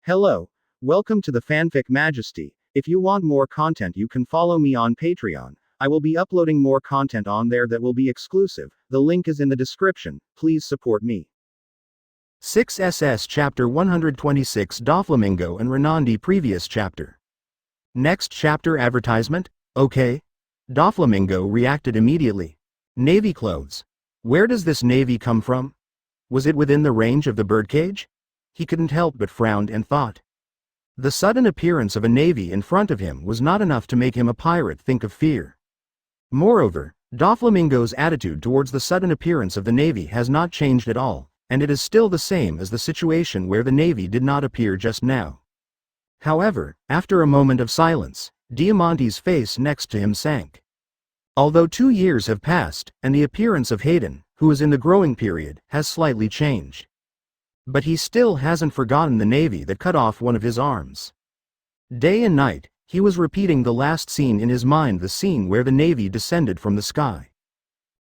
Hello. Welcome to the Fanfic Majesty. If you want more content, you can follow me on Patreon. I will be uploading more content on there that will be exclusive. The link is in the description. Please support me. 6SS Chapter 126 Doflamingo and Renandi Previous Chapter. Next chapter advertisement? Okay. Doflamingo reacted immediately. Navy clothes. Where does this navy come from? Was it within the range of the birdcage? He couldn't help but frown and thought. The sudden appearance of a navy in front of him was not enough to make him a pirate think of fear. Moreover, Doflamingo's attitude towards the sudden appearance of the navy has not changed at all, and it is still the same as the situation where the navy did not appear just now. However, after a moment of silence, Diamante's face next to him sank. Although 2 years have passed, and the appearance of Hayden, who is in the growing period, has slightly changed. But he still hasn't forgotten the navy that cut off one of his arms. Day and night, he was repeating the last scene in his mind, the scene where the navy descended from the sky.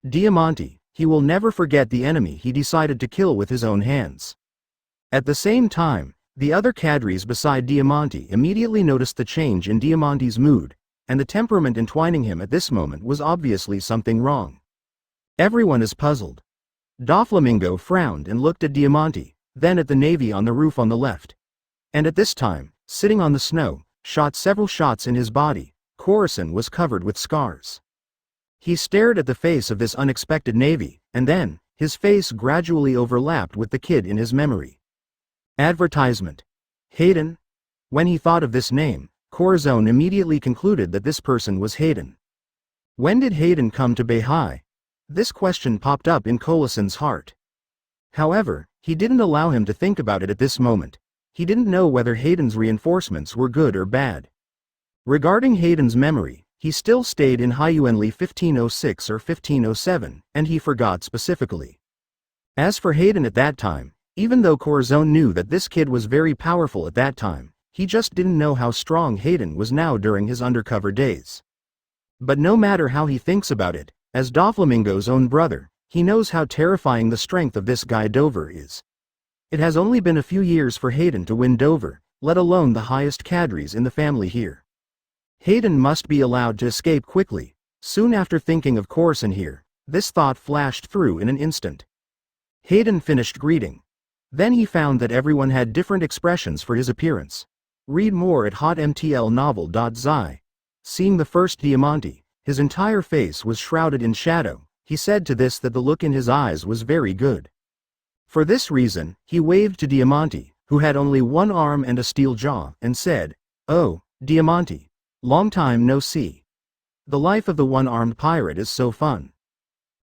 Diamante, he will never forget the enemy he decided to kill with his own hands. At the same time, the other cadres beside Diamante immediately noticed the change in Diamante's mood, and the temperament entwining him at this moment was obviously something wrong. Everyone is puzzled. Doflamingo frowned and looked at Diamante, then at the navy on the roof on the left. And at this time, sitting on the snow, shot several shots in his body, Corazon was covered with scars. He stared at the face of this unexpected navy, and then, his face gradually overlapped with the kid in his memory. Advertisement. Hayden? When he thought of this name, Corazon immediately concluded that this person was Hayden. When did Hayden come to Beihai? This question popped up in Corazon's heart. However, he didn't allow him to think about it at this moment. He didn't know whether Hayden's reinforcements were good or bad. Regarding Hayden's memory, he still stayed in Hyuanli 1506 or 1507, and he forgot specifically. As for Hayden at that time, even though Corazon knew that this kid was very powerful at that time, he just didn't know how strong Hayden was now during his undercover days. But no matter how he thinks about it, as Doflamingo's own brother, he knows how terrifying the strength of this guy Dover is. It has only been a few years for Hayden to win Dover, let alone the highest cadres in the family here. Hayden must be allowed to escape quickly. Soon after thinking of Corazon here, this thought flashed through in an instant. Hayden finished greeting. Then he found that everyone had different expressions for his appearance. Read more at hotmtlnovel.zi. Seeing the first Diamante, his entire face was shrouded in shadow. He said to this that the look in his eyes was very good. For this reason, he waved to Diamante, who had only one arm and a steel jaw, and said, "Oh, Diamante. Long time no see. The life of the one-armed pirate is so fun."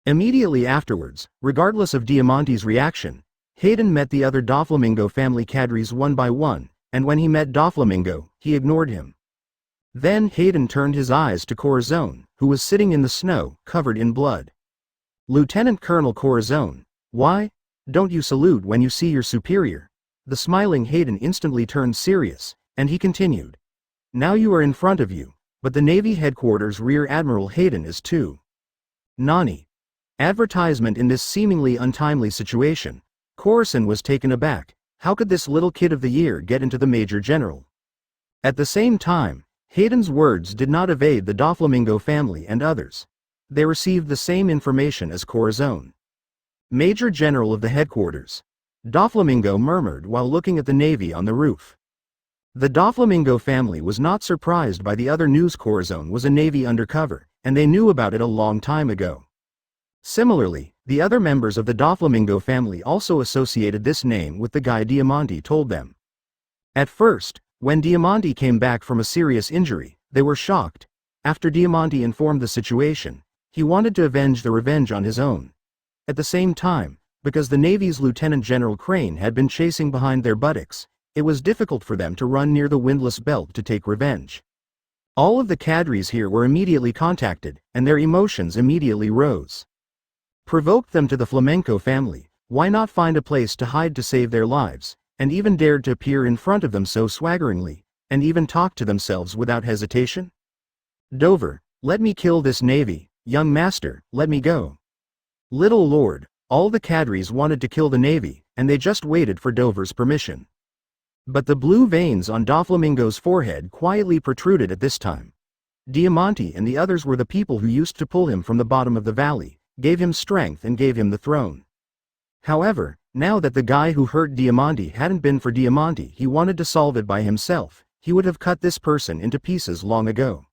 Immediately afterwards, regardless of Diamante's reaction, Hayden met the other Doflamingo family cadres one by one, and when he met Doflamingo, he ignored him. Then Hayden turned his eyes to Corazon, who was sitting in the snow, covered in blood. "Lieutenant Colonel Corazon, why don't you salute when you see your superior?" The smiling Hayden instantly turned serious, and he continued. "Now you are in front of you, but the Navy headquarters Rear Admiral Hayden is too." Nani? Advertisement. In this seemingly untimely situation, Corazon was taken aback. How could this little kid of the year get into the Major General? At the same time, Hayden's words did not evade the Doflamingo family and others. They received the same information as Corazon. "Major General of the headquarters," Doflamingo murmured while looking at the navy on the roof. The Doflamingo family was not surprised by the other news. Corazon was a navy undercover, and they knew about it a long time ago. Similarly, the other members of the Doflamingo family also associated this name with the guy Diamante told them. At first, when Diamante came back from a serious injury, they were shocked. After Diamante informed the situation, he wanted to avenge the revenge on his own. At the same time, because the Navy's Lieutenant General Crane had been chasing behind their buttocks, it was difficult for them to run near the windless belt to take revenge. All of the cadres here were immediately contacted, and their emotions immediately rose. Provoked them to the Flamenco family. Why not find a place to hide to save their lives, and even dared to appear in front of them so swaggeringly, and even talk to themselves without hesitation? "Dover, let me kill this navy. Young master, let me go." Little lord, all the cadres wanted to kill the navy, and they just waited for Dover's permission. But the blue veins on Doflamingo's forehead quietly protruded at this time. Diamante and the others were the people who used to pull him from the bottom of the valley, gave him strength and gave him the throne. However, now that the guy who hurt Diamante hadn't been for Diamante, he wanted to solve it by himself. He would have cut this person into pieces long ago.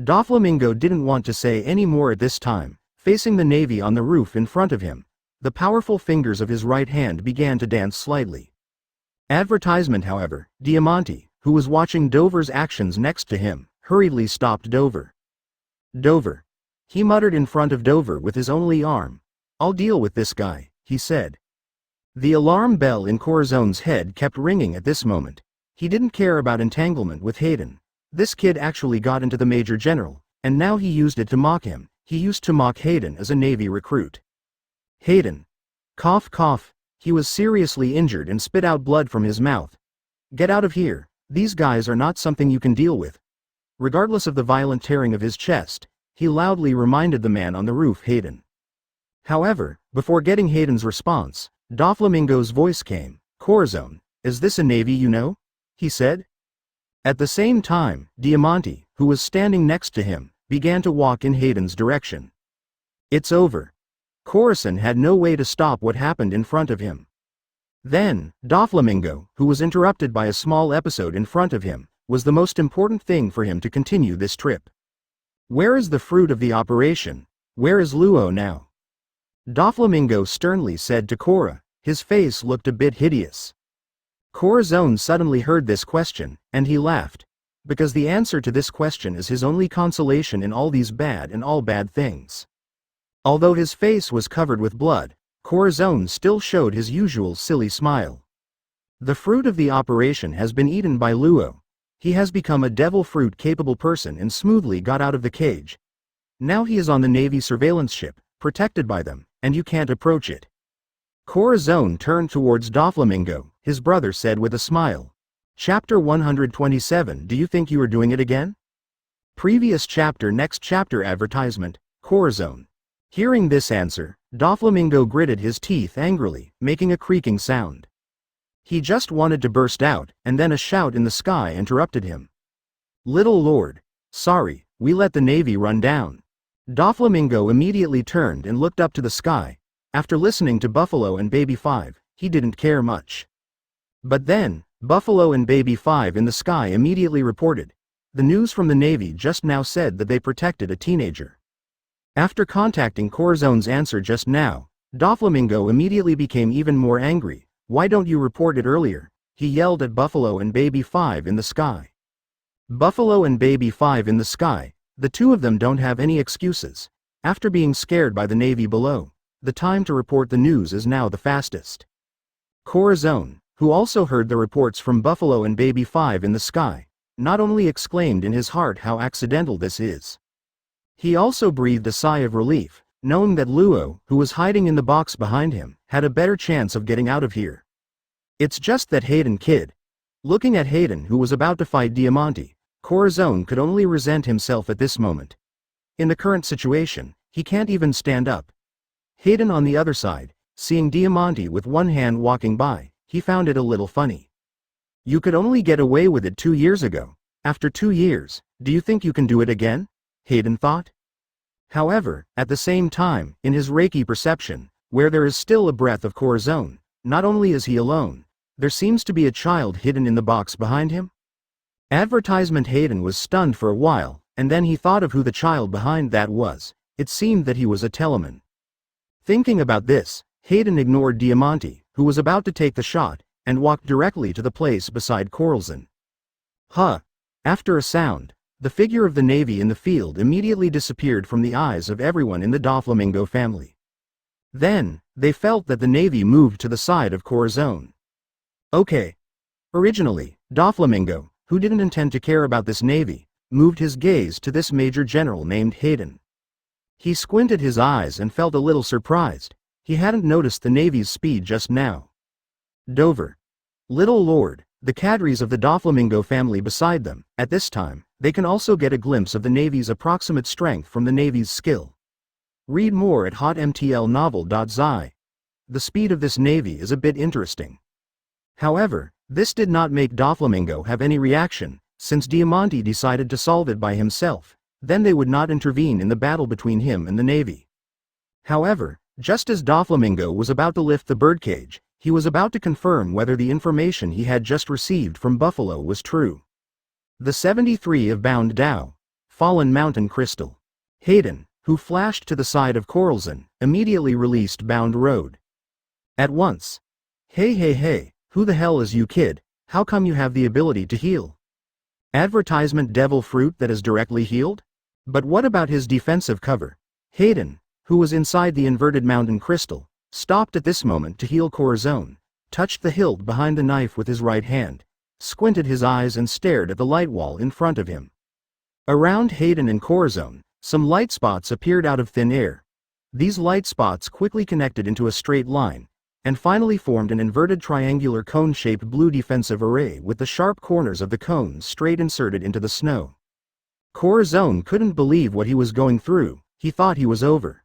Doflamingo didn't want to say any more at this time. Facing the navy on the roof in front of him, the powerful fingers of his right hand began to dance slightly. Advertisement, however, Diamante, who was watching Dover's actions next to him, hurriedly stopped Dover. Dover. He muttered in front of Dover with his only arm. I'll deal with this guy, he said. The alarm bell in Corazone's head kept ringing at this moment. He didn't care about entanglement with Hayden. This kid actually got into the Major General, and now he used it to mock him. He used to mock Hayden as a Navy recruit. Hayden. Cough cough. He was seriously injured and spit out blood from his mouth. Get out of here. These guys are not something you can deal with. Regardless of the violent tearing of his chest, he loudly reminded the man on the roof Hayden. However, before getting Hayden's response, Doflamingo's voice came. Corazon, is this a navy you know? He said. At the same time, Diamante, who was standing next to him, began to walk in Hayden's direction. It's over. Corazon had no way to stop what happened in front of him. Then, Doflamingo, who was interrupted by a small episode in front of him, was the most important thing for him to continue this trip. Where is the fruit of the operation? Where is Luo now? Doflamingo sternly said to Cora. His face looked a bit hideous. Corazon suddenly heard this question, and he laughed. Because the answer to this question is his only consolation in all these bad and all bad things. Although his face was covered with blood, Corazon still showed his usual silly smile. The fruit of the operation has been eaten by Luo. He has become a devil fruit capable person and smoothly got out of the cage. Now he is on the Navy surveillance ship, protected by them, and you can't approach it. Corazon turned towards Doflamingo, his brother said with a smile. Chapter 127. Do you think you are doing it again? Previous chapter. Next chapter. Advertisement. Corazon. Hearing this answer, Doflamingo gritted his teeth angrily, making a creaking sound. He just wanted to burst out, and then a shout in the sky interrupted him. Little Lord. Sorry, we let the Navy run down. Doflamingo immediately turned and looked up to the sky. After listening to Buffalo and Baby 5, he didn't care much. But then, Buffalo and Baby 5 in the sky immediately reported. The news from the Navy just now said that they protected a teenager. After contacting Corazon's answer just now, Doflamingo immediately became even more angry. Why don't you report it earlier? He yelled at Buffalo and Baby 5 in the sky. Buffalo and Baby 5 in the sky, the two of them don't have any excuses. After being scared by the Navy below, the time to report the news is now the fastest. Corazon, who also heard the reports from Buffalo and Baby 5 in the sky, not only exclaimed in his heart how accidental this is. He also breathed a sigh of relief, knowing that Luo, who was hiding in the box behind him, had a better chance of getting out of here. It's just that Hayden kid. Looking at Hayden, who was about to fight Diamante, Corazon could only resent himself at this moment. In the current situation, he can't even stand up. Hayden on the other side, seeing Diamante with one hand walking by, he found it a little funny. You could only get away with it 2 years ago. After 2 years, do you think you can do it again? Hayden thought. However, at the same time, in his Reiki perception, where there is still a breath of Corazon, not only is he alone, there seems to be a child hidden in the box behind him. Advertisement. Hayden was stunned for a while, and then he thought of who the child behind that was. It seemed that he was a Telemann. Thinking about this, Hayden ignored Diamante, who was about to take the shot, and walked directly to the place beside Corazon. Huh. After a sound, the figure of the Navy in the field immediately disappeared from the eyes of everyone in the Doflamingo family. Then, they felt that the Navy moved to the side of Corazon. Okay. Originally, Doflamingo, who didn't intend to care about this Navy, moved his gaze to this Major General named Hayden. He squinted his eyes and felt a little surprised. He hadn't noticed the Navy's speed just now. Dover. Little Lord, the cadres of the Doflamingo family beside them, at this time, they can also get a glimpse of the Navy's approximate strength from the Navy's skill. Read more at hotmtlnovel.zi. The speed of this Navy is a bit interesting. However, This did not make Doflamingo have any reaction, since Diamante decided to solve it by himself, then they would not intervene in the battle between him and the Navy. However, just as Doflamingo was about to lift the birdcage, he was about to confirm whether the information he had just received from Buffalo was true. The 73 of Bound Dao. Fallen Mountain Crystal. Hayden, who flashed to the side of Coralzon, immediately released Bound Road. At once. Hey, who the hell is you kid, how come you have the ability to heal? Advertisement devil fruit that is directly healed? But what about his defensive cover? Hayden, who was inside the inverted mountain crystal, stopped at this moment to heal Corazon, touched the hilt behind the knife with his right hand, squinted his eyes and stared at the light wall in front of him. Around Hayden and Corazon, some light spots appeared out of thin air. These light spots quickly connected into a straight line, and finally formed an inverted triangular cone-shaped blue defensive array with the sharp corners of the cones straight inserted into the snow. Corazon couldn't believe what he was going through, he thought he was over.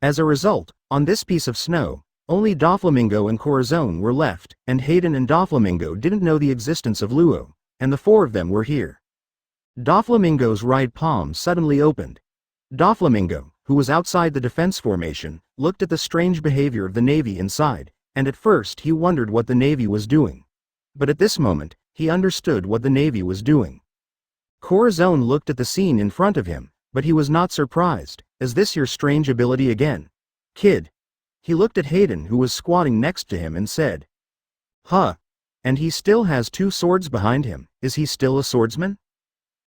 As a result, on this piece of snow, only Doflamingo and Corazon were left, and Hayden and Doflamingo didn't know the existence of Luo, and the four of them were here. Doflamingo's right palm suddenly opened. Doflamingo, who was outside the defense formation, looked at the strange behavior of the Navy inside, and at first he wondered what the Navy was doing. But at this moment, he understood what the Navy was doing. Corazon looked at the scene in front of him, but he was not surprised. Is this your strange ability again, kid? He looked at Hayden, who was squatting next to him, and said, Huh. And he still has two swords behind him, is he still a swordsman?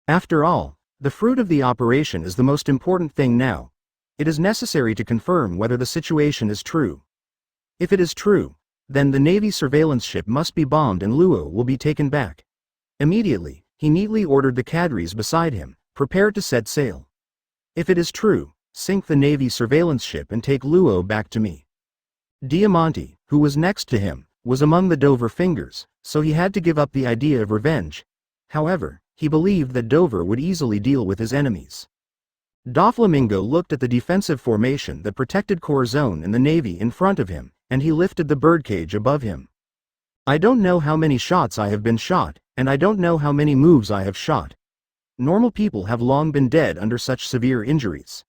After all, the fruit of the operation is the most important thing now. It is necessary to confirm whether the situation is true. If it is true, then the Navy surveillance ship must be bombed and Luo will be taken back. Immediately, he neatly ordered the cadres beside him, prepare to set sail. If it is true, sink the Navy surveillance ship and take Luo back to me. Diamante, who was next to him, was among the Dover fingers, so he had to give up the idea of revenge. However, he believed that Dover would easily deal with his enemies. Doflamingo looked at the defensive formation that protected Corazon and the Navy in front of him, and he lifted the birdcage above him. I don't know how many shots I have been shot, and I don't know how many moves I have shot. Normal people have long been dead under such severe injuries.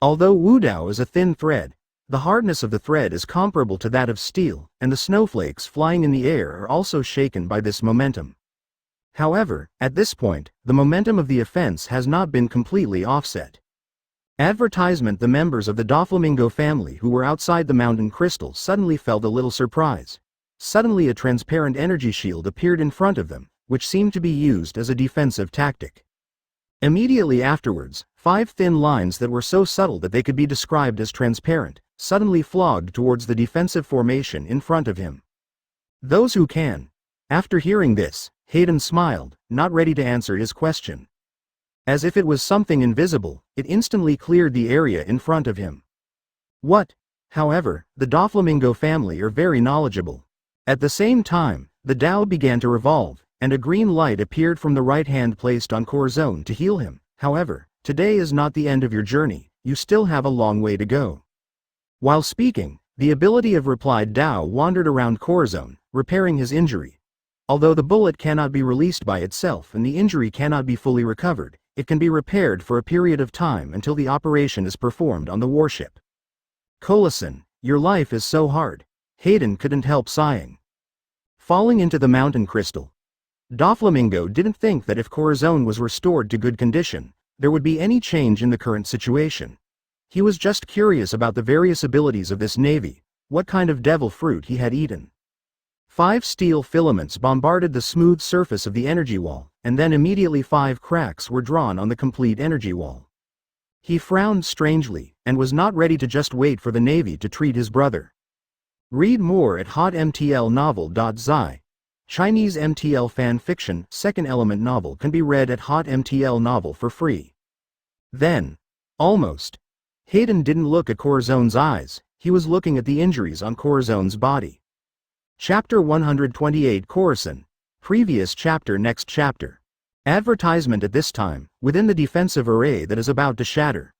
Although Wudao is a thin thread, the hardness of the thread is comparable to that of steel, and the snowflakes flying in the air are also shaken by this momentum. However, at this point, the momentum of the offense has not been completely offset. Advertisement. The members of the Doflamingo family who were outside the mountain crystal suddenly felt a little surprise. Suddenly a transparent energy shield appeared in front of them, which seemed to be used as a defensive tactic. Immediately afterwards, 5 thin lines that were so subtle that they could be described as transparent, suddenly flogged towards the defensive formation in front of him. Those who can. After hearing this, Hayden smiled, not ready to answer his question. As if it was something invisible, it instantly cleared the area in front of him. What? However, the Doflamingo family are very knowledgeable. At the same time, the Tao began to revolve, and a green light appeared from the right hand placed on Corazon to heal him. However, today is not the end of your journey, you still have a long way to go. While speaking, the ability of replied Tao wandered around Corazon, repairing his injury. Although the bullet cannot be released by itself and the injury cannot be fully recovered, it can be repaired for a period of time until the operation is performed on the warship. Corazon, your life is so hard. Hayden couldn't help sighing. Falling into the mountain crystal. Doflamingo didn't think that if Corazon was restored to good condition, there would be any change in the current situation. He was just curious about the various abilities of this Navy, what kind of devil fruit he had eaten. 5 steel filaments bombarded the smooth surface of the energy wall, and then immediately 5 cracks were drawn on the complete energy wall. He frowned strangely, and was not ready to just wait for the Navy to treat his brother. Read more at hotmtlnovel.zi. Chinese MTL fan fiction, second element novel can be read at hotmtl novel for free. Then, almost. Hayden didn't look at Corazon's eyes, he was looking at the injuries on Corazon's body. Chapter 128 Corazon. Previous chapter. Next chapter. Advertisement. At this time, within the defensive array that is about to shatter.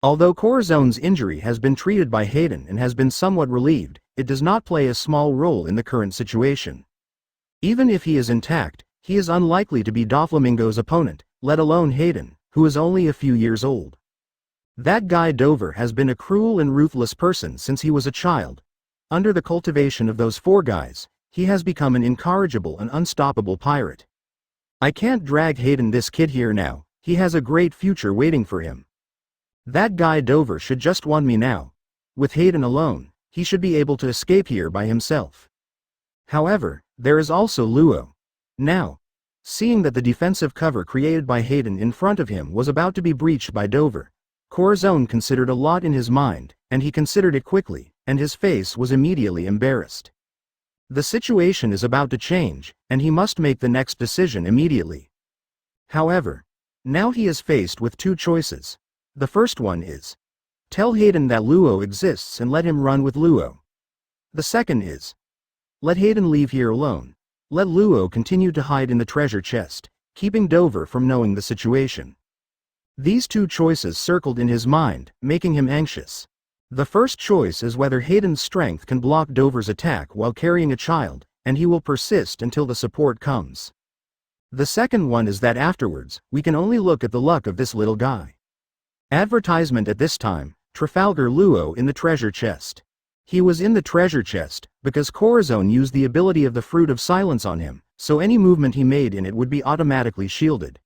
Although Corazon's injury has been treated by Hayden and has been somewhat relieved, it does not play a small role in the current situation. Even if he is intact, he is unlikely to be Doflamingo's opponent, let alone Hayden, who is only a few years old. That guy Dover has been a cruel and ruthless person since he was a child. Under the cultivation of those four guys, he has become an incorrigible and unstoppable pirate. I can't drag Hayden this kid here now, he has a great future waiting for him. That guy Dover should just want me now. With Hayden alone, he should be able to escape here by himself. However, there is also Luo. Now, seeing that the defensive cover created by Hayden in front of him was about to be breached by Dover, Corazon considered a lot in his mind, and he considered it quickly, and his face was immediately embarrassed. The situation is about to change, and he must make the next decision immediately. However, now he is faced with two choices. The first one is, tell Hayden that Luo exists and let him run with Luo. The second is, let Hayden leave here alone. Let Luo continue to hide in the treasure chest, keeping Dover from knowing the situation. These two choices circled in his mind, making him anxious. The first choice is whether Hayden's strength can block Dover's attack while carrying a child, and he will persist until the support comes. The second one is that afterwards, we can only look at the luck of this little guy. Advertisement at this time, Trafalgar Luo in the treasure chest. He was in the treasure chest, because Corazon used the ability of the Fruit of Silence on him, so any movement he made in it would be automatically shielded.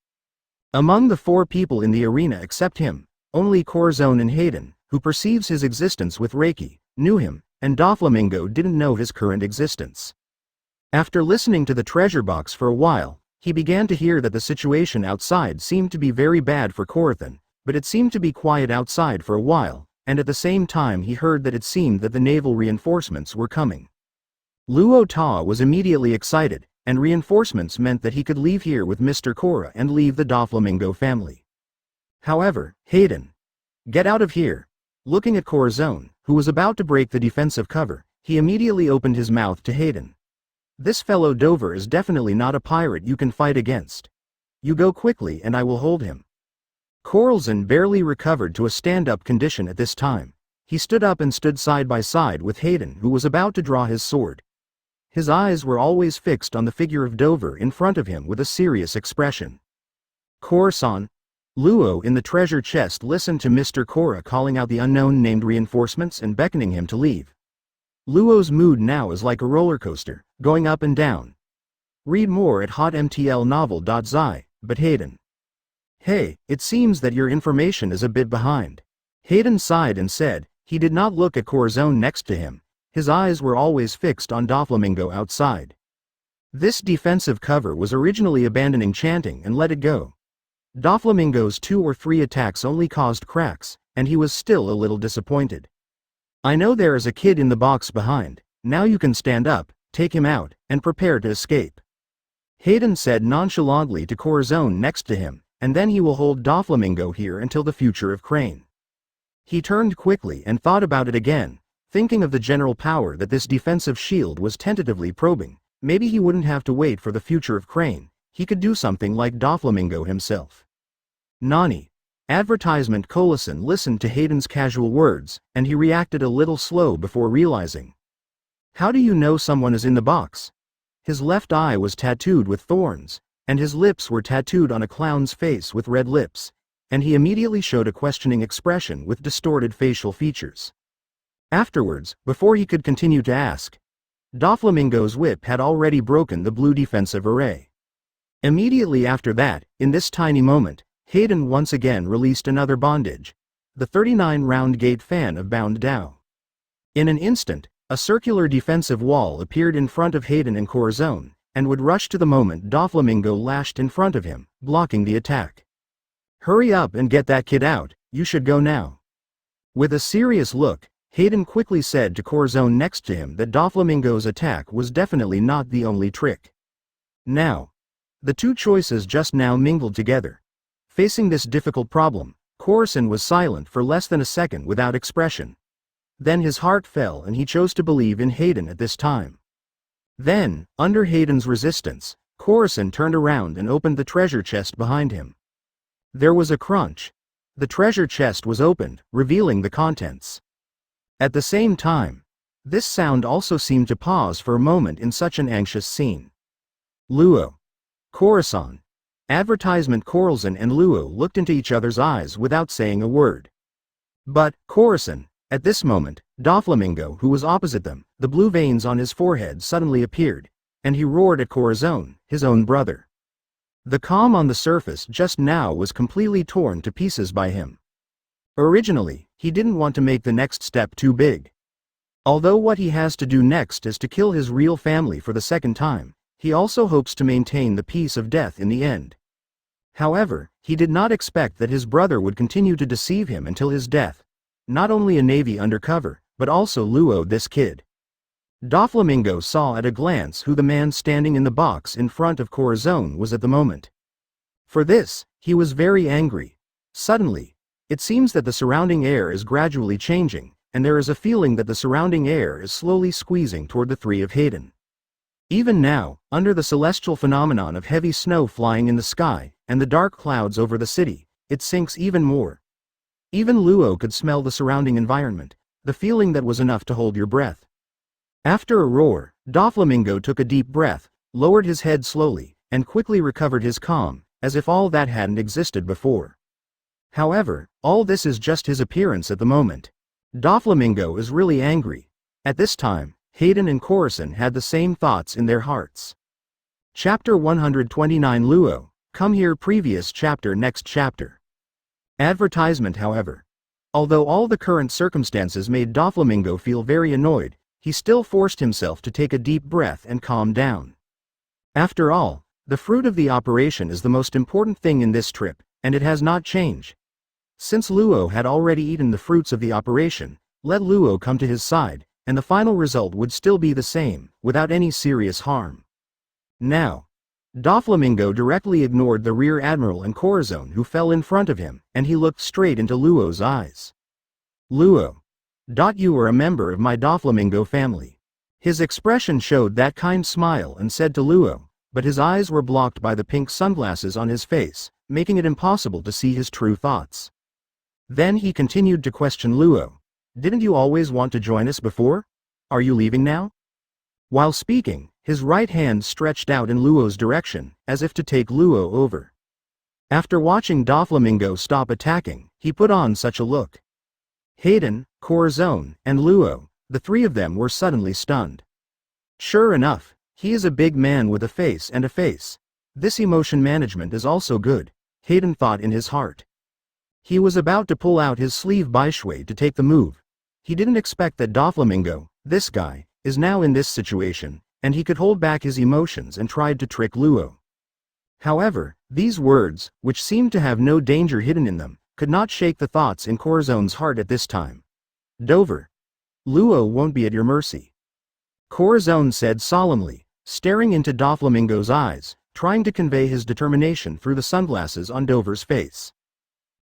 Among the four people in the arena except him, only Corazon and Hayden, who perceives his existence with Reiki, knew him, and Doflamingo didn't know his current existence. After listening to the treasure box for a while, he began to hear that the situation outside seemed to be very bad for Corazon, but it seemed to be quiet outside for a while, and at the same time he heard that it seemed that the naval reinforcements were coming. Luo Ta was immediately excited, and reinforcements meant that he could leave here with Mr. Cora and leave the Doflamingo family. However, Hayden, get out of here. Looking at Corazon, who was about to break the defensive cover, he immediately opened his mouth to Hayden. This fellow Dover is definitely not a pirate you can fight against. You go quickly and I will hold him. Corazon barely recovered to a stand-up condition at this time. He stood up and stood side by side with Hayden, who was about to draw his sword. His eyes were always fixed on the figure of Dover in front of him with a serious expression. Corazon. Luo in the treasure chest listened to Mr. Cora calling out the unknown named reinforcements and beckoning him to leave. Luo's mood now is like a roller coaster, going up and down. Read more at hotmtlnovel.zi, but Hayden. Hey, it seems that your information is a bit behind. Hayden sighed and said, he did not look at Corazon next to him. His eyes were always fixed on Doflamingo outside. This defensive cover was originally abandoning chanting and let it go. Doflamingo's 2 or 3 attacks only caused cracks, and he was still a little disappointed. I know there is a kid in the box behind. Now you can stand up, take him out, and prepare to escape. Hayden said nonchalantly to Corazon next to him, and then he will hold Doflamingo here until the future of Crane. He turned quickly and thought about it again, thinking of the general power that this defensive shield was tentatively probing. Maybe he wouldn't have to wait for the future of Crane, he could do something like Doflamingo himself. Nani. Advertisement Corazon listened to Hayden's casual words, and he reacted a little slow before realizing. How do you know someone is in the box? His left eye was tattooed with thorns, and his lips were tattooed on a clown's face with red lips, and he immediately showed a questioning expression with distorted facial features. Afterwards, before he could continue to ask, Doflamingo's whip had already broken the blue defensive array. Immediately after that, in this tiny moment, Hayden once again released another bondage, the 39-round gate fan of Bound Dao. In an instant, a circular defensive wall appeared in front of Hayden and Corazon, and would rush to the moment Doflamingo lashed in front of him, blocking the attack. Hurry up and get that kid out, you should go now. With a serious look, Hayden quickly said to Corazon next to him that Doflamingo's attack was definitely not the only trick. Now, the two choices just now mingled together. Facing this difficult problem, Corazon was silent for less than a second without expression. Then his heart fell and he chose to believe in Hayden at this time. Then, under Hayden's resistance, Corazon turned around and opened the treasure chest behind him. There was a crunch. The treasure chest was opened, revealing the contents. At the same time, this sound also seemed to pause for a moment in such an anxious scene. Luo. Corazon. Advertisement. Corazon and Luo looked into each other's eyes without saying a word. But, Corazon, at this moment, Doflamingo, who was opposite them, the blue veins on his forehead suddenly appeared, and he roared at Corazon, his own brother. The calm on the surface just now was completely torn to pieces by him. Originally, he didn't want to make the next step too big. Although what he has to do next is to kill his real family for the second time, he also hopes to maintain the peace of death in the end. However, he did not expect that his brother would continue to deceive him until his death. Not only a Navy undercover, but also Luo, this kid. Doflamingo saw at a glance who the man standing in the box in front of Corazon was at the moment. For this, he was very angry. Suddenly, it seems that the surrounding air is gradually changing, and there is a feeling that the surrounding air is slowly squeezing toward the three of Hayden. Even now, under the celestial phenomenon of heavy snow flying in the sky, and the dark clouds over the city, it sinks even more. Even Luo could smell the surrounding environment, the feeling that was enough to hold your breath. After a roar, Doflamingo took a deep breath, lowered his head slowly, and quickly recovered his calm, as if all that hadn't existed before. However, all this is just his appearance at the moment. Doflamingo is really angry. At this time, Hayden and Corazon had the same thoughts in their hearts. Chapter 129. Luo, come here. Previous chapter. Next chapter. Advertisement. However, although all the current circumstances made Doflamingo feel very annoyed, he still forced himself to take a deep breath and calm down. After all, the fruit of the operation is the most important thing in this trip, and it has not changed. Since Luo had already eaten the fruits of the operation, let Luo come to his side, and the final result would still be the same, without any serious harm. Now, Doflamingo directly ignored the rear admiral and Corazon who fell in front of him, and he looked straight into Luo's eyes. Luo. You are a member of my Doflamingo family. His expression showed that kind smile and said to Luo, but his eyes were blocked by the pink sunglasses on his face, making it impossible to see his true thoughts. Then he continued to question Luo. Didn't you always want to join us before? Are you leaving now? While speaking, his right hand stretched out in Luo's direction, as if to take Luo over. After watching Doflamingo stop attacking, he put on such a look. Hayden, Corazon, and Luo, the three of them were suddenly stunned. Sure enough, he is a big man with a face and a face. This emotion management is also good, Hayden thought in his heart. He was about to pull out his sleeve Baishui to take the move. He didn't expect that Doflamingo, this guy, is now in this situation, and he could hold back his emotions and tried to trick Luo. However, these words, which seemed to have no danger hidden in them, could not shake the thoughts in Corazon's heart at this time. Dover. Luo won't be at your mercy. Corazon said solemnly, staring into Doflamingo's eyes, trying to convey his determination through the sunglasses on Dover's face.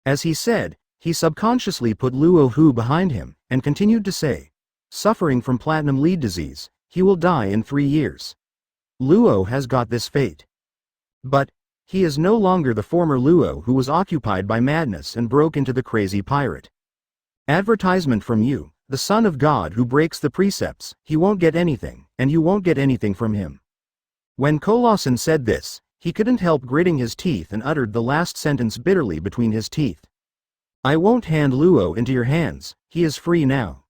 As he said, he subconsciously put Luo Hu behind him, and continued to say, suffering from platinum lead disease, he will die in 3 years. Luo has got this fate. But, he is no longer the former Luo who was occupied by madness and broke into the crazy pirate. Advertisement from you, the son of God who breaks the precepts, he won't get anything, and you won't get anything from him. When Corazon said this, he couldn't help gritting his teeth and uttered the last sentence bitterly between his teeth. I won't hand Luo into your hands, he is free now.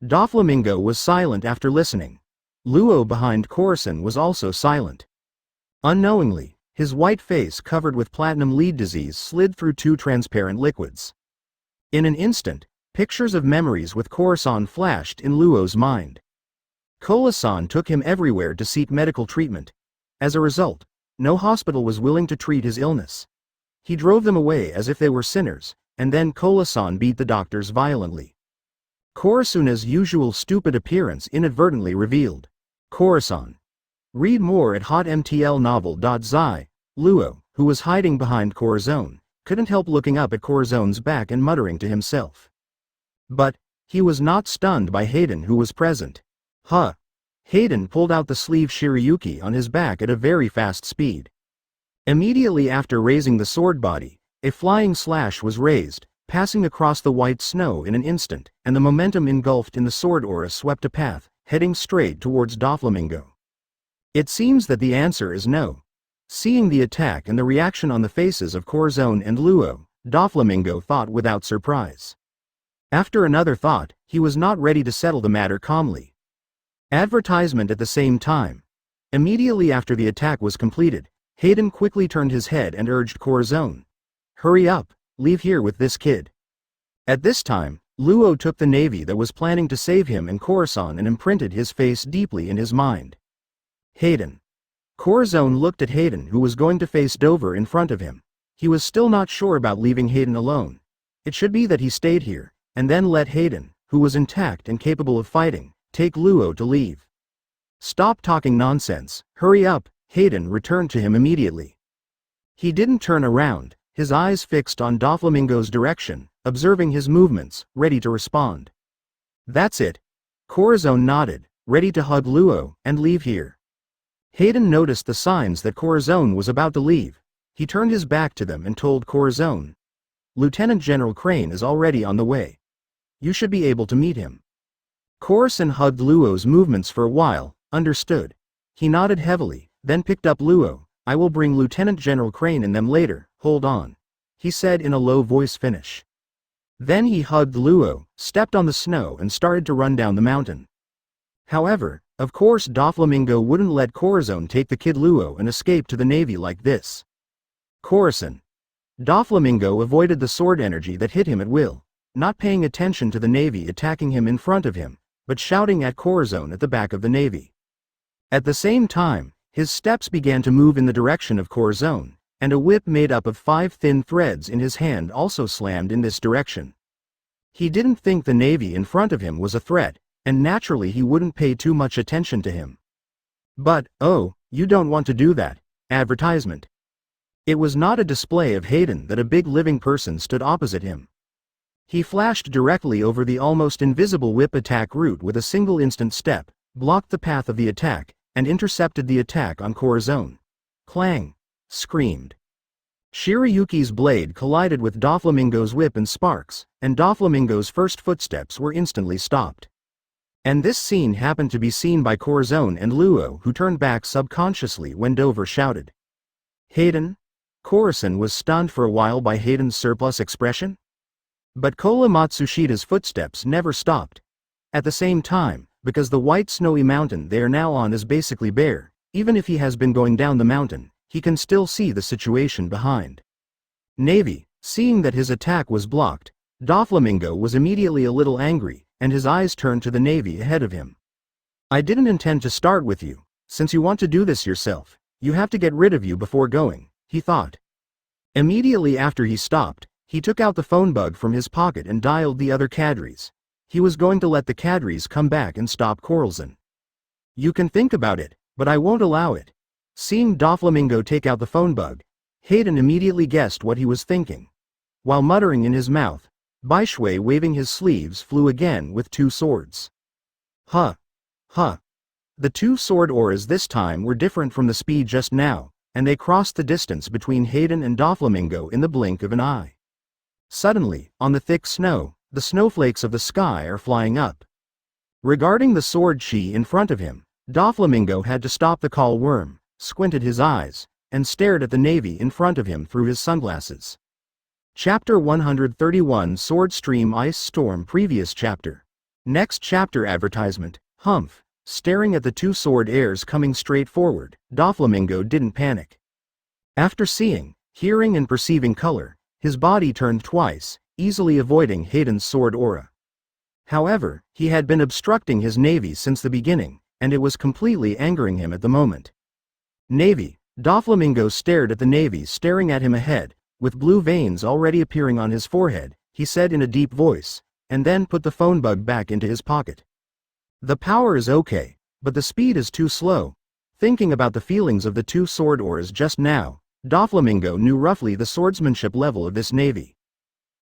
Doflamingo was silent after listening. Luo behind Corazon was also silent. Unknowingly, his white face covered with platinum lead disease slid through 2 transparent liquids. In an instant, pictures of memories with Corazon flashed in Luo's mind. Corazon took him everywhere to seek medical treatment. As a result, no hospital was willing to treat his illness. He drove them away as if they were sinners, and then Corazon beat the doctors violently. Corazona's usual stupid appearance inadvertently revealed. Corazon. Read more at hotmtlnovel.zi. Luo, who was hiding behind Corazon, couldn't help looking up at Corazon's back and muttering to himself. But, he was not stunned by Hayden who was present. Huh. Hayden pulled out the sleeve Shirayuki on his back at a very fast speed. Immediately after raising the sword body, a flying slash was raised, passing across the white snow in an instant, and the momentum engulfed in the sword aura swept a path, heading straight towards Doflamingo. It seems that the answer is no. Seeing the attack and the reaction on the faces of Corazon and Luo, Doflamingo thought without surprise. After another thought, he was not ready to settle the matter calmly. Advertisement at the same time. Immediately after the attack was completed, Hayden quickly turned his head and urged Corazon. Hurry up, leave here with this kid. At this time, Luo took the navy that was planning to save him and Corazon and imprinted his face deeply in his mind. Hayden. Corazon looked at Hayden, who was going to face Dover in front of him. He was still not sure about leaving Hayden alone. It should be that he stayed here, and then let Hayden, who was intact and capable of fighting, take Luo to leave. Stop talking nonsense, hurry up, Hayden returned to him immediately. He didn't turn around, his eyes fixed on Doflamingo's direction, observing his movements, ready to respond. That's it. Corazon nodded, ready to hug Luo and leave here. Hayden noticed the signs that Corazon was about to leave. He turned his back to them and told Corazon. Lieutenant General Crane is already on the way. You should be able to meet him. Corazon hugged Luo's movements for a while, understood. He nodded heavily, then picked up Luo. I will bring Lieutenant General Crane and them later, hold on. He said in a low voice finish. Then he hugged Luo, stepped on the snow and started to run down the mountain. However, of course Doflamingo wouldn't let Corazon take the kid Luo and escape to the navy like this. Corazon. Doflamingo avoided the sword energy that hit him at will, not paying attention to the navy attacking him in front of him, but shouting at Corazon at the back of the navy. At the same time, his steps began to move in the direction of Corazon, and a whip made up of 5 thin threads in his hand also slammed in this direction. He didn't think the navy in front of him was a threat, and naturally he wouldn't pay too much attention to him. But, oh, you don't want to do that. Advertisement. It was not a display of Hayden that a big living person stood opposite him. He flashed directly over the almost invisible whip attack route with a single instant step, blocked the path of the attack, and intercepted the attack on Corazon. Clang! Screamed. Shirayuki's blade collided with Doflamingo's whip and sparks, and Doflamingo's first footsteps were instantly stopped. And this scene happened to be seen by Corazon and Luo, who turned back subconsciously when Dover shouted. Hayden? Corazon was stunned for a while by Hayden's surplus expression. But Kola Matsushida's footsteps never stopped. At the same time, because the white snowy mountain they are now on is basically bare, even if he has been going down the mountain, he can still see the situation behind. Navy, seeing that his attack was blocked, Doflamingo was immediately a little angry, and his eyes turned to the navy ahead of him. I didn't intend to start with you. Since you want to do this yourself, you have to get rid of you before going, he thought. Immediately after he stopped, he took out the phone bug from his pocket and dialed the other cadres. He was going to let the cadres come back and stop Corazon. You can think about it, but I won't allow it. Seeing Doflamingo take out the phone bug, Hayden immediately guessed what he was thinking. While muttering in his mouth, Baishui waving his sleeves flew again with 2 swords. Huh. Huh. The 2 sword auras this time were different from the speed just now, and they crossed the distance between Hayden and Doflamingo in the blink of an eye. Suddenly, on the thick snow, the snowflakes of the sky are flying up. Regarding the sword chi in front of him, Doflamingo had to stop the call worm, squinted his eyes, and stared at the navy in front of him through his sunglasses. Chapter 131 Sword Stream Ice Storm Previous chapter. Next chapter advertisement, Humph. Staring at the 2 sword heirs coming straight forward, Doflamingo didn't panic. After seeing, hearing and perceiving color, his body turned twice, easily avoiding Hayden's sword aura. However, he had been obstructing his navy since the beginning, and it was completely angering him at the moment. Navy. Doflamingo stared at the navy staring at him ahead, with blue veins already appearing on his forehead, he said in a deep voice, and then put the phone bug back into his pocket. The power is okay, but the speed is too slow. Thinking about the feelings of the 2 sword auras just now, Doflamingo knew roughly the swordsmanship level of this navy.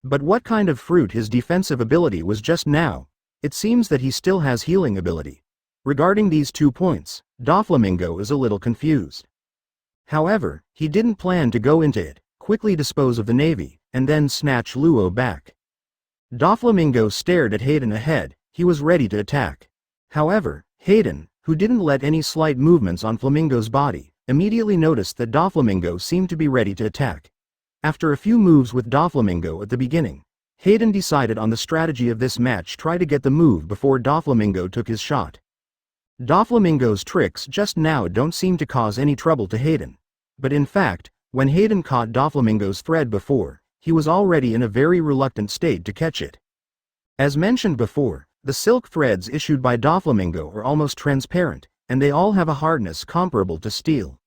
But what kind of fruit his defensive ability was just now? It seems that he still has healing ability. Regarding these 2 points, Doflamingo is a little confused. However, he didn't plan to go into it, quickly dispose of the navy, and then snatch Luo back. Doflamingo stared at Hayden ahead, he was ready to attack. However, Hayden, who didn't let any slight movements on Flamingo's body, immediately noticed that Doflamingo seemed to be ready to attack. After a few moves with Doflamingo at the beginning, Hayden decided on the strategy of this match: try to get the move before Doflamingo took his shot. Doflamingo's tricks just now don't seem to cause any trouble to Hayden. But in fact, when Hayden caught Doflamingo's thread before, he was already in a very reluctant state to catch it. As mentioned before, the silk threads issued by Doflamingo are almost transparent, and they all have a hardness comparable to steel.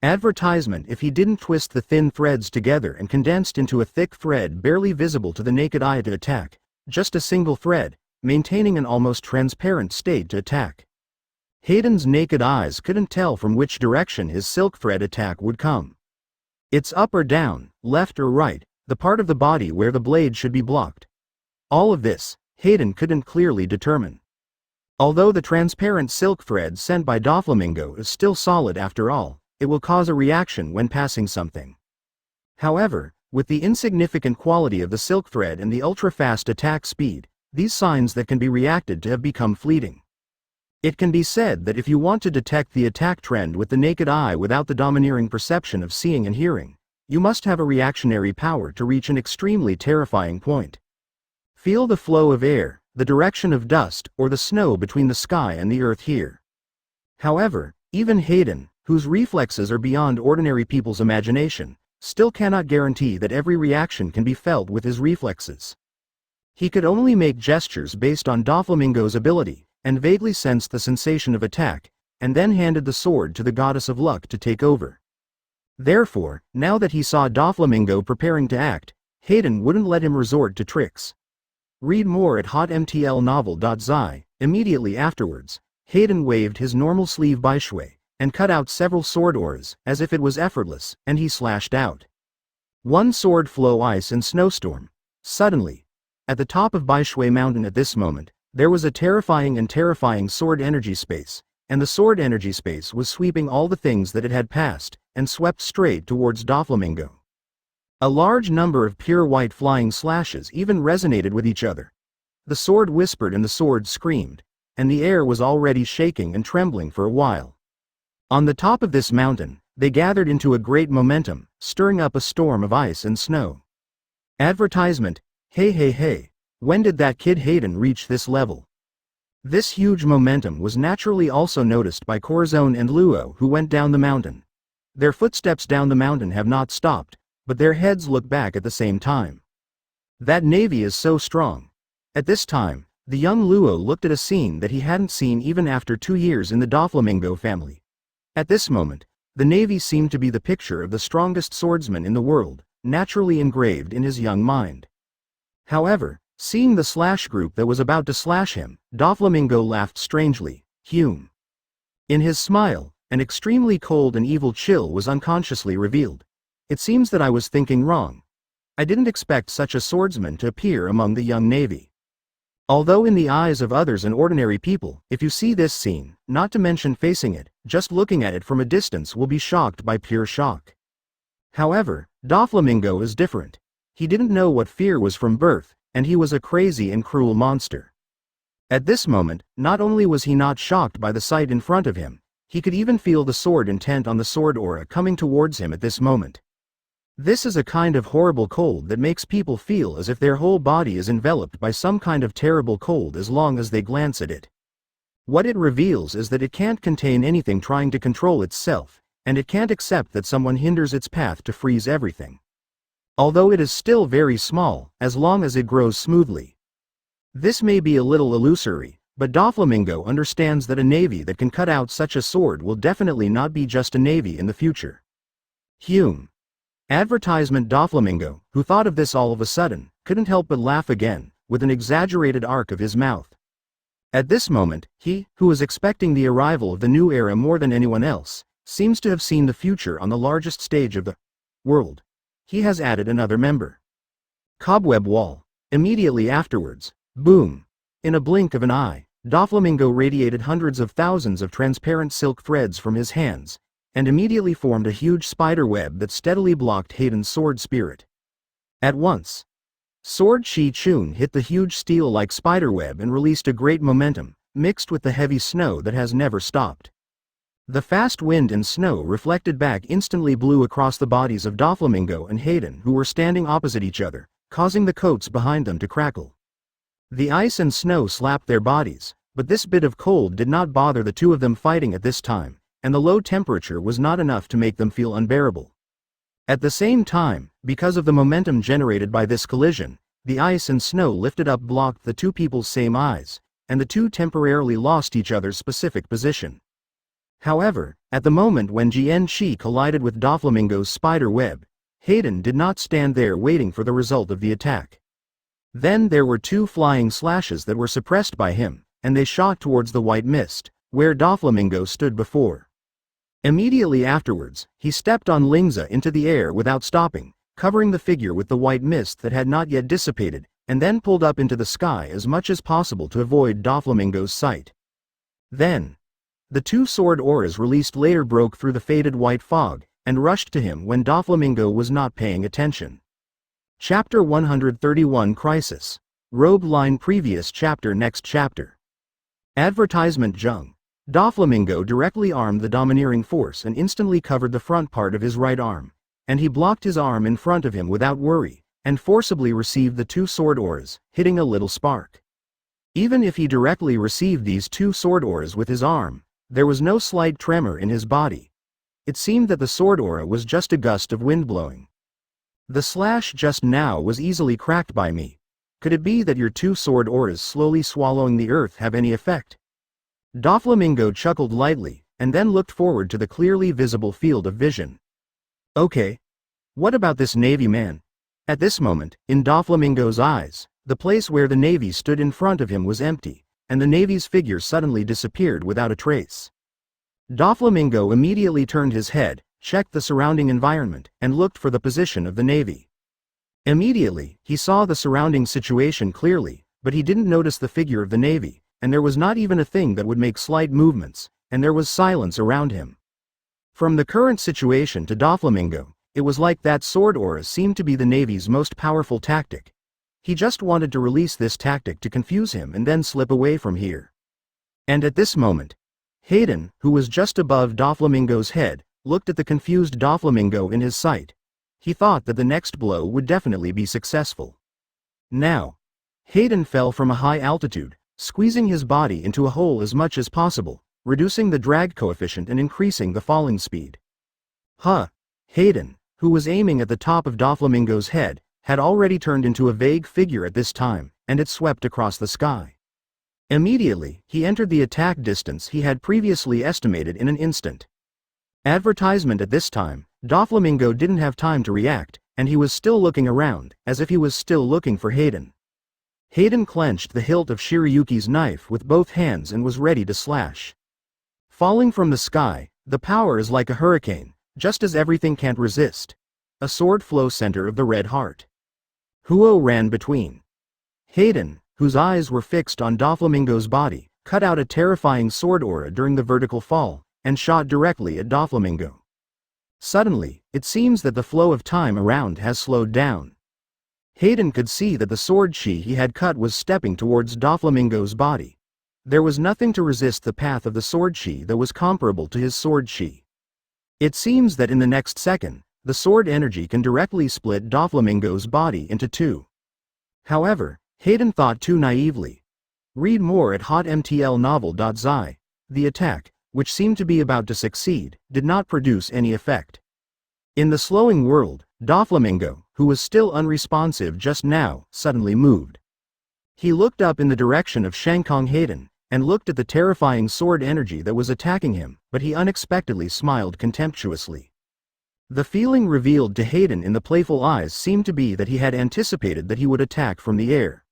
Advertisement: if he didn't twist the thin threads together and condensed into a thick thread barely visible to the naked eye to attack, just a single thread, maintaining an almost transparent state to attack. Hayden's naked eyes couldn't tell from which direction his silk thread attack would come. It's up or down, left or right, the part of the body where the blade should be blocked. All of this, Hayden couldn't clearly determine. Although the transparent silk thread sent by Doflamingo is still solid after all, it will cause a reaction when passing something. However, with the insignificant quality of the silk thread and the ultra-fast attack speed, these signs that can be reacted to have become fleeting. It can be said that if you want to detect the attack trend with the naked eye without the domineering perception of seeing and hearing, you must have a reactionary power to reach an extremely terrifying point. Feel the flow of air, the direction of dust, or the snow between the sky and the earth here. However, even Hayden, whose reflexes are beyond ordinary people's imagination, still cannot guarantee that every reaction can be felt with his reflexes. He could only make gestures based on Doflamingo's ability, and vaguely sensed the sensation of attack, and then handed the sword to the goddess of luck to take over. Therefore, now that he saw Doflamingo preparing to act, Hayden wouldn't let him resort to tricks. Read more at hotmtlnovel.zi. Immediately afterwards, Hayden waved his normal sleeve baishui, and cut out several sword auras, as if it was effortless, and he slashed out. One sword flow ice and snowstorm. Suddenly, at the top of Baishui Mountain at this moment, there was a terrifying sword energy space, and the sword energy space was sweeping all the things that it had passed, and swept straight towards Doflamingo. A large number of pure white flying slashes even resonated with each other. The sword whispered and the sword screamed, and the air was already shaking and trembling for a while. On the top of this mountain, they gathered into a great momentum, stirring up a storm of ice and snow. Advertisement: hey, when did that kid Hayden reach this level? This huge momentum was naturally also noticed by Corazon and Luo, who went down the mountain. Their footsteps down the mountain have not stopped, but their heads look back at the same time. That navy is so strong. At this time, the young Luo looked at a scene that he hadn't seen even after 2 years in the Doflamingo family. At this moment, the navy seemed to be the picture of the strongest swordsman in the world, naturally engraved in his young mind. However, seeing the slash group that was about to slash him, Doflamingo laughed strangely. Hume. In his smile, an extremely cold and evil chill was unconsciously revealed. It seems that I was thinking wrong. I didn't expect such a swordsman to appear among the young navy. Although in the eyes of others and ordinary people, if you see this scene, not to mention facing it, just looking at it from a distance will be shocked by pure shock. However, Doflamingo is different. He didn't know what fear was from birth, and he was a crazy and cruel monster. At this moment, not only was he not shocked by the sight in front of him, he could even feel the sword intent on the sword aura coming towards him at this moment. This is a kind of horrible cold that makes people feel as if their whole body is enveloped by some kind of terrible cold as long as they glance at it. What it reveals is that it can't contain anything trying to control itself, and it can't accept that someone hinders its path to freeze everything. Although it is still very small, as long as it grows smoothly. This may be a little illusory, but Doflamingo understands that a navy that can cut out such a sword will definitely not be just a navy in the future. Hume. Advertisement: Doflamingo, who thought of this all of a sudden, couldn't help but laugh again, with an exaggerated arc of his mouth. At this moment, he, who was expecting the arrival of the new era more than anyone else, seems to have seen the future on the largest stage of the world. He has added another member. Cobweb wall. Immediately afterwards, boom! In a blink of an eye, Doflamingo radiated hundreds of thousands of transparent silk threads from his hands, and immediately formed a huge spider web that steadily blocked Hayden's sword spirit. At once, Sword Chi Chun hit the huge steel-like spider web and released a great momentum, mixed with the heavy snow that has never stopped. The fast wind and snow reflected back instantly blew across the bodies of Doflamingo and Hayden, who were standing opposite each other, causing the coats behind them to crackle. The ice and snow slapped their bodies, but this bit of cold did not bother the two of them fighting at this time, and the low temperature was not enough to make them feel unbearable. At the same time, because of the momentum generated by this collision, the ice and snow lifted up blocked the two people's same eyes, and the two temporarily lost each other's specific position. However, at the moment when Jian-Chi collided with Doflamingo's spider web, Hayden did not stand there waiting for the result of the attack. Then there were two flying slashes that were suppressed by him, and they shot towards the white mist, where Doflamingo stood before. Immediately afterwards, he stepped on Lingza into the air without stopping, covering the figure with the white mist that had not yet dissipated, and then pulled up into the sky as much as possible to avoid Doflamingo's sight. Then, the two sword auras released later broke through the faded white fog, and rushed to him when Doflamingo was not paying attention. Chapter 131 Crisis. Robe line previous chapter next chapter. Advertisement Jung. Doflamingo directly armed the domineering force and instantly covered the front part of his right arm, and he blocked his arm in front of him without worry, and forcibly received the two sword auras, hitting a little spark. Even if he directly received these two sword auras with his arm, there was no slight tremor in his body. It seemed that the sword aura was just a gust of wind blowing. The slash just now was easily cracked by me. Could it be that your two sword auras slowly swallowing the earth have any effect? Doflamingo chuckled lightly, and then looked forward to the clearly visible field of vision. Okay. What about this Navy man? At this moment, in Doflamingo's eyes, the place where the Navy stood in front of him was empty, and the Navy's figure suddenly disappeared without a trace. Doflamingo immediately turned his head, checked the surrounding environment, and looked for the position of the Navy. Immediately, he saw the surrounding situation clearly, but he didn't notice the figure of the Navy, and there was not even a thing that would make slight movements, and there was silence around him. From the current situation to Doflamingo, it was like that sword aura seemed to be the Navy's most powerful tactic. He just wanted to release this tactic to confuse him and then slip away from here. And at this moment, Hayden, who was just above Doflamingo's head, looked at the confused Doflamingo in his sight. He thought that the next blow would definitely be successful. Now, Hayden fell from a high altitude, squeezing his body into a hole as much as possible, reducing the drag coefficient and increasing the falling speed. Hayden, who was aiming at the top of Doflamingo's head, had already turned into a vague figure at this time, and it swept across the sky. Immediately, he entered the attack distance he had previously estimated in an instant. Advertisement at this time, Doflamingo didn't have time to react, and he was still looking around, as if he was still looking for Hayden. Hayden clenched the hilt of Shirayuki's knife with both hands and was ready to slash. Falling from the sky, the power is like a hurricane, just as everything can't resist. A sword flow center of the red heart. Huo ran between. Hayden, whose eyes were fixed on Doflamingo's body, cut out a terrifying sword aura during the vertical fall, and shot directly at Doflamingo. Suddenly, it seems that the flow of time around has slowed down. Hayden could see that the sword chi he had cut was stepping towards Doflamingo's body. There was nothing to resist the path of the sword chi that was comparable to his sword chi. It seems that in the next second, the sword energy can directly split Doflamingo's body into two. However, Hayden thought too naively. Read more at hotmtlnovel.zi. The attack, which seemed to be about to succeed, did not produce any effect. In the slowing world, Doflamingo, who was still unresponsive just now, suddenly moved. He looked up in the direction of Shankong Hayden, and looked at the terrifying sword energy that was attacking him, but he unexpectedly smiled contemptuously. The feeling revealed to Hayden in the playful eyes seemed to be that he had anticipated that he would attack from the air.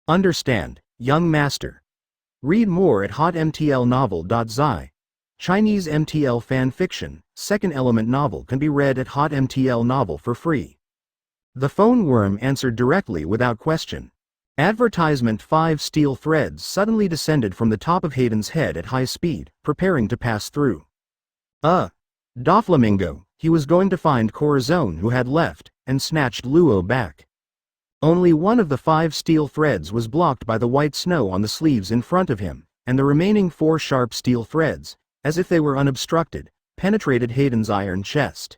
Understand, young master. Read more at hotmtlnovel.zi. Chinese MTL fan fiction, second element novel can be read at hotmtl novel for free. The phone worm answered directly without question. Advertisement 5 steel threads suddenly descended from the top of Hayden's head at high speed, preparing to pass through. Doflamingo, he was going to find Corazon who had left, and snatched Luo back. Only one of the 5 steel threads was blocked by the white snow on the sleeves in front of him, and the remaining 4 sharp steel threads, as if they were unobstructed, penetrated Hayden's iron chest.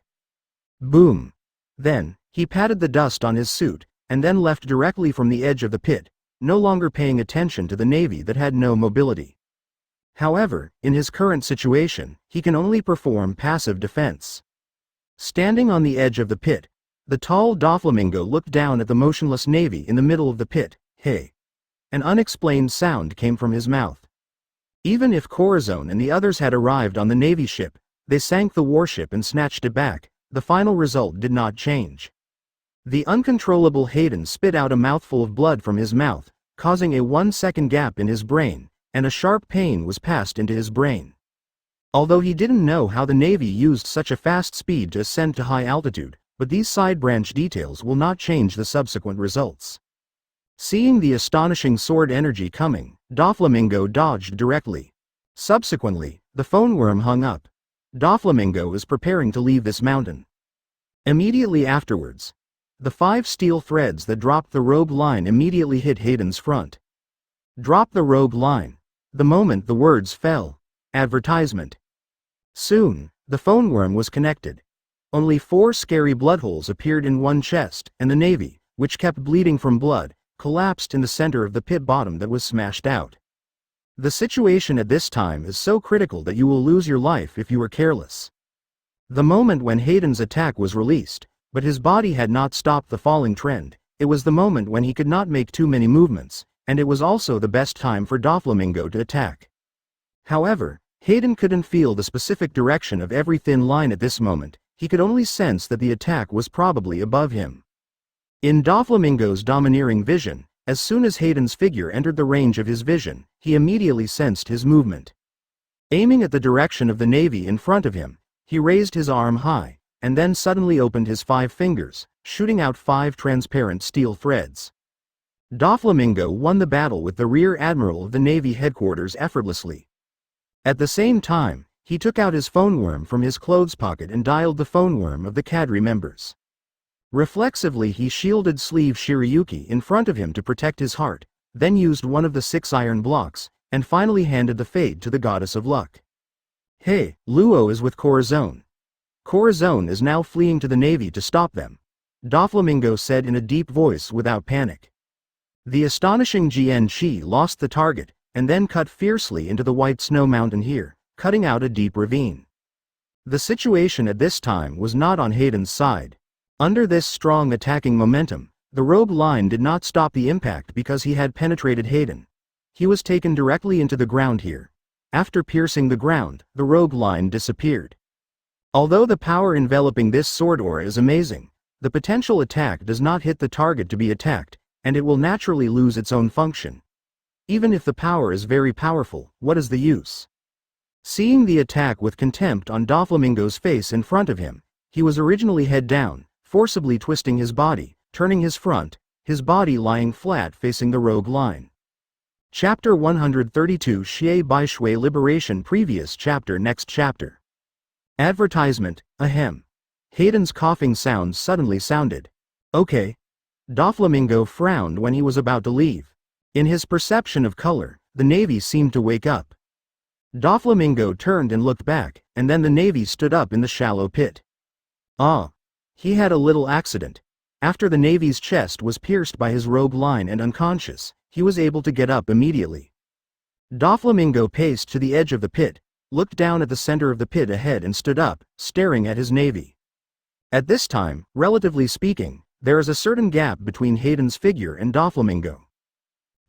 Boom! Then, he patted the dust on his suit, and then left directly from the edge of the pit, no longer paying attention to the Navy that had no mobility. However, in his current situation, he can only perform passive defense. Standing on the edge of the pit, the tall Doflamingo looked down at the motionless Navy in the middle of the pit. Hey! An unexplained sound came from his mouth. Even if Corazon and the others had arrived on the Navy ship, they sank the warship and snatched it back. The final result did not change. The uncontrollable Hayden spit out a mouthful of blood from his mouth, causing a 1-second gap in his brain, and a sharp pain was passed into his brain. Although he didn't know how the Navy used such a fast speed to ascend to high altitude, but these side branch details will not change the subsequent results. Seeing the astonishing sword energy coming, Doflamingo dodged directly. Subsequently, the phone worm hung up. Doflamingo is preparing to leave this mountain. Immediately afterwards, the 5 steel threads that dropped the robe line immediately hit Hayden's front. Drop the robe line. The moment the words fell. Advertisement. Soon, the phone worm was connected. Only 4 scary blood holes appeared in one chest, and the Navy, which kept bleeding from blood, collapsed in the center of the pit bottom that was smashed out. The situation at this time is so critical that you will lose your life if you are careless. The moment when Hayden's attack was released, but his body had not stopped the falling trend, it was the moment when he could not make too many movements, and it was also the best time for Doflamingo to attack. However, Hayden couldn't feel the specific direction of every thin line at this moment. He could only sense that the attack was probably above him. In Doflamingo's domineering vision, as soon as Hayden's figure entered the range of his vision, he immediately sensed his movement. Aiming at the direction of the Navy in front of him, he raised his arm high, and then suddenly opened his 5 fingers, shooting out 5 transparent steel threads. Doflamingo won the battle with the Rear Admiral of the Navy headquarters effortlessly. At the same time, he took out his phone worm from his clothes pocket and dialed the phone worm of the cadre members. Reflexively he shielded sleeve Shirayuki in front of him to protect his heart, then used one of the 6 iron blocks, and finally handed the fade to the goddess of luck. Hey, Luo is with Corazon. Corazon is now fleeing to the Navy to stop them, Doflamingo said in a deep voice without panic. The astonishing Jian-Chi lost the target, and then cut fiercely into the white snow mountain here, cutting out a deep ravine. The situation at this time was not on Hayden's side. Under this strong attacking momentum, the robe line did not stop the impact because he had penetrated Hayden. He was taken directly into the ground here. After piercing the ground, the robe line disappeared. Although the power enveloping this sword aura is amazing, the potential attack does not hit the target to be attacked, and it will naturally lose its own function. Even if the power is very powerful, what is the use? Seeing the attack with contempt on Doflamingo's face in front of him, he was originally head down, forcibly twisting his body, turning his front, his body lying flat facing the rogue line. Chapter 132 Xie Baishui Liberation Previous chapter Next chapter. Advertisement, ahem. Hayden's coughing sound suddenly sounded. Okay. Doflamingo frowned when he was about to leave. In his perception of color, the Navy seemed to wake up. Doflamingo turned and looked back, and then the Navy stood up in the shallow pit. Ah. He had a little accident. After the Navy's chest was pierced by his robe line and unconscious, he was able to get up immediately. Doflamingo paced to the edge of the pit, looked down at the center of the pit ahead and stood up, staring at his Navy. At this time, relatively speaking, there is a certain gap between Hayden's figure and Doflamingo.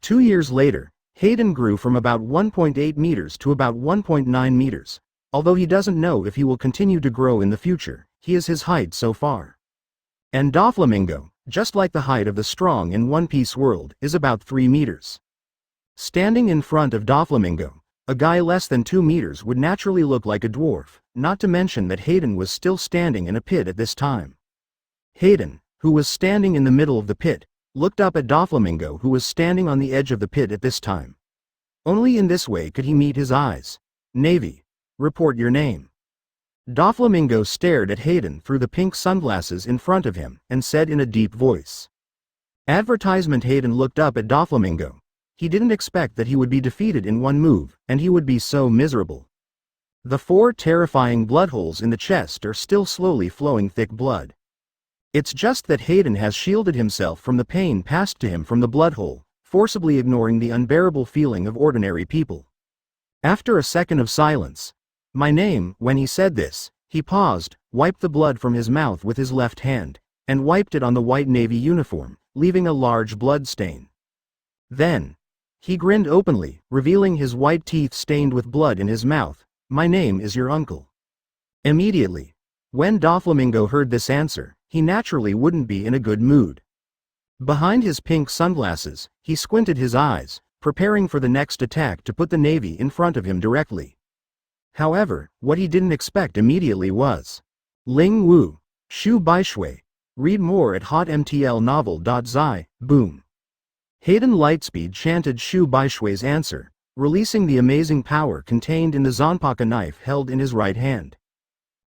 2 years later, Hayden grew from about 1.8 meters to about 1.9 meters. Although he doesn't know if he will continue to grow in the future, he is his height so far. And Doflamingo, just like the height of the strong in One Piece world, is about 3 meters. Standing in front of Doflamingo, a guy less than 2 meters would naturally look like a dwarf, not to mention that Hayden was still standing in a pit at this time. Hayden, who was standing in the middle of the pit, looked up at Doflamingo who was standing on the edge of the pit at this time. Only in this way could he meet his eyes. Navy. Report your name. Doflamingo stared at Hayden through the pink sunglasses in front of him, and said in a deep voice. Advertisement. Hayden looked up at Doflamingo. he didn't expect that he would be defeated in one move, and he would be so miserable. The 4 terrifying blood holes in the chest are still slowly flowing thick blood. It's just that Hayden has shielded himself from the pain passed to him from the blood hole, forcibly ignoring the unbearable feeling of ordinary people. After a second of silence, "My name," when he said this, he paused, wiped the blood from his mouth with his left hand, and wiped it on the white navy uniform, leaving a large blood stain. Then, he grinned openly, revealing his white teeth stained with blood in his mouth. "My name is your uncle." Immediately, when Doflamingo heard this answer, he naturally wouldn't be in a good mood. Behind his pink sunglasses, he squinted his eyes, preparing for the next attack to put the navy in front of him directly. However, what he didn't expect immediately was Ling Wu, Shu Baishui. Read more at hotmtlnovel.zi. Boom. Hayden Lightspeed chanted Shu Baishui's answer, releasing the amazing power contained in the Zhanpakudao knife held in his right hand.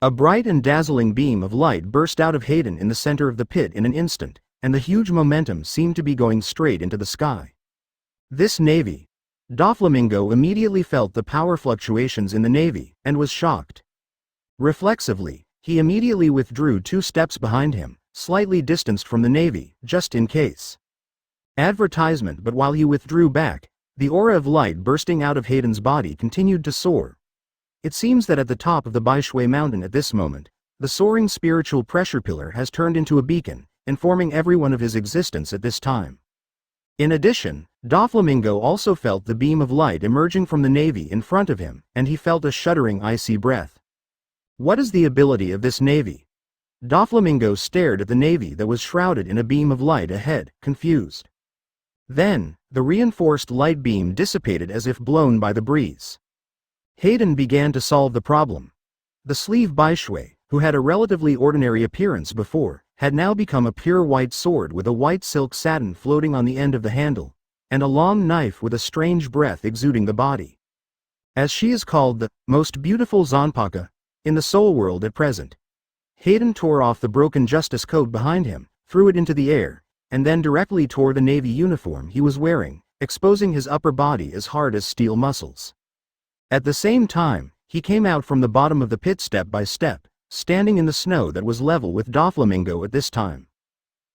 A bright and dazzling beam of light burst out of Hayden in the center of the pit in an instant, and the huge momentum seemed to be going straight into the sky. This navy. Doflamingo immediately felt the power fluctuations in the navy, and was shocked. Reflexively, he immediately withdrew 2 steps behind him, slightly distanced from the navy, just in case. Advertisement. But while he withdrew back, the aura of light bursting out of Hayden's body continued to soar. It seems that at the top of the Baishui mountain at this moment, the soaring spiritual pressure pillar has turned into a beacon, informing everyone of his existence at this time. In addition, Doflamingo also felt the beam of light emerging from the navy in front of him, and he felt a shuddering icy breath. What is the ability of this navy? Doflamingo stared at the navy that was shrouded in a beam of light ahead, confused. Then, the reinforced light beam dissipated as if blown by the breeze. Hayden began to solve the problem. The sleeve Baishui, who had a relatively ordinary appearance before, had now become a pure white sword with a white silk satin floating on the end of the handle, and a long knife with a strange breath exuding the body. As she is called the most beautiful Zhanpaka in the soul world at present. Hayden tore off the broken justice coat behind him, threw it into the air, and then directly tore the navy uniform he was wearing, exposing his upper body as hard as steel muscles. At the same time, he came out from the bottom of the pit step by step, standing in the snow that was level with Doflamingo at this time.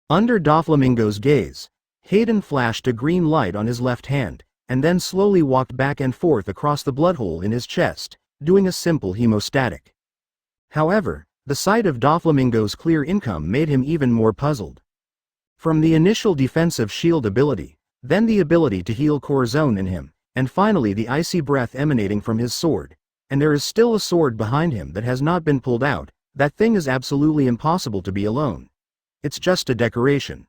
Under Doflamingo's gaze, Hayden flashed a green light on his left hand, and then slowly walked back and forth across the blood hole in his chest, doing a simple hemostatic. However, the sight of Doflamingo's clear income made him even more puzzled. From the initial defensive shield ability, then the ability to heal core zone in him, and finally the icy breath emanating from his sword, and there is still a sword behind him that has not been pulled out. That thing is absolutely impossible to be alone. It's just a decoration.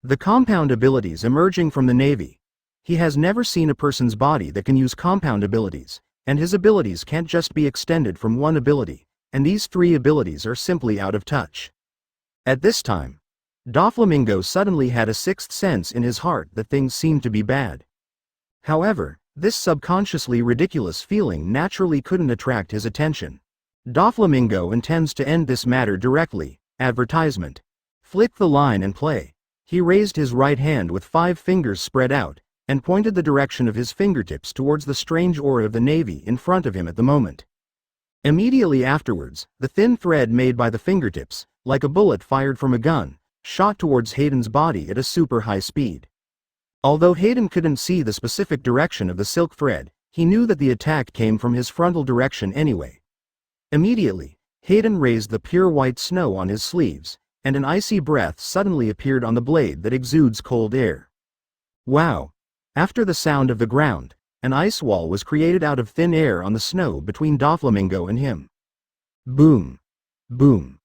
The compound abilities emerging from the navy. He has never seen a person's body that can use compound abilities, and his abilities can't just be extended from one ability, and these 3 abilities are simply out of touch. At this time, Doflamingo suddenly had a 6th sense in his heart that things seemed to be bad. However, this subconsciously ridiculous feeling naturally couldn't attract his attention. Doflamingo intends to end this matter directly. Advertisement. Flick the line and play. He raised his right hand with 5 fingers spread out, and pointed the direction of his fingertips towards the strange aura of the navy in front of him at the moment. Immediately afterwards, the thin thread made by the fingertips, like a bullet fired from a gun, shot towards Hayden's body at a super high speed. Although Hayden couldn't see the specific direction of the silk thread, he knew that the attack came from his frontal direction anyway. Immediately, Hayden raised the pure white snow on his sleeves, and an icy breath suddenly appeared on the blade that exudes cold air. Wow! After the sound of the ground, an ice wall was created out of thin air on the snow between Doflamingo and him. Boom! Boom!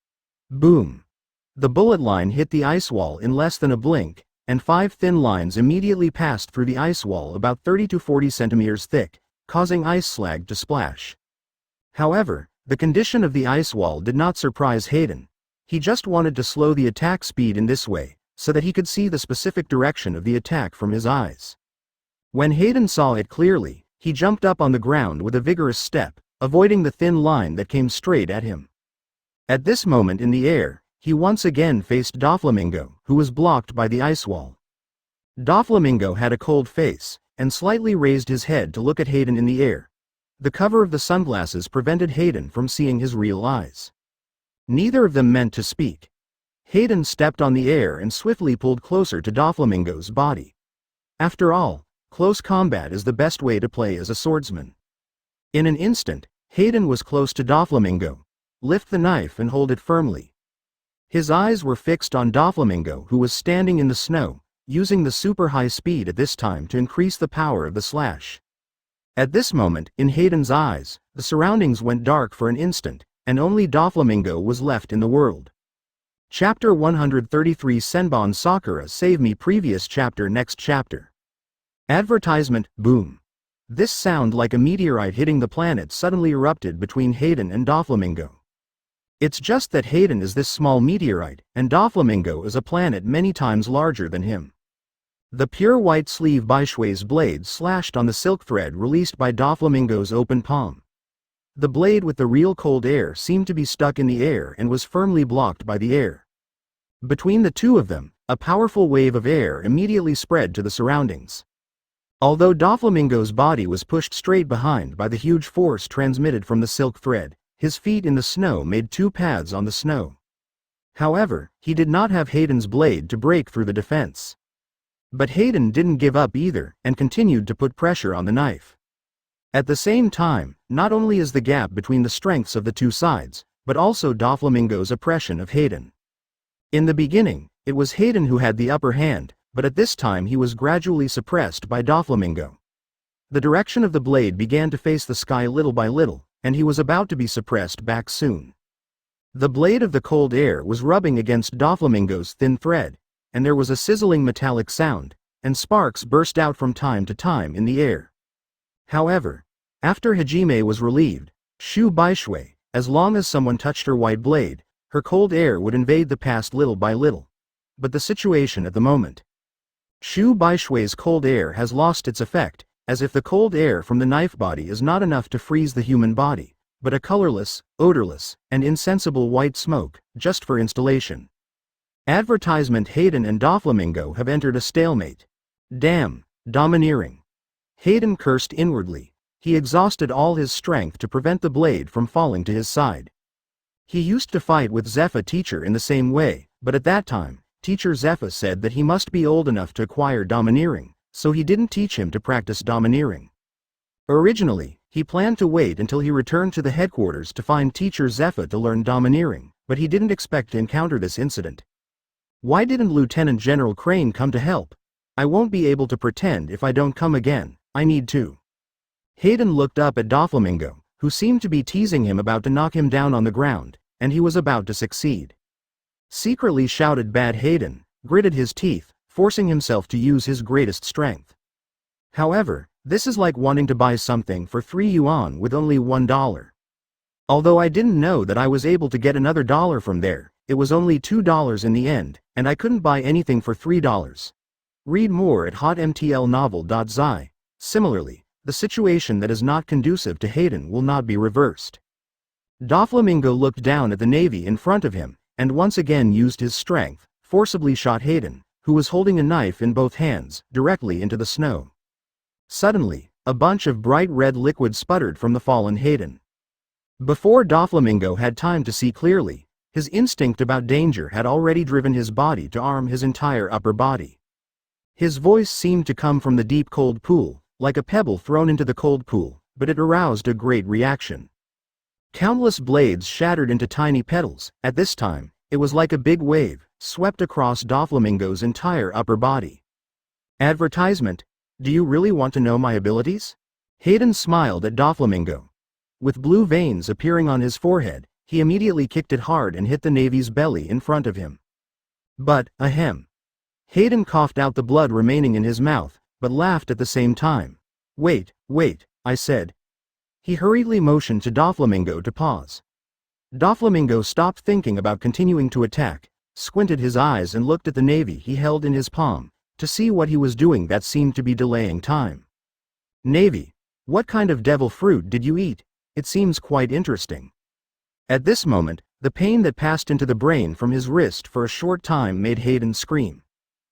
Boom! The bullet line hit the ice wall in less than a blink, and 5 thin lines immediately passed through the ice wall about 30 to 40 centimeters thick, causing ice slag to splash. However, the condition of the ice wall did not surprise Hayden. He just wanted to slow the attack speed in this way, so that he could see the specific direction of the attack from his eyes. When Hayden saw it clearly, he jumped up on the ground with a vigorous step, avoiding the thin line that came straight at him. At this moment in the air, he once again faced Doflamingo, who was blocked by the ice wall. Doflamingo had a cold face, and slightly raised his head to look at Hayden in the air. The cover of the sunglasses prevented Hayden from seeing his real eyes. Neither of them meant to speak. Hayden stepped on the air and swiftly pulled closer to Doflamingo's body. After all, close combat is the best way to play as a swordsman. In an instant, Hayden was close to Doflamingo. Lift the knife and hold it firmly. His eyes were fixed on Doflamingo, who was standing in the snow, using the super high speed at this time to increase the power of the slash. At this moment, in Hayden's eyes, the surroundings went dark for an instant, and only Doflamingo was left in the world. Chapter 133 Senbon Sakura Save Me Previous Chapter Next Chapter. Advertisement, boom. This sound like a meteorite hitting the planet suddenly erupted between Hayden and Doflamingo. It's just that Hayden is this small meteorite, and Doflamingo is a planet many times larger than him. The pure white sleeve Baishui's blade slashed on the silk thread released by Doflamingo's open palm. The blade with the real cold air seemed to be stuck in the air and was firmly blocked by the air. Between the two of them, a powerful wave of air immediately spread to the surroundings. Although Doflamingo's body was pushed straight behind by the huge force transmitted from the silk thread, his feet in the snow made two paths on the snow. However, he did not have Hayden's blade to break through the defense. But Hayden didn't give up either, and continued to put pressure on the knife. At the same time, not only is the gap between the strengths of the two sides, but also Doflamingo's oppression of Hayden. In the beginning, it was Hayden who had the upper hand, but at this time he was gradually suppressed by Doflamingo. The direction of the blade began to face the sky little by little, and he was about to be suppressed back soon. The blade of the cold air was rubbing against Doflamingo's thin thread, and there was a sizzling metallic sound, and sparks burst out from time to time in the air. However, after Hajime was relieved, Shu Baishui, as long as someone touched her white blade, her cold air would invade the past little by little. But the situation at the moment. Shu Baishui's cold air has lost its effect, as if the cold air from the knife body is not enough to freeze the human body, but a colorless, odorless, and insensible white smoke, just for installation. Advertisement Hayden and Doflamingo have entered a stalemate. Damn, domineering. Hayden cursed inwardly. He exhausted all his strength to prevent the blade from falling to his side. He used to fight with Zephyr teacher in the same way, but at that time, teacher Zephyr said that he must be old enough to acquire domineering, so he didn't teach him to practice domineering. Originally, he planned to wait until he returned to the headquarters to find teacher Zephyr to learn domineering, but he didn't expect to encounter this incident. Why didn't Lieutenant General Crane come to help? I won't be able to pretend if I don't come again, I need to. Hayden looked up at Doflamingo, who seemed to be teasing him about to knock him down on the ground, and he was about to succeed. Secretly shouted Bad Hayden, gritted his teeth, forcing himself to use his greatest strength. However, this is like wanting to buy something for 3 yuan with only $1. Although I didn't know that I was able to get another dollar from there, it was only $2 in the end, and I couldn't buy anything for $3. Read more at hotmtlnovel.zi. Similarly, the situation that is not conducive to Hayden will not be reversed. Doflamingo looked down at the navy in front of him, and once again used his strength, forcibly shot Hayden, who was holding a knife in both hands, directly into the snow. Suddenly, a bunch of bright red liquid sputtered from the fallen Hayden. Before Doflamingo had time to see clearly, his instinct about danger had already driven his body to arm his entire upper body. His voice seemed to come from the deep cold pool, like a pebble thrown into the cold pool, but it aroused a great reaction. Countless blades shattered into tiny petals. At this time, it was like a big wave, swept across Doflamingo's entire upper body. Advertisement. Do you really want to know my abilities? Hayden smiled at Doflamingo. With blue veins appearing on his forehead, he immediately kicked it hard and hit the navy's belly in front of him. But, ahem. Hayden coughed out the blood remaining in his mouth, but laughed at the same time. Wait, I said. He hurriedly motioned to Doflamingo to pause. Doflamingo stopped thinking about continuing to attack, squinted his eyes and looked at the navy he held in his palm, to see what he was doing that seemed to be delaying time. Navy, what kind of devil fruit did you eat? It seems quite interesting. At this moment, the pain that passed into the brain from his wrist for a short time made Hayden scream.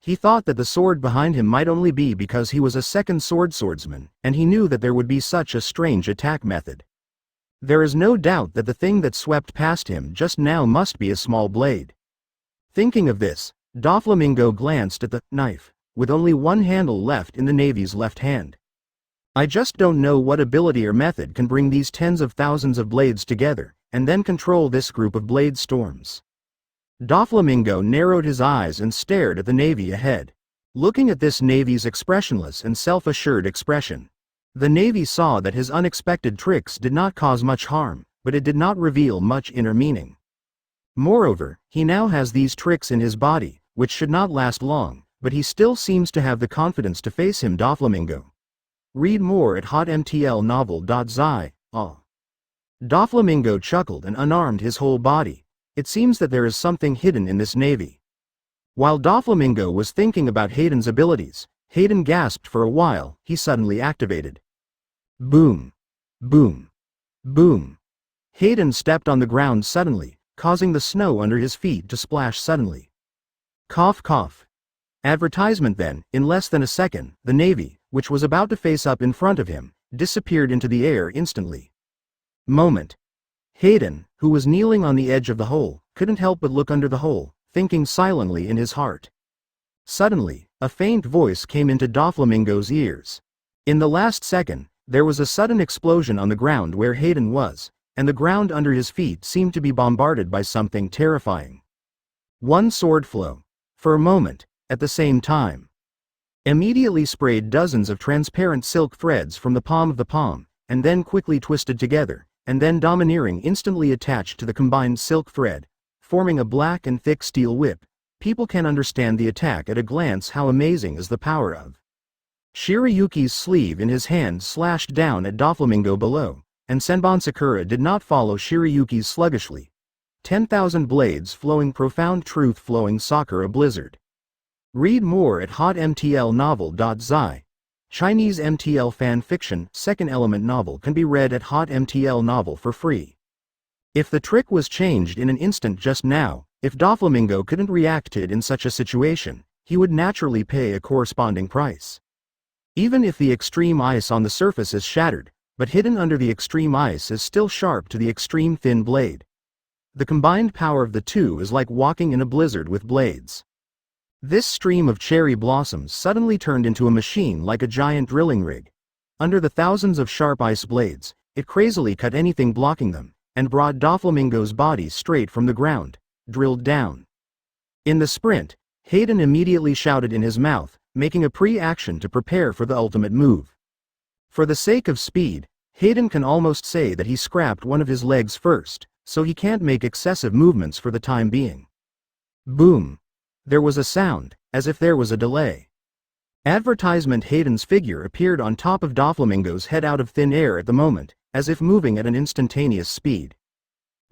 He thought that the sword behind him might only be because he was a second swordsman, and he knew that there would be such a strange attack method. There is no doubt that the thing that swept past him just now must be a small blade. Thinking of this, Doflamingo glanced at the knife, with only one handle left in the Navy's left hand. I just don't know what ability or method can bring these tens of thousands of blades together, and then control this group of blade storms. Doflamingo narrowed his eyes and stared at the Navy ahead. Looking at this Navy's expressionless and self-assured expression, the Navy saw that his unexpected tricks did not cause much harm, but it did not reveal much inner meaning. Moreover, he now has these tricks in his body, which should not last long, but he still seems to have the confidence to face him. Doflamingo. Read more at hotmtlnovel.zi. Doflamingo chuckled and unarmed his whole body. It seems that there is something hidden in this Navy. While Doflamingo was thinking about Hayden's abilities, Hayden gasped for a while. He suddenly activated. Boom. Boom. Boom. Hayden stepped on the ground suddenly, causing the snow under his feet to splash suddenly. Cough cough. Advertisement. Then, in less than a second, the Navy, which was about to face up in front of him, disappeared into the air instantly. Moment. Hayden, who was kneeling on the edge of the hole, couldn't help but look under the hole, thinking silently in his heart. Suddenly, a faint voice came into Doflamingo's ears. In the last second, there was a sudden explosion on the ground where Hayden was, and the ground under his feet seemed to be bombarded by something terrifying. One sword flow. For a moment, at the same time. Immediately sprayed dozens of transparent silk threads from the palm of the palm, and then quickly twisted together, and then domineering instantly attached to the combined silk thread, forming a black and thick steel whip. People can understand the attack at a glance. How amazing is the power of Shirayuki's sleeve in his hand slashed down at Doflamingo below, and Senbon Sakura did not follow Shirayuki's sluggishly. 10,000 blades flowing, profound truth flowing. Sakura blizzard. Read more at hotmtlnovel.zi. Chinese MTL fan fiction, second element novel can be read at hotmtl novel for free. If the trick was changed in an instant just now, if Doflamingo couldn't react to it in such a situation, he would naturally pay a corresponding price. Even if the extreme ice on the surface is shattered, but hidden under the extreme ice is still sharp to the extreme thin blade. The combined power of the two is like walking in a blizzard with blades. This stream of cherry blossoms suddenly turned into a machine like a giant drilling rig. Under the thousands of sharp ice blades, it crazily cut anything blocking them, and brought Doflamingo's body straight from the ground, drilled down. In the sprint, Hayden immediately shouted in his mouth, making a pre-action to prepare for the ultimate move. For the sake of speed, Hayden can almost say that he scrapped one of his legs first, so he can't make excessive movements for the time being. Boom. There was a sound, as if there was a delay. Advertisement. Hayden's figure appeared on top of Doflamingo's head out of thin air at the moment, as if moving at an instantaneous speed.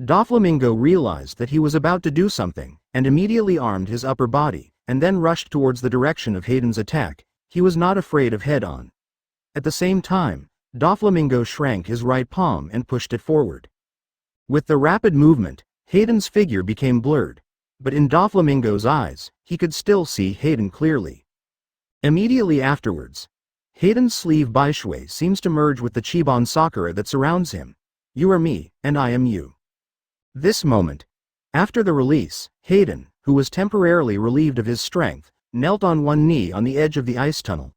Doflamingo realized that he was about to do something, and immediately armed his upper body, and then rushed towards the direction of Hayden's attack. He was not afraid of head-on. At the same time, Doflamingo shrank his right palm and pushed it forward. With the rapid movement, Hayden's figure became blurred. But in Doflamingo's eyes, he could still see Hayden clearly. Immediately afterwards, Hayden's sleeve baishui seems to merge with the Chiban Sakura that surrounds him. You are me, and I am you. This moment. After the release, Hayden, who was temporarily relieved of his strength, knelt on one knee on the edge of the ice tunnel.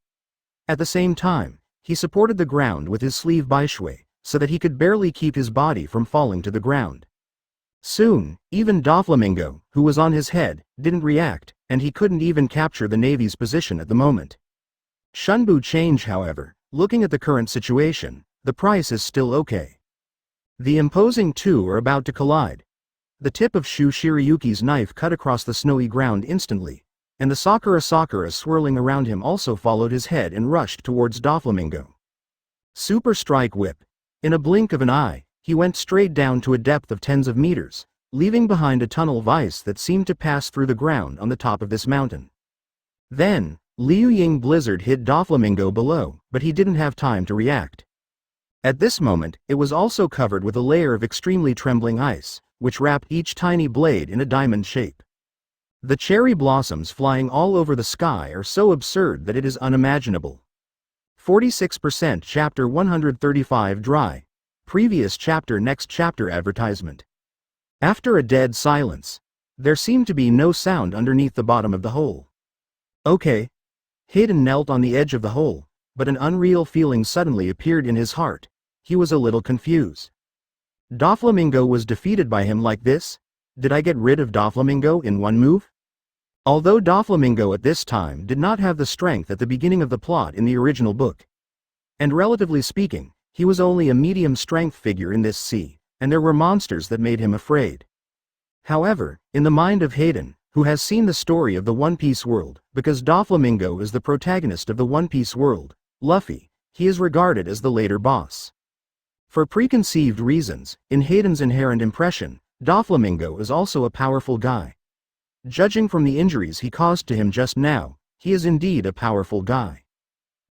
At the same time, he supported the ground with his sleeve baishui, so that he could barely keep his body from falling to the ground. Soon, even Doflamingo, who was on his head, didn't react, and he couldn't even capture the Navy's position at the moment. Shunbu change. However, looking at the current situation, the price is still okay. The imposing two are about to collide. The tip of Shu Shirayuki's knife cut across the snowy ground instantly, and the Sakura swirling around him also followed his head and rushed towards Doflamingo. Super strike whip. In a blink of an eye, he went straight down to a depth of tens of meters, leaving behind a tunnel of ice that seemed to pass through the ground on the top of this mountain. Then, Liu Ying blizzard hit Doflamingo below, but he didn't have time to react. At this moment, it was also covered with a layer of extremely trembling ice, which wrapped each tiny blade in a diamond shape. The cherry blossoms flying all over the sky are so absurd that it is unimaginable. 46% Chapter 135 Dry. Previous chapter. Next chapter. Advertisement. After a dead silence, there seemed to be no sound underneath the bottom of the hole. Okay. Hayden knelt on the edge of the hole, but an unreal feeling suddenly appeared in his heart. He was a little confused. Doflamingo was defeated by him like this? Did I get rid of Doflamingo in one move? Although Doflamingo at this time did not have the strength at the beginning of the plot in the original book. And relatively speaking, he was only a medium strength figure in this sea, and there were monsters that made him afraid. However, in the mind of Hayden, who has seen the story of the One Piece world, because Doflamingo is the protagonist of the One Piece world, Luffy, he is regarded as the later boss. For preconceived reasons, in Hayden's inherent impression, Doflamingo is also a powerful guy. Judging from the injuries he caused to him just now, he is indeed a powerful guy.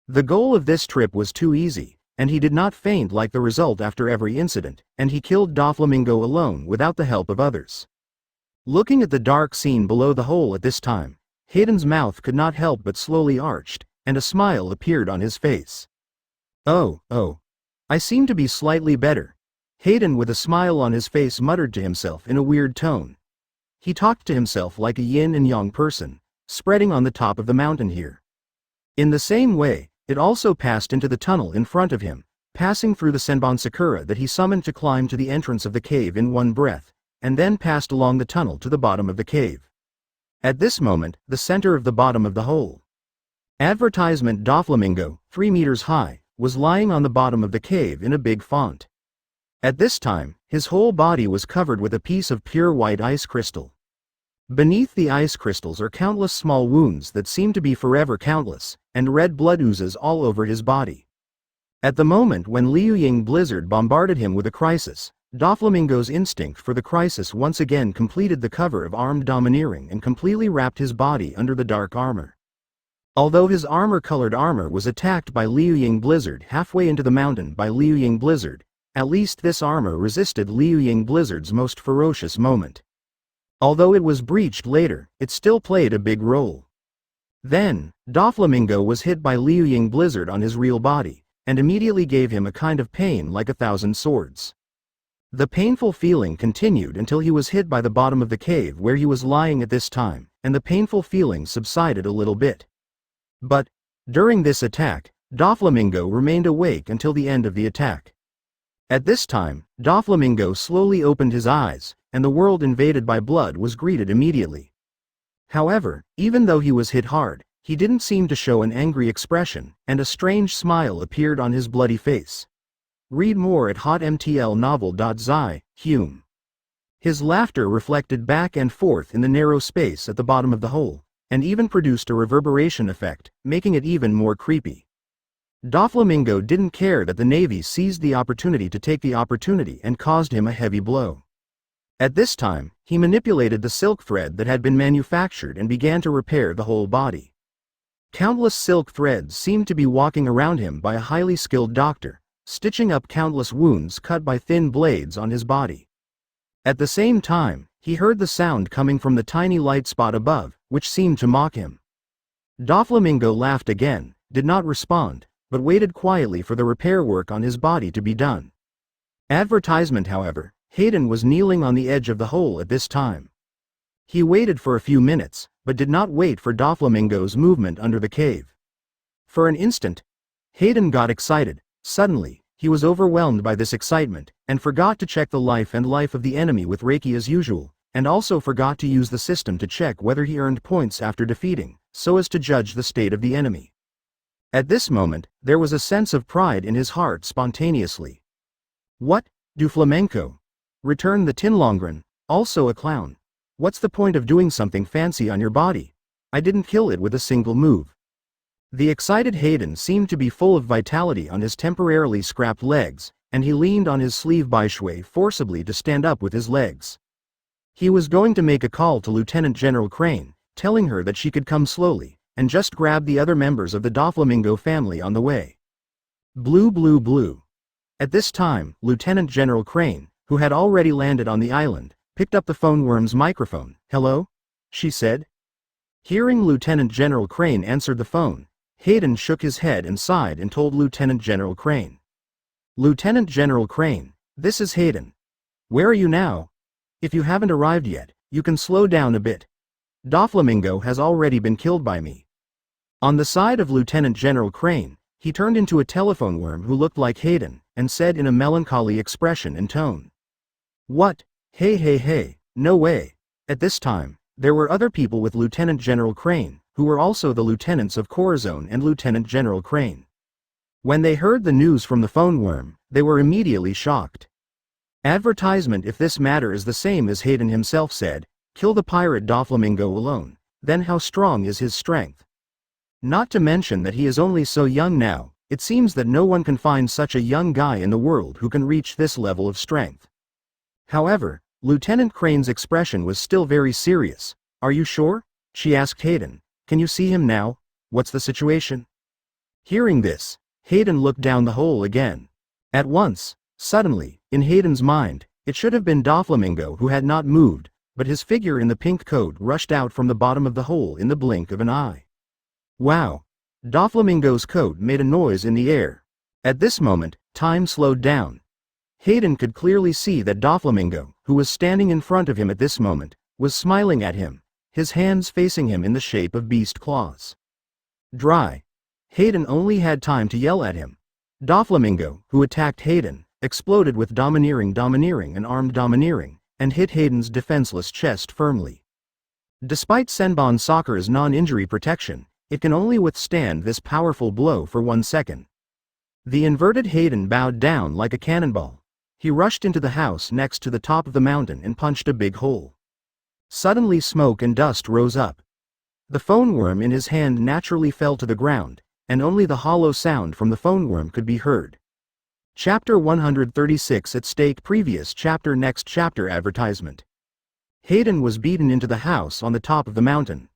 The goal of this trip was too easy, and he did not faint like the result after every incident, and he killed Doflamingo alone without the help of others. Looking at the dark scene below the hole at this time, Hayden's mouth could not help but slowly arched, and a smile appeared on his face. Oh, I seem to be slightly better. Hayden with a smile on his face muttered to himself in a weird tone. He talked to himself like a yin and yang person, spreading on the top of the mountain here. In the same way, it also passed into the tunnel in front of him, passing through the Senbon Sakura that he summoned to climb to the entrance of the cave in one breath, and then passed along the tunnel to the bottom of the cave. At this moment, the center of the bottom of the hole. Advertisement Doflamingo, 3 meters high, was lying on the bottom of the cave in a big font. At this time, his whole body was covered with a piece of pure white ice crystal. Beneath the ice crystals are countless small wounds that seem to be forever countless, and red blood oozes all over his body. At the moment when Liu Ying Blizzard bombarded him with a crisis, Doflamingo's instinct for the crisis once again completed the cover of armed domineering and completely wrapped his body under the dark armor. Although his armor-colored armor was attacked by Liu Ying Blizzard halfway into the mountain by Liu Ying Blizzard, at least this armor resisted Liu Ying Blizzard's most ferocious moment. Although it was breached later, it still played a big role. Then, Doflamingo was hit by Liu Ying Blizzard on his real body, and immediately gave him a kind of pain like 1,000 swords. The painful feeling continued until he was hit by the bottom of the cave where he was lying at this time, and the painful feeling subsided a little bit. But, during this attack, Doflamingo remained awake until the end of the attack. At this time, Doflamingo slowly opened his eyes, and the world invaded by blood was greeted immediately. However, even though he was hit hard, he didn't seem to show an angry expression, and a strange smile appeared on his bloody face. Read more at hotmtlnovel.zi, Hume. His laughter reflected back and forth in the narrow space at the bottom of the hole, and even produced a reverberation effect, making it even more creepy. Doflamingo didn't care that the Navy seized the opportunity to take the opportunity and caused him a heavy blow. At this time, he manipulated the silk thread that had been manufactured and began to repair the whole body. Countless silk threads seemed to be walking around him by a highly skilled doctor, stitching up countless wounds cut by thin blades on his body. At the same time, he heard the sound coming from the tiny light spot above, which seemed to mock him. Doflamingo laughed again, did not respond, but waited quietly for the repair work on his body to be done. Advertisement, however, Hayden was kneeling on the edge of the hole at this time. He waited for a few minutes, but did not wait for Doflamingo's movement under the cave. For an instant, Hayden got excited. Suddenly, he was overwhelmed by this excitement, and forgot to check the life of the enemy with Reiki as usual, and also forgot to use the system to check whether he earned points after defeating, so as to judge the state of the enemy. At this moment, there was a sense of pride in his heart spontaneously. What, Doflamingo? Returned the Tinlongren, also a clown. What's the point of doing something fancy on your body? I didn't kill it with a single move. The excited Hayden seemed to be full of vitality on his temporarily scrapped legs, and he leaned on his sleeve Baishui forcibly to stand up with his legs. He was going to make a call to Lieutenant General Crane, telling her that she could come slowly, and just grab the other members of the Doflamingo family on the way. Blue blue blue. At this time, Lieutenant General Crane, who had already landed on the island, picked up the phone worm's microphone. Hello? she said. Hearing Lieutenant General Crane answer the phone, Hayden shook his head and sighed and told Lieutenant General Crane. Lieutenant General Crane, this is Hayden. Where are you now? If you haven't arrived yet, you can slow down a bit. Doflamingo has already been killed by me. On the side of Lieutenant General Crane, he turned into a telephone worm who looked like Hayden, and said in a melancholy expression and tone. What? Hey, no way. At this time, there were other people with Lieutenant General Crane, who were also the lieutenants of Corazon and Lieutenant General Crane. When they heard the news from the phone worm, they were immediately shocked. Advertisement. If this matter is the same as Hayden himself said, kill the pirate Doflamingo alone, then how strong is his strength? Not to mention that he is only so young now, it seems that no one can find such a young guy in the world who can reach this level of strength. However, Lieutenant Crane's expression was still very serious. Are you sure? She asked Hayden. Can you see him now? What's the situation? Hearing this, Hayden looked down the hole again. At once, suddenly, in Hayden's mind, it should have been Doflamingo who had not moved, but his figure in the pink coat rushed out from the bottom of the hole in the blink of an eye. Wow! Doflamingo's coat made a noise in the air. At this moment, time slowed down. Hayden could clearly see that Doflamingo, who was standing in front of him at this moment, was smiling at him, his hands facing him in the shape of beast claws. Dry. Hayden only had time to yell at him. Doflamingo, who attacked Hayden, exploded with domineering and armed domineering, and hit Hayden's defenseless chest firmly. Despite Senbon Sakura's non-injury protection, it can only withstand this powerful blow for 1 second. The inverted Hayden bowed down like a cannonball. He rushed into the house next to the top of the mountain and punched a big hole. Suddenly smoke and dust rose up. The phone worm in his hand naturally fell to the ground, and only the hollow sound from the phone worm could be heard. Chapter 136 at stake. Previous chapter. Next chapter. Advertisement. Hayden was beaten into the house on the top of the mountain.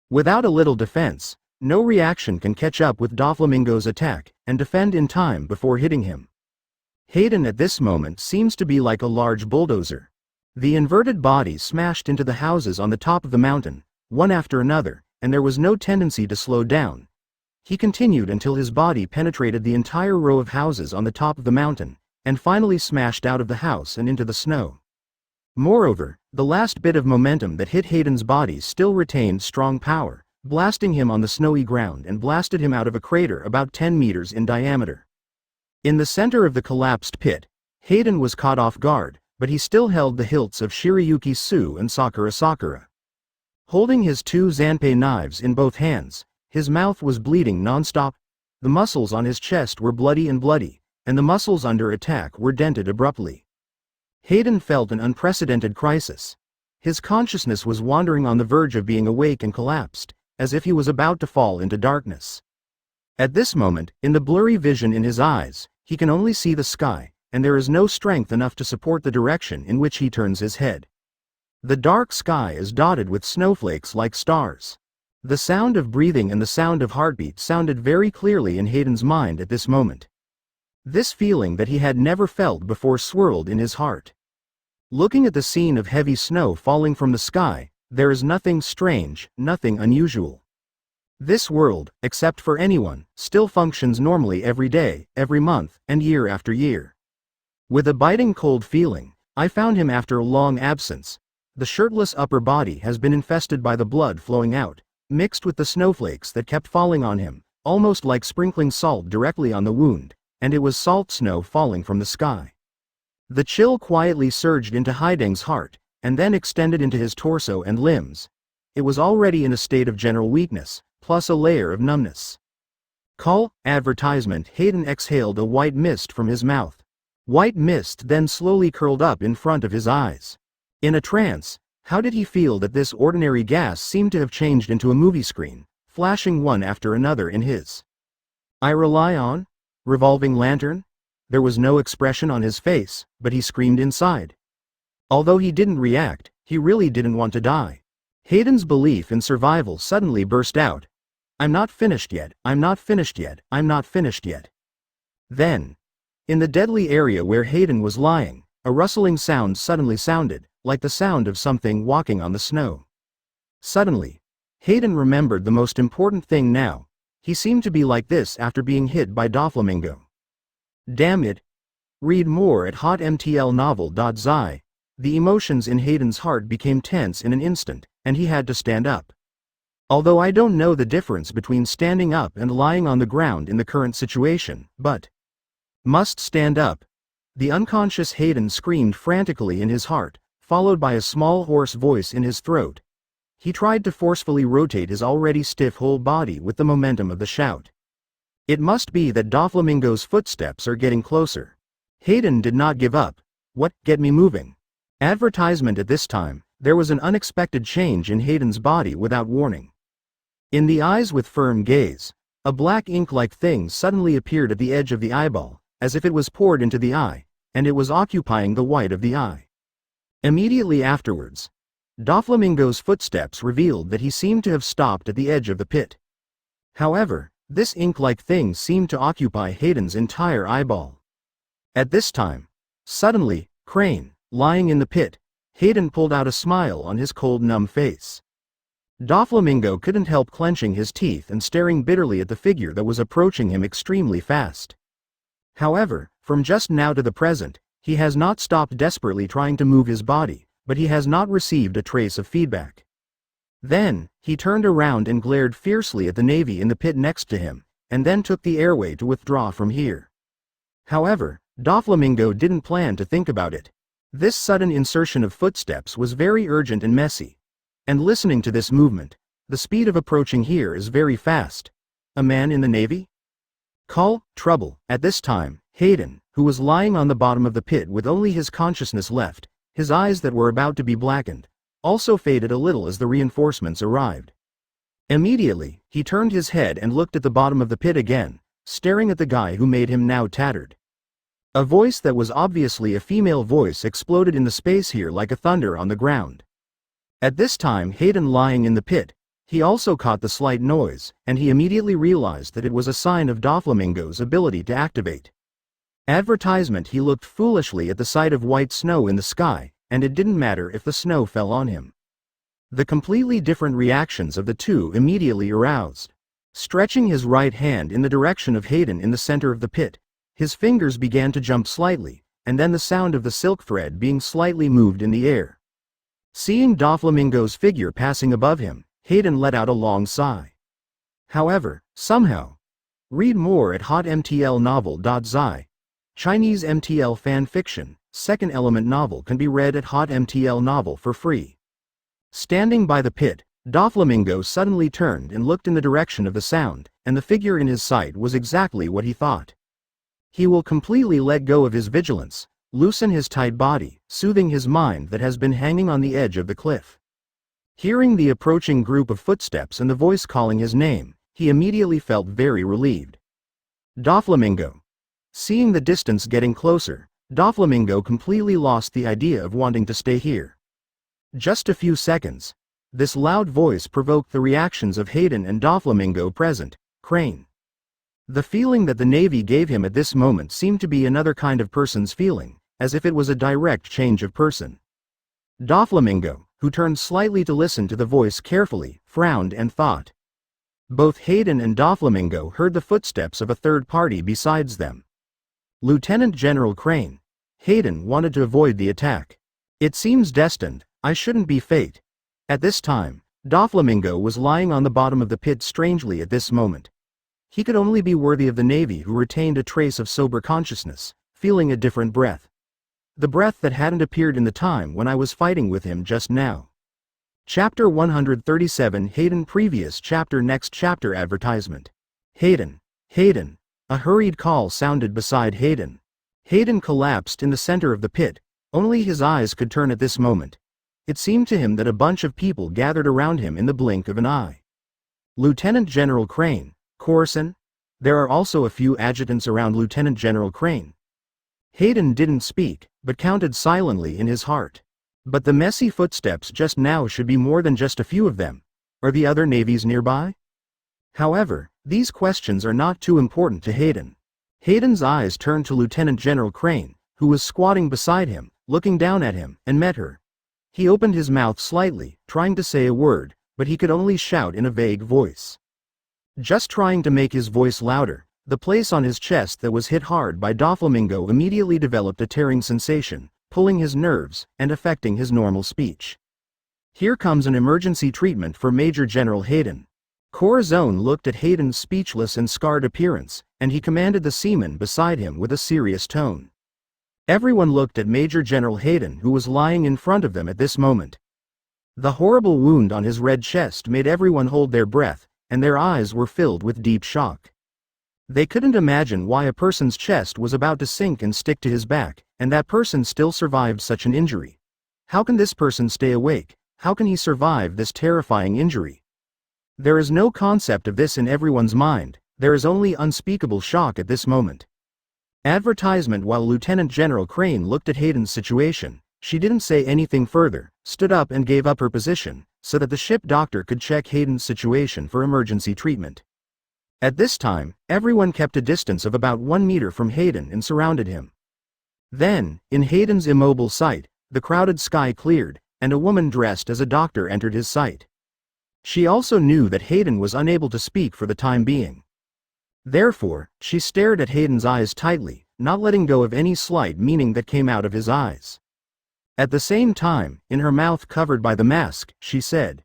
Without a little defense, no reaction can catch up with Doflamingo's attack and defend in time before hitting him. Hayden at this moment seems to be like a large bulldozer. The inverted bodies smashed into the houses on the top of the mountain, one after another, and there was no tendency to slow down. He continued until his body penetrated the entire row of houses on the top of the mountain, and finally smashed out of the house and into the snow. Moreover, the last bit of momentum that hit Hayden's body still retained strong power, blasting him on the snowy ground and blasted him out of a crater about 10 meters in diameter. In the center of the collapsed pit, Hayden was caught off guard, but he still held the hilts of Shirayuki Su and Sakura. Holding his 2 Zanpei knives in both hands, his mouth was bleeding non-stop, the muscles on his chest were bloody, and the muscles under attack were dented abruptly. Hayden felt an unprecedented crisis. His consciousness was wandering on the verge of being awake and collapsed, as if he was about to fall into darkness. At this moment, in the blurry vision in his eyes, he can only see the sky, and there is no strength enough to support the direction in which he turns his head. The dark sky is dotted with snowflakes like stars. The sound of breathing and the sound of heartbeat sounded very clearly in Hayden's mind at this moment. This feeling that he had never felt before swirled in his heart. Looking at the scene of heavy snow falling from the sky, there is nothing strange, nothing unusual. This world, except for anyone, still functions normally every day, every month, and year after year. With a biting cold feeling, I found him after a long absence. The shirtless upper body has been infested by the blood flowing out, mixed with the snowflakes that kept falling on him, almost like sprinkling salt directly on the wound, and it was salt snow falling from the sky. The chill quietly surged into Haideng's heart, and then extended into his torso and limbs. It was already in a state of general weakness, plus a layer of numbness. Call, advertisement. Hayden exhaled a white mist from his mouth. White mist then slowly curled up in front of his eyes. In a trance, how did he feel that this ordinary gas seemed to have changed into a movie screen, flashing one after another in his I rely on? Revolving lantern? There was no expression on his face, but he screamed inside. Although he didn't react, he really didn't want to die. Hayden's belief in survival suddenly burst out. I'm not finished yet, I'm not finished yet, I'm not finished yet. Then, in the deadly area where Hayden was lying, a rustling sound suddenly sounded, like the sound of something walking on the snow. Suddenly, Hayden remembered the most important thing now. He seemed to be like this after being hit by Doflamingo. Damn it. Read more at hotmtlnovel.zi. The emotions in Hayden's heart became tense in an instant, and he had to stand up. Although I don't know the difference between standing up and lying on the ground in the current situation, but must stand up. The unconscious Hayden screamed frantically in his heart, followed by a small hoarse voice in his throat. He tried to forcefully rotate his already stiff whole body with the momentum of the shout. It must be that Doflamingo's footsteps are getting closer. Hayden did not give up. What, get me moving? Advertisement at this time, there was an unexpected change in Hayden's body without warning. In the eyes with firm gaze, a black ink-like thing suddenly appeared at the edge of the eyeball, as if it was poured into the eye, and it was occupying the white of the eye. Immediately afterwards, Doflamingo's footsteps revealed that he seemed to have stopped at the edge of the pit. However, this ink-like thing seemed to occupy Hayden's entire eyeball. At this time, suddenly, Crane, lying in the pit, Hayden pulled out a smile on his cold numb face. Doflamingo couldn't help clenching his teeth and staring bitterly at the figure that was approaching him extremely fast. However, from just now to the present, he has not stopped desperately trying to move his body, but he has not received a trace of feedback. Then, he turned around and glared fiercely at the Navy in the pit next to him, and then took the airway to withdraw from here. However, Doflamingo didn't plan to think about it. This sudden insertion of footsteps was very urgent and messy. And listening to this movement, the speed of approaching here is very fast. A man in the Navy? Call, trouble. At this time, Hayden, who was lying on the bottom of the pit with only his consciousness left, his eyes that were about to be blackened, also faded a little as the reinforcements arrived. Immediately, he turned his head and looked at the bottom of the pit again, staring at the guy who made him now tattered. A voice that was obviously a female voice exploded in the space here like a thunder on the ground. At this time, Hayden lying in the pit, he also caught the slight noise, and he immediately realized that it was a sign of Doflamingo's ability to activate. Advertisement. He looked foolishly at the sight of white snow in the sky, and it didn't matter if the snow fell on him. The completely different reactions of the two immediately aroused. Stretching his right hand in the direction of Hayden in the center of the pit, his fingers began to jump slightly, and then the sound of the silk thread being slightly moved in the air. Seeing Doflamingo's figure passing above him, Hayden let out a long sigh. However, somehow, read more at hotmtlnovel.zi. Chinese MTL fan fiction, second element novel can be read at hotmtl novel for free. Standing by the pit, Doflamingo suddenly turned and looked in the direction of the sound, and the figure in his sight was exactly what he thought. He will completely let go of his vigilance, loosen his tight body, soothing his mind that has been hanging on the edge of the cliff. Hearing the approaching group of footsteps and the voice calling his name, he immediately felt very relieved. Doflamingo. Seeing the distance getting closer, Doflamingo completely lost the idea of wanting to stay here. Just a few seconds. This loud voice provoked the reactions of Hayden and Doflamingo present, Crane. The feeling that the Navy gave him at this moment seemed to be another kind of person's feeling, as if it was a direct change of person. Doflamingo, who turned slightly to listen to the voice carefully, frowned and thought. Both Hayden and Doflamingo heard the footsteps of a third party besides them. Lieutenant General Crane. Hayden wanted to avoid the attack. It seems destined, I shouldn't be fate. At this time, Doflamingo was lying on the bottom of the pit strangely at this moment. He could only be worthy of the Navy who retained a trace of sober consciousness, feeling a different breath. The breath that hadn't appeared in the time when I was fighting with him just now. Chapter 137 Hayden Previous Chapter Next Chapter Advertisement. Hayden. Hayden. A hurried call sounded beside Hayden. Hayden collapsed in the center of the pit, only his eyes could turn at this moment. It seemed to him that a bunch of people gathered around him in the blink of an eye. Lieutenant General Crane. Corson? There are also a few adjutants around Lieutenant General Crane. Hayden didn't speak, but counted silently in his heart. But the messy footsteps just now should be more than just a few of them. Are the other navies nearby? However, these questions are not too important to Hayden. Hayden's eyes turned to Lieutenant General Crane, who was squatting beside him, looking down at him, and met her. He opened his mouth slightly, trying to say a word, but he could only shout in a vague voice. Just trying to make his voice louder, the place on his chest that was hit hard by Doflamingo immediately developed a tearing sensation, pulling his nerves and affecting his normal speech. Here comes an emergency treatment for Major General Hayden. Corazon looked at Hayden's speechless and scarred appearance, and he commanded the seaman beside him with a serious tone. Everyone looked at Major General Hayden, who was lying in front of them at this moment. The horrible wound on his red chest made everyone hold their breath, and their eyes were filled with deep shock. They couldn't imagine why a person's chest was about to sink and stick to his back, and that person still survived such an injury. How can this person stay awake? How can he survive this terrifying injury? There is no concept of this in everyone's mind, there is only unspeakable shock at this moment. Advertisement. While Lieutenant General Crane looked at Hayden's situation, she didn't say anything further, stood up and gave up her position, so that the ship doctor could check Hayden's situation for emergency treatment. At this time, everyone kept a distance of about 1 meter from Hayden and surrounded him. Then, in Hayden's immobile sight, the crowded sky cleared, and a woman dressed as a doctor entered his sight. She also knew that Hayden was unable to speak for the time being. Therefore, she stared at Hayden's eyes tightly, not letting go of any slight meaning that came out of his eyes. At the same time, in her mouth covered by the mask, she said,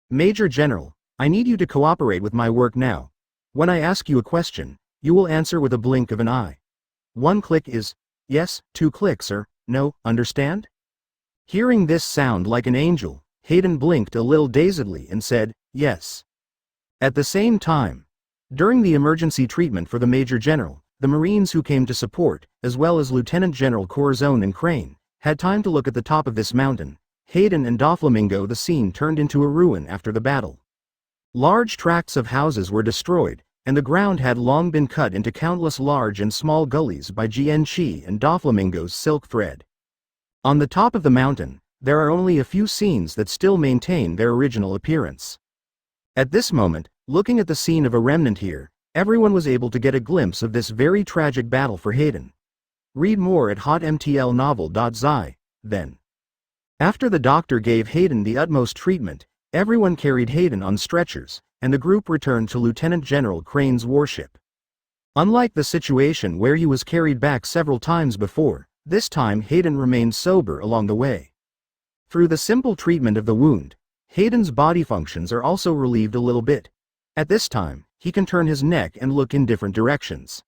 "Major General, I need you to cooperate with my work now. When I ask you a question, you will answer with a blink of an eye. 1 click is yes, 2 clicks are no, understand?" Hearing this sound like an angel, Hayden blinked a little dazedly and said, "Yes." At the same time, during the emergency treatment for the Major General, the Marines who came to support, as well as Lieutenant General Corazon and Crane, had time to look at the top of this mountain. Hayden and Doflamingo. The scene turned into a ruin after the battle. Large tracts of houses were destroyed, and the ground had long been cut into countless large and small gullies by Jianqi and Doflamingo's silk thread. On the top of the mountain, there are only a few scenes that still maintain their original appearance. At this moment, looking at the scene of a remnant here, everyone was able to get a glimpse of this very tragic battle for Hayden. Read more at hotmtlnovel.zi. Then, after the doctor gave Hayden the utmost treatment, everyone carried Hayden on stretchers, and the group returned to Lieutenant General Crane's warship. Unlike the situation where he was carried back several times before, this time Hayden remained sober along the way. Through the simple treatment of the wound, Hayden's body functions are also relieved a little bit. At this time, he can turn his neck and look in different directions.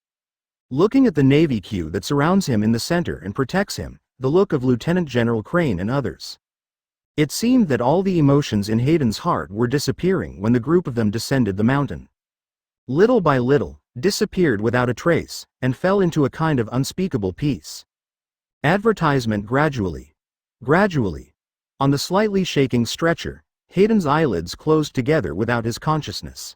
Looking at the Navy queue that surrounds him in the center and protects him, the look of Lieutenant General Crane and others. It seemed that all the emotions in Hayden's heart were disappearing when the group of them descended the mountain. Little by little, disappeared without a trace, and fell into a kind of unspeakable peace. Advertisement. Gradually, on the slightly shaking stretcher, Hayden's eyelids closed together without his consciousness.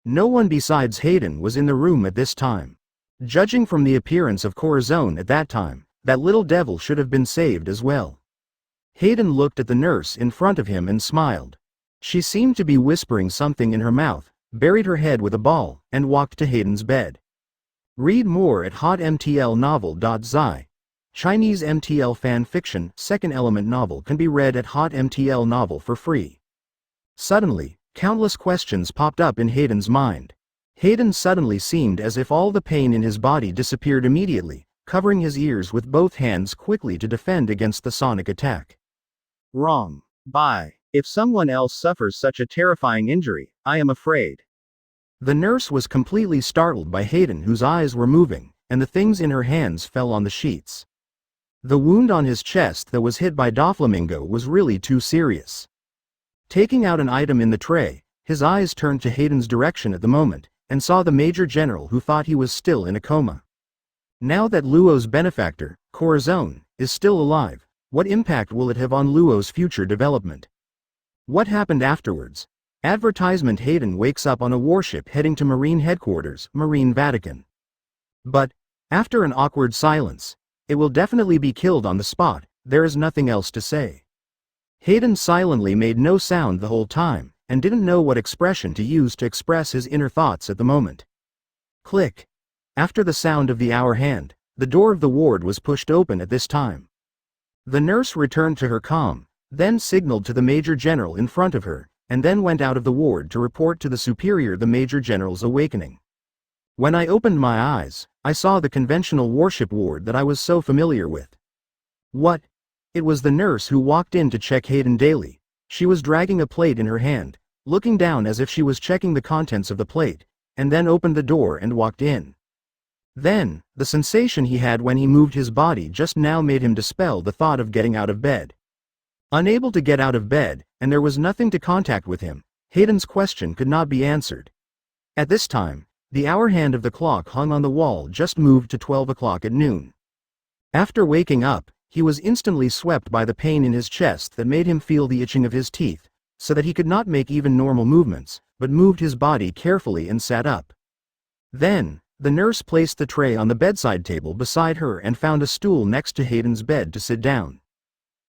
No one besides Hayden was in the room at this time. Judging from the appearance of Corazon at that time, that little devil should have been saved as well. Hayden looked at the nurse in front of him and smiled. She seemed to be whispering something in her mouth, buried her head with a ball, and walked to Hayden's bed. Read more at hotmtlnovel.zi. Chinese MTL fan fiction, second element novel can be read at HotMTL Novel for free. Suddenly, countless questions popped up in Hayden's mind. Hayden suddenly seemed as if all the pain in his body disappeared immediately, covering his ears with both hands quickly to defend against the sonic attack. Wrong. Bye. If someone else suffers such a terrifying injury, I am afraid. The nurse was completely startled by Hayden, whose eyes were moving, and the things in her hands fell on the sheets. The wound on his chest that was hit by Doflamingo was really too serious. Taking out an item in the tray, his eyes turned to Hayden's direction at the moment, and saw the Major General, who thought he was still in a coma. Now that Luo's benefactor, Corazon, is still alive, what impact will it have on Luo's future development? What happened afterwards? Advertisement. Hayden wakes up on a warship heading to Marine Headquarters, Marine Vatican. But, after an awkward silence, it will definitely be killed on the spot, there is nothing else to say. Hayden silently made no sound the whole time, and didn't know what expression to use to express his inner thoughts at the moment. Click. After the sound of the hour hand, the door of the ward was pushed open at this time. The nurse returned to her calm, then signaled to the Major General in front of her, and then went out of the ward to report to the superior the Major General's awakening. When I opened my eyes, I saw the conventional warship ward that I was so familiar with. What? It was the nurse who walked in to check Hayden daily. She was dragging a plate in her hand, looking down as if she was checking the contents of the plate, and then opened the door and walked in. Then, the sensation he had when he moved his body just now made him dispel the thought of getting out of bed. Unable to get out of bed, and there was nothing to contact with him, Hayden's question could not be answered. At this time, the hour hand of the clock hung on the wall just moved to 12 o'clock at noon. After waking up, he was instantly swept by the pain in his chest that made him feel the itching of his teeth, so that he could not make even normal movements, but moved his body carefully and sat up. Then, the nurse placed the tray on the bedside table beside her and found a stool next to Hayden's bed to sit down.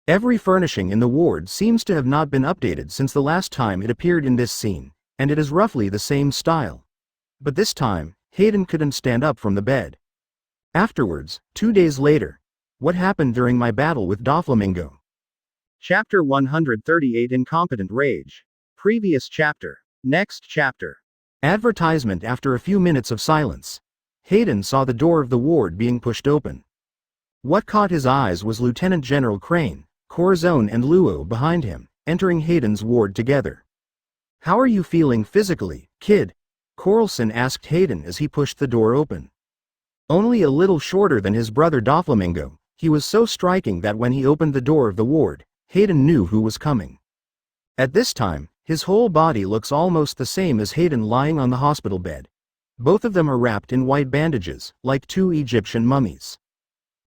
Every furnishing in the ward seems to have not been updated since the last time it appeared in this scene, and it is roughly the same style. But this time, Hayden couldn't stand up from the bed. Afterwards, 2 days later, what happened during my battle with Doflamingo? Chapter 138 Incompetent Rage. Previous chapter. Next chapter. Advertisement. After a few minutes of silence, Hayden saw the door of the ward being pushed open. What caught his eyes was Lieutenant General Crane, Corazon and Luo behind him, entering Hayden's ward together. "How are you feeling physically, kid?" Corazon asked Hayden as he pushed the door open. Only a little shorter than his brother Doflamingo, he was so striking that when he opened the door of the ward, Hayden knew who was coming. At this time, his whole body looks almost the same as Hayden lying on the hospital bed. Both of them are wrapped in white bandages, like two Egyptian mummies.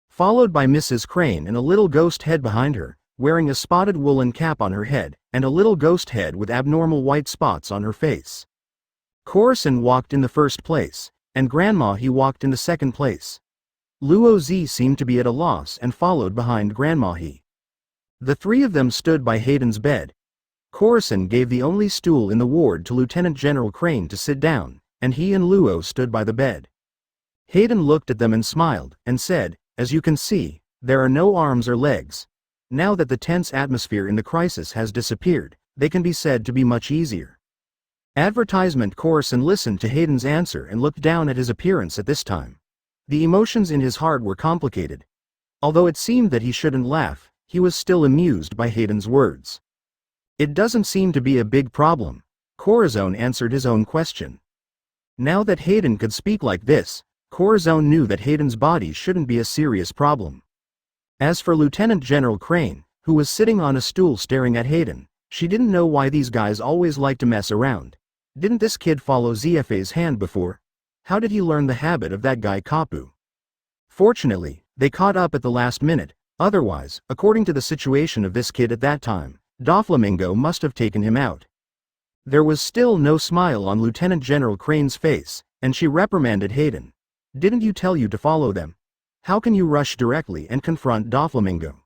Followed by Mrs. Crane and a little ghost head behind her, wearing a spotted woolen cap on her head, and a little ghost head with abnormal white spots on her face. Corazon walked in the first place, and Grandma he walked in the second place. Luo Z seemed to be at a loss and followed behind Grandma he. The three of them stood by Hayden's bed. Corazon gave the only stool in the ward to Lieutenant General Crane to sit down, and he and Luo stood by the bed. Hayden looked at them and smiled, and said, "As you can see, there are no arms or legs. Now that the tense atmosphere in the crisis has disappeared, they can be said to be much easier." Advertisement. Corazon listened to Hayden's answer and looked down at his appearance at this time. The emotions in his heart were complicated. Although it seemed that he shouldn't laugh, he was still amused by Hayden's words. "It doesn't seem to be a big problem," Corazon answered his own question. Now that Hayden could speak like this, Corazon knew that Hayden's body shouldn't be a serious problem. As for Lieutenant General Crane, who was sitting on a stool staring at Hayden, she didn't know why these guys always like to mess around. Didn't this kid follow ZFA's hand before? How did he learn the habit of that guy Kapu? Fortunately, they caught up at the last minute, otherwise, according to the situation of this kid at that time, Doflamingo must have taken him out. There was still no smile on Lieutenant General Crane's face, and she reprimanded Hayden. "Didn't you tell you to follow them? How can you rush directly and confront Doflamingo?"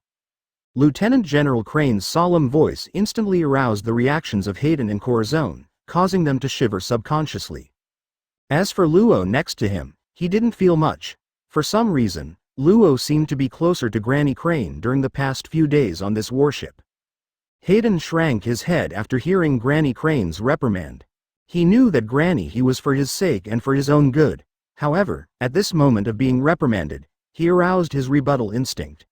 Lieutenant General Crane's solemn voice instantly aroused the reactions of Hayden and Corazon, causing them to shiver subconsciously. As for Luo next to him, he didn't feel much. For some reason, Luo seemed to be closer to Granny Crane during the past few days on this warship. Hayden shrank his head after hearing Granny Crane's reprimand. He knew that Granny he was for his sake and for his own good. However, at this moment of being reprimanded, he aroused his rebuttal instinct.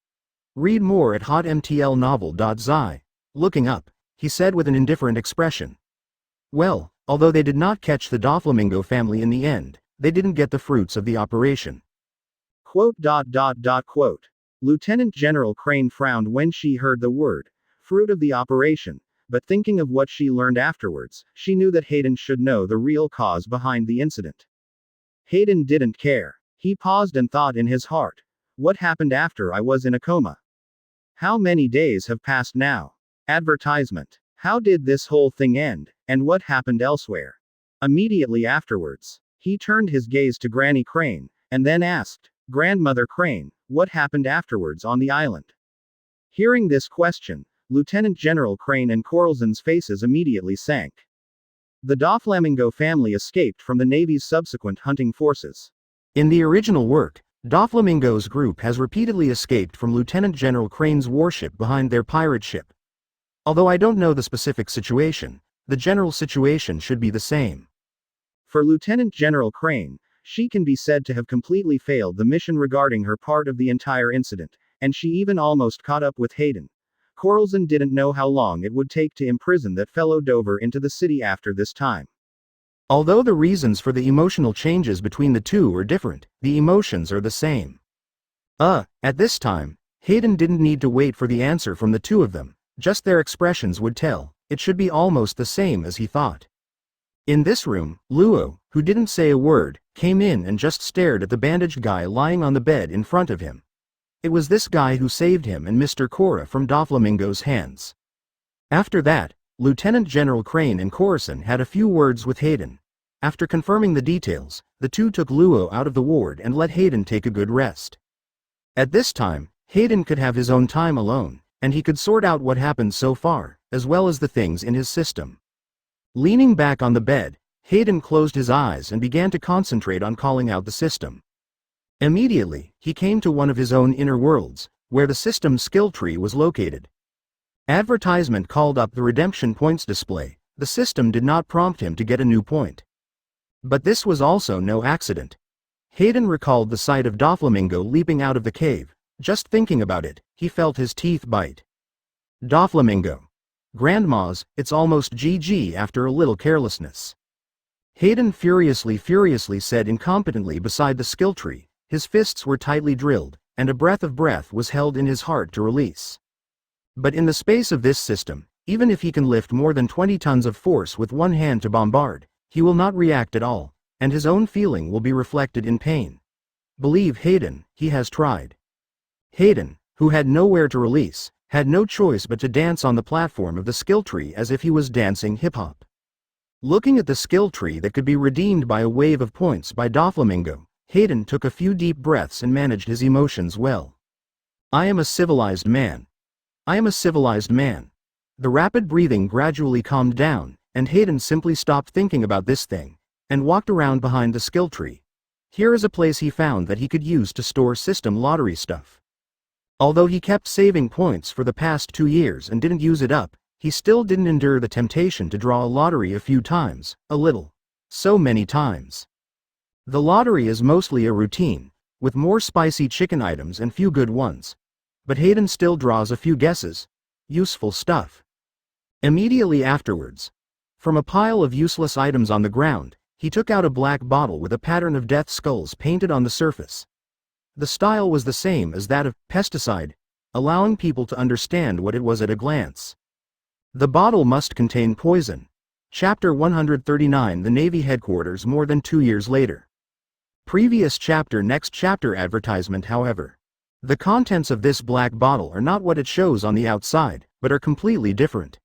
"Read more at hotmtlnovel.zi." Looking up, he said with an indifferent expression. Well, although they did not catch the Doflamingo family in the end, they didn't get the fruits of the operation. Quote. Lieutenant General Crane frowned when she heard the word, fruit of the operation, but thinking of what she learned afterwards, she knew that Hayden should know the real cause behind the incident. Hayden didn't care. He paused and thought in his heart. What happened after I was in a coma? How many days have passed now? Advertisement. How did this whole thing end, and what happened elsewhere? Immediately afterwards, he turned his gaze to Granny Crane, and then asked, "Grandmother Crane, what happened afterwards on the island?" Hearing this question, Lieutenant General Crane and Corazon's faces immediately sank. The Doflamingo family escaped from the Navy's subsequent hunting forces. In the original work, Doflamingo's group has repeatedly escaped from Lieutenant General Crane's warship behind their pirate ship. Although I don't know the specific situation, the general situation should be the same. For Lieutenant General Crane, she can be said to have completely failed the mission regarding her part of the entire incident, and she even almost caught up with Hayden. Coralson didn't know how long it would take to imprison that fellow Dover into the city after this time. Although the reasons for the emotional changes between the two are different, the emotions are the same. At this time, Hayden didn't need to wait for the answer from the two of them, just their expressions would tell. It should be almost the same as he thought. In this room, Luo, who didn't say a word, came in and just stared at the bandaged guy lying on the bed in front of him. It was this guy who saved him and Mr. Cora from Doflamingo's hands. After that, Lieutenant General Crane and Coralson had a few words with Hayden. After confirming the details, the two took Luo out of the ward and let Hayden take a good rest. At this time, Hayden could have his own time alone, and he could sort out what happened so far, as well as the things in his system. Leaning back on the bed, Hayden closed his eyes and began to concentrate on calling out the system. Immediately, he came to one of his own inner worlds, where the system skill tree was located. Advertisement called up the redemption points display. The system did not prompt him to get a new point. But this was also no accident. Hayden recalled the sight of Doflamingo leaping out of the cave. Just thinking about it, he felt his teeth bite. Doflamingo. Grandma's, it's almost GG after a little carelessness. Hayden furiously said incompetently beside the skill tree. His fists were tightly drilled, and a breath of breath was held in his heart to release. But in the space of this system, even if he can lift more than 20 tons of force with one hand to bombard, he will not react at all, and his own feeling will be reflected in pain. Believe Hayden, he has tried. Hayden, who had nowhere to release, had no choice but to dance on the platform of the skill tree as if he was dancing hip-hop. Looking at the skill tree that could be redeemed by a wave of points by Doflamingo, Hayden took a few deep breaths and managed his emotions well. I am a civilized man. I am a civilized man. The rapid breathing gradually calmed down, and Hayden simply stopped thinking about this thing, and walked around behind the skill tree. Here is a place he found that he could use to store system lottery stuff. Although he kept saving points for the past 2 years and didn't use it up, he still didn't endure the temptation to draw a lottery a few times, so many times. The lottery is mostly a routine, with more spicy chicken items and few good ones. But Hayden still draws a few guesses. Useful stuff. Immediately afterwards, from a pile of useless items on the ground, he took out a black bottle with a pattern of death skulls painted on the surface. The style was the same as that of pesticide, allowing people to understand what it was at a glance. The bottle must contain poison. Chapter 139, The Navy Headquarters more than 2 years later. Previous chapter. Next chapter. Advertisement. However, the contents of this black bottle are not what it shows on the outside, but are completely different.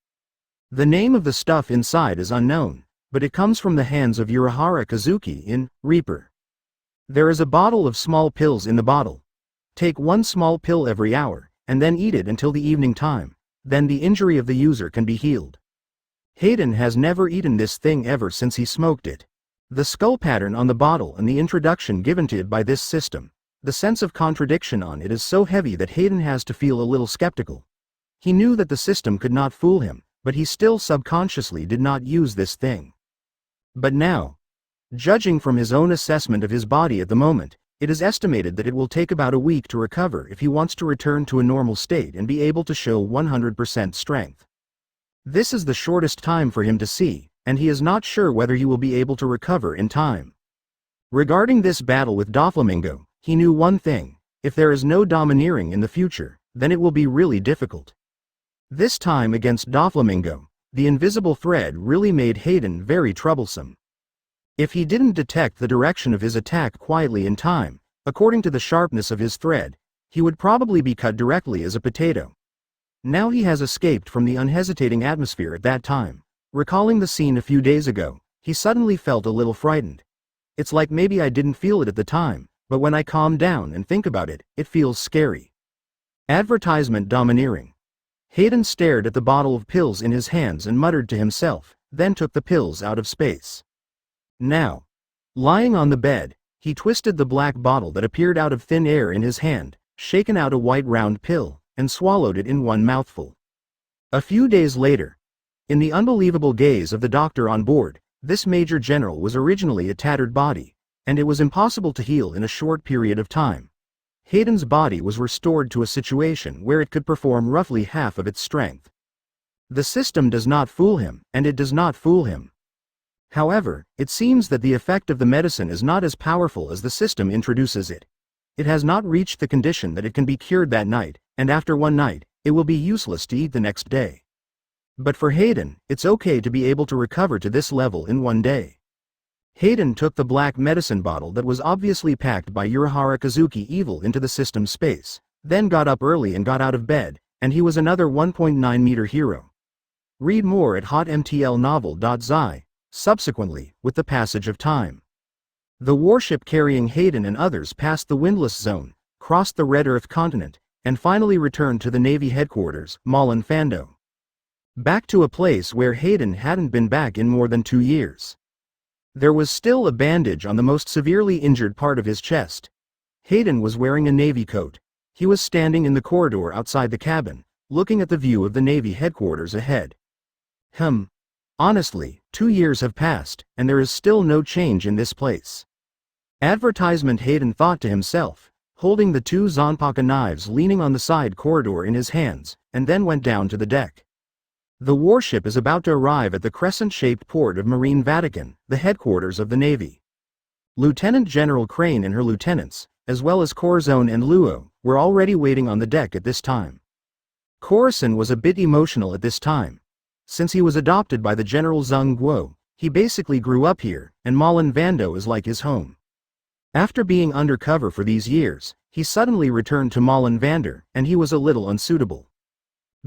The name of the stuff inside is unknown, but it comes from the hands of Urahara Kazuki in Reaper. There is a bottle of small pills in the bottle. Take 1 small pill every hour, and then eat it until the evening time. Then the injury of the user can be healed. Hayden has never eaten this thing ever since he smoked it. The skull pattern on the bottle and the introduction given to it by this system, the sense of contradiction on it is so heavy that Hayden has to feel a little skeptical. He knew that the system could not fool him, but he still subconsciously did not use this thing. But now, judging from his own assessment of his body at the moment, it is estimated that it will take about a week to recover if he wants to return to a normal state and be able to show 100% strength. This is the shortest time for him to see, and he is not sure whether he will be able to recover in time. Regarding this battle with Doflamingo, he knew one thing: if there is no domineering in the future, then it will be really difficult. This time against Doflamingo, the invisible thread really made Hayden very troublesome. If he didn't detect the direction of his attack quietly in time, according to the sharpness of his thread, he would probably be cut directly as a potato. Now he has escaped from the unhesitating atmosphere at that time. Recalling the scene a few days ago, he suddenly felt a little frightened. It's like maybe I didn't feel it at the time, but when I calm down and think about it, it feels scary. Advertisement. Domineering. Hayden stared at the bottle of pills in his hands and muttered to himself, then took the pills out of space. Now, lying on the bed, he twisted the black bottle that appeared out of thin air in his hand, shaken out a white round pill, and swallowed it in one mouthful. A few days later, In the unbelievable gaze of the doctor on board, this Major General was originally a tattered body, and it was impossible to heal in a short period of time. Hayden's body was restored to a situation where it could perform roughly half of its strength. The system does not fool him, and it does not fool him. However, it seems that the effect of the medicine is not as powerful as the system introduces it. It has not reached the condition that it can be cured that night, and after one night, it will be useless to eat the next day. But for Hayden, it's okay to be able to recover to this level in one day. Hayden took the black medicine bottle that was obviously packed by Urahara Kazuki Evil into the system space, then got up early and got out of bed, and he was another 1.9-meter hero. Read more at hotmtlnovel.zi, subsequently, with the passage of time. The warship carrying Hayden and others passed the windless zone, crossed the Red Earth continent, and finally returned to the Navy headquarters, Momanosuke. Back to a place where Hayden hadn't been back in more than 2 years. There was still a bandage on the most severely injured part of his chest. Hayden was wearing a Navy coat. He was standing in the corridor outside the cabin, looking at the view of the Navy headquarters ahead. Honestly, 2 years have passed, and there is still no change in this place. Advertisement, Hayden thought to himself, holding the 2 Zhanpakudao knives leaning on the side corridor in his hands, and then went down to the deck. The warship is about to arrive at the crescent-shaped port of Marine Vatican, the headquarters of the Navy. Lieutenant General Crane and her lieutenants, as well as Corazon and Luo, were already waiting on the deck at this time. Corazon was a bit emotional at this time. Since he was adopted by the General Zheng Guo, he basically grew up here, and Malin Vando is like his home. After being undercover for these years, he suddenly returned to Malin Vander, and he was a little unsuitable.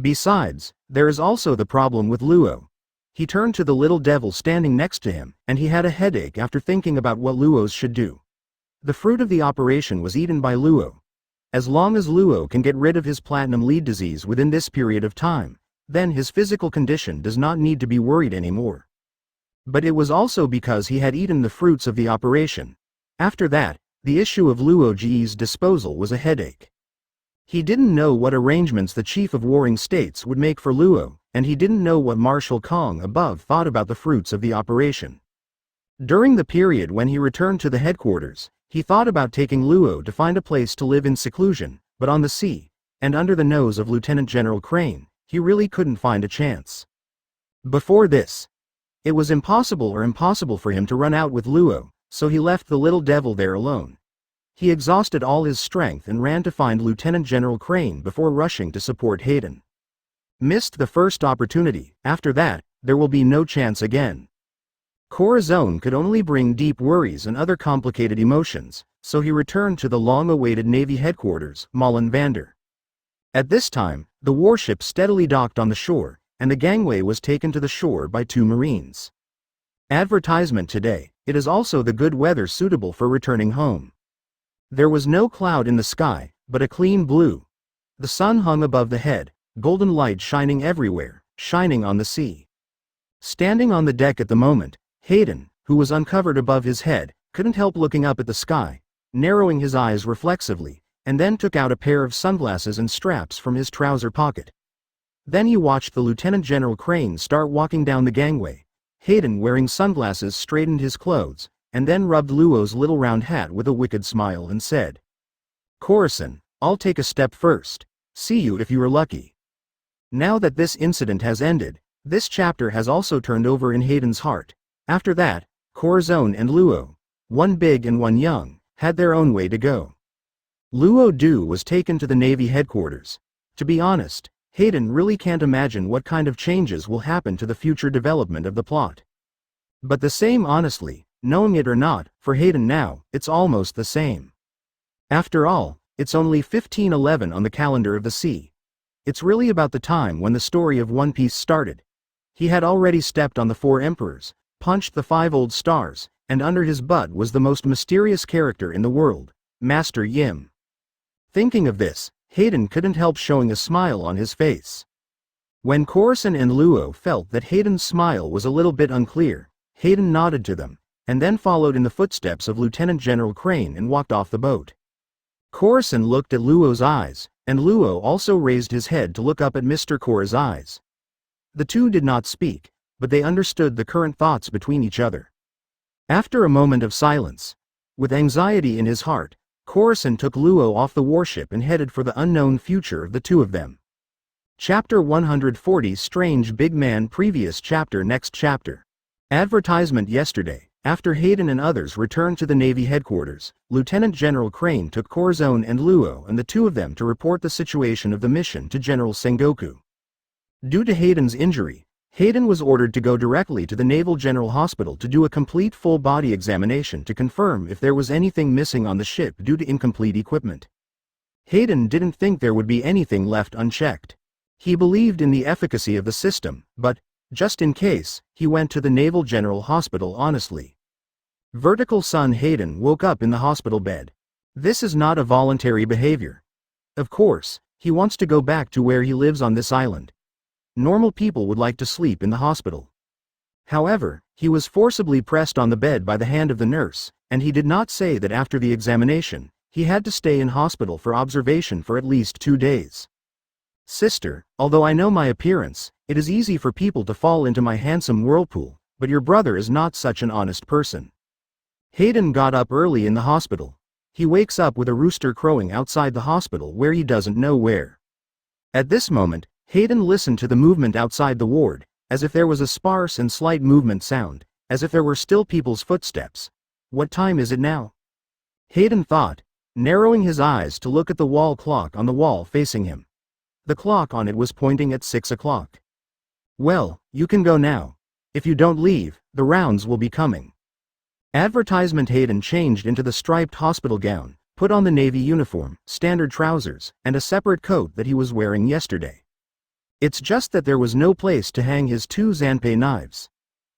Besides, there is also the problem with Luo. He turned to the little devil standing next to him, and he had a headache after thinking about what Luos should do. The fruit of the operation was eaten by Luo. As long as Luo can get rid of his platinum lead disease within this period of time, then his physical condition does not need to be worried anymore. But it was also because he had eaten the fruits of the operation. After that, the issue of Luo Ji's disposal was a headache. He didn't know what arrangements the Chief of Warring States would make for Luo, and he didn't know what Marshal Kong above thought about the fruits of the operation. During the period when he returned to the headquarters, he thought about taking Luo to find a place to live in seclusion, but on the sea, and under the nose of Lieutenant General Crane, he really couldn't find a chance. Before this, it was impossible for him to run out with Luo, so he left the little devil there alone. He exhausted all his strength and ran to find Lieutenant General Crane before rushing to support Hayden. Missed the first opportunity, after that, there will be no chance again. Corazon could only bring deep worries and other complicated emotions, so he returned to the long-awaited Navy headquarters, Malin Vander. At this time, the warship steadily docked on the shore, and the gangway was taken to the shore by 2 Marines. Advertisement today, it is also the good weather suitable for returning home. There was no cloud in the sky, but a clean blue. The sun hung above the head, golden light shining everywhere, shining on the sea. Standing on the deck at the moment, Hayden, who was uncovered above his head, couldn't help looking up at the sky, narrowing his eyes reflexively, and then took out a pair of sunglasses and straps from his trouser pocket. Then he watched the Lieutenant General Crane start walking down the gangway. Hayden, wearing sunglasses, straightened his clothes, and then rubbed Luo's little round hat with a wicked smile and said, "Corazon, I'll take a step first. See you if you are lucky." Now that this incident has ended, this chapter has also turned over in Hayden's heart. After that, Corazon and Luo, one big and one young, had their own way to go. Luo Du was taken to the Navy headquarters. To be honest, Hayden really can't imagine what kind of changes will happen to the future development of the plot. But the same, honestly, knowing it or not, for Hayden now, it's almost the same. After all, it's only 1511 on the calendar of the sea. It's really about the time when the story of One Piece started. He had already stepped on the 4 emperors, punched the 5 old stars, and under his butt was the most mysterious character in the world, Master Yim. Thinking of this, Hayden couldn't help showing a smile on his face. When Corazon and Luo felt that Hayden's smile was a little bit unclear, Hayden nodded to them, and then followed in the footsteps of Lieutenant General Crane and walked off the boat. Corazon looked at Luo's eyes, and Luo also raised his head to look up at Mr. Cora's eyes. The two did not speak, but they understood the current thoughts between each other. After a moment of silence, with anxiety in his heart, Coruscant took Luo off the warship and headed for the unknown future of the two of them. Chapter 140 Strange Big Man Previous Chapter Next Chapter. Advertisement Yesterday, after Hayden and others returned to the Navy headquarters, Lieutenant General Crane took Corazon and Luo and the two of them to report the situation of the mission to General Sengoku. Due to Hayden's injury, Hayden was ordered to go directly to the Naval General Hospital to do a complete full-body examination to confirm if there was anything missing on the ship due to incomplete equipment. Hayden didn't think there would be anything left unchecked. He believed in the efficacy of the system, but, just in case, he went to the Naval General Hospital honestly. Vertical Son Hayden woke up in the hospital bed. This is not a voluntary behavior. Of course, he wants to go back to where he lives on this island. Normal people would like to sleep in the hospital. However, he was forcibly pressed on the bed by the hand of the nurse, and he did not say that after the examination, he had to stay in hospital for observation for at least 2 days. Sister, although I know my appearance, it is easy for people to fall into my handsome whirlpool, but your brother is not such an honest person. Hayden got up early in the hospital. He wakes up with a rooster crowing outside the hospital where he doesn't know where. At this moment, Hayden listened to the movement outside the ward, as if there was a sparse and slight movement sound, as if there were still people's footsteps. What time is it now? Hayden thought, narrowing his eyes to look at the wall clock on the wall facing him. The clock on it was pointing at 6 o'clock. Well, you can go now. If you don't leave, the rounds will be coming. Advertisement. Hayden changed into the striped hospital gown, put on the Navy uniform, standard trousers, and a separate coat that he was wearing yesterday. It's just that there was no place to hang his 2 Zhanpei knives.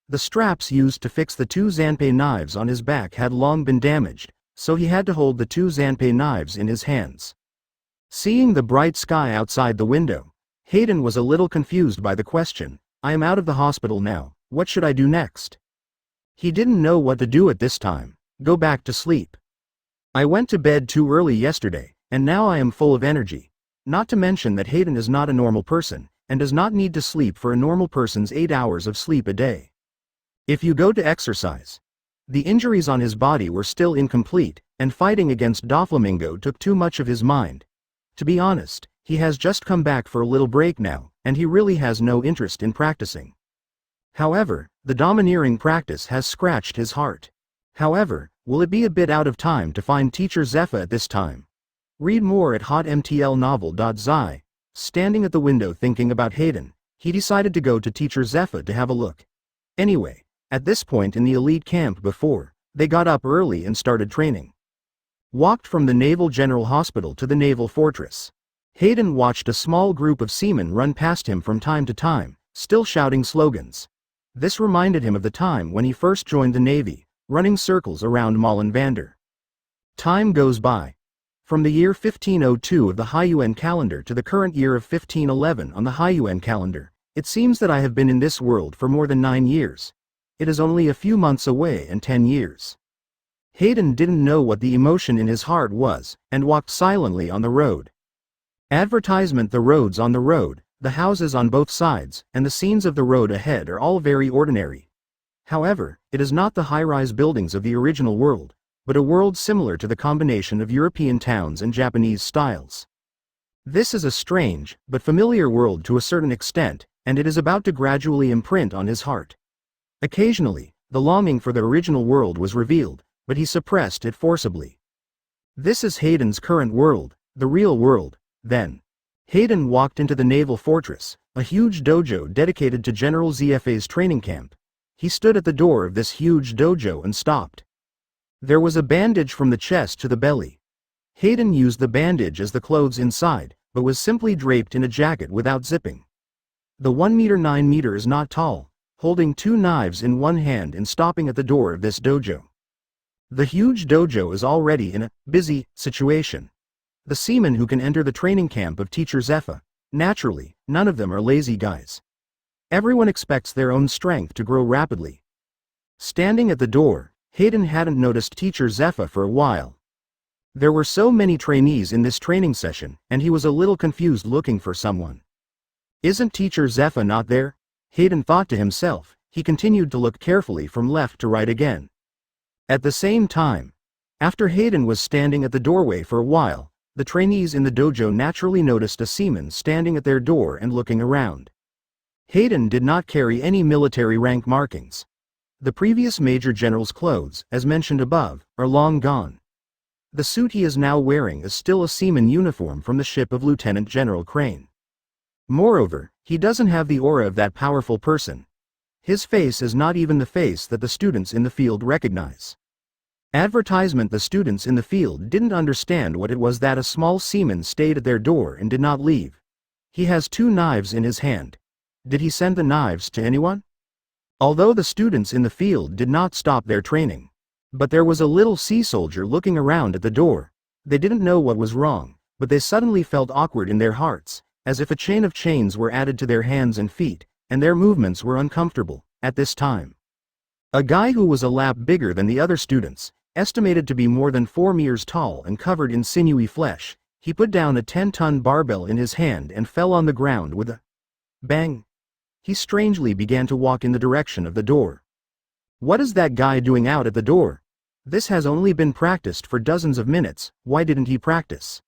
The straps used to fix the 2 Zhanpei knives on his back had long been damaged, so he had to hold the 2 Zhanpei knives in his hands. Seeing the bright sky outside the window, Hayden was a little confused by the question, I am out of the hospital now, what should I do next? He didn't know what to do at this time. Go back to sleep. I went to bed too early yesterday, and now I am full of energy. Not to mention that Hayden is not a normal person, and does not need to sleep for a normal person's 8 hours of sleep a day. If you go to exercise. The injuries on his body were still incomplete, and fighting against Doflamingo took too much of his mind. To be honest, he has just come back for a little break now, and he really has no interest in practicing. However, the domineering practice has scratched his heart. However, will it be a bit out of time to find Teacher Zephyr at this time? Read more at hotmtlnovel.zi. Standing at the window thinking about Hayden, he decided to go to Teacher Zephyr to have a look. Anyway, at this point in the elite camp before, they got up early and started training. Walked from the Naval General Hospital to the Naval Fortress. Hayden watched a small group of seamen run past him from time to time, still shouting slogans. This reminded him of the time when he first joined the Navy, running circles around Molenvander. Time goes by. From the year 1502 of the Haiyuan calendar to the current year of 1511 on the Haiyuan calendar, it seems that I have been in this world for more than 9 years. It is only a few months away and 10 years. Hayden didn't know what the emotion in his heart was, and walked silently on the road. Advertisement. The roads on the road, the houses on both sides, and the scenes of the road ahead are all very ordinary. However, it is not the high-rise buildings of the original world, but a world similar to the combination of European towns and Japanese styles. This is a strange, but familiar world to a certain extent, and it is about to gradually imprint on his heart. Occasionally, the longing for the original world was revealed, but he suppressed it forcibly. This is Hayden's current world, the real world, then. Hayden walked into the Naval Fortress, a huge dojo dedicated to General Zfa's training camp. He stood at the door of this huge dojo and stopped. There was a bandage from the chest to the belly. Hayden used the bandage as the clothes inside, but was simply draped in a jacket without zipping. The 1 meter is not tall, holding 2 knives in one hand and stopping at the door of this dojo. The huge dojo is already in a busy situation. The seamen who can enter the training camp of Teacher Zephyr, naturally, none of them are lazy guys. Everyone expects their own strength to grow rapidly. Standing at the door, Hayden hadn't noticed Teacher Zephyr for a while. There were so many trainees in this training session, and he was a little confused looking for someone. Isn't Teacher Zephyr not there? Hayden thought to himself. He continued to look carefully from left to right again. At the same time, after Hayden was standing at the doorway for a while, the trainees in the dojo naturally noticed a seaman standing at their door and looking around. Hayden did not carry any military rank markings. The previous Major General's clothes, as mentioned above, are long gone. The suit he is now wearing is still a seaman uniform from the ship of Lieutenant General Crane. Moreover, he doesn't have the aura of that powerful person. His face is not even the face that the students in the field recognize. Advertisement. The students in the field didn't understand what it was that a small seaman stayed at their door and did not leave. He has 2 knives in his hand. Did he send the knives to anyone? Although the students in the field did not stop their training. But there was a little sea soldier looking around at the door. They didn't know what was wrong, but they suddenly felt awkward in their hearts, as if a chain of chains were added to their hands and feet, and their movements were uncomfortable, at this time. A guy who was a lap bigger than the other students, estimated to be more than 4 meters tall and covered in sinewy flesh, he put down a 10-ton barbell in his hand and fell on the ground with a bang. He strangely began to walk in the direction of the door. What is that guy doing out at the door? This has only been practiced for dozens of minutes. Why didn't he practice?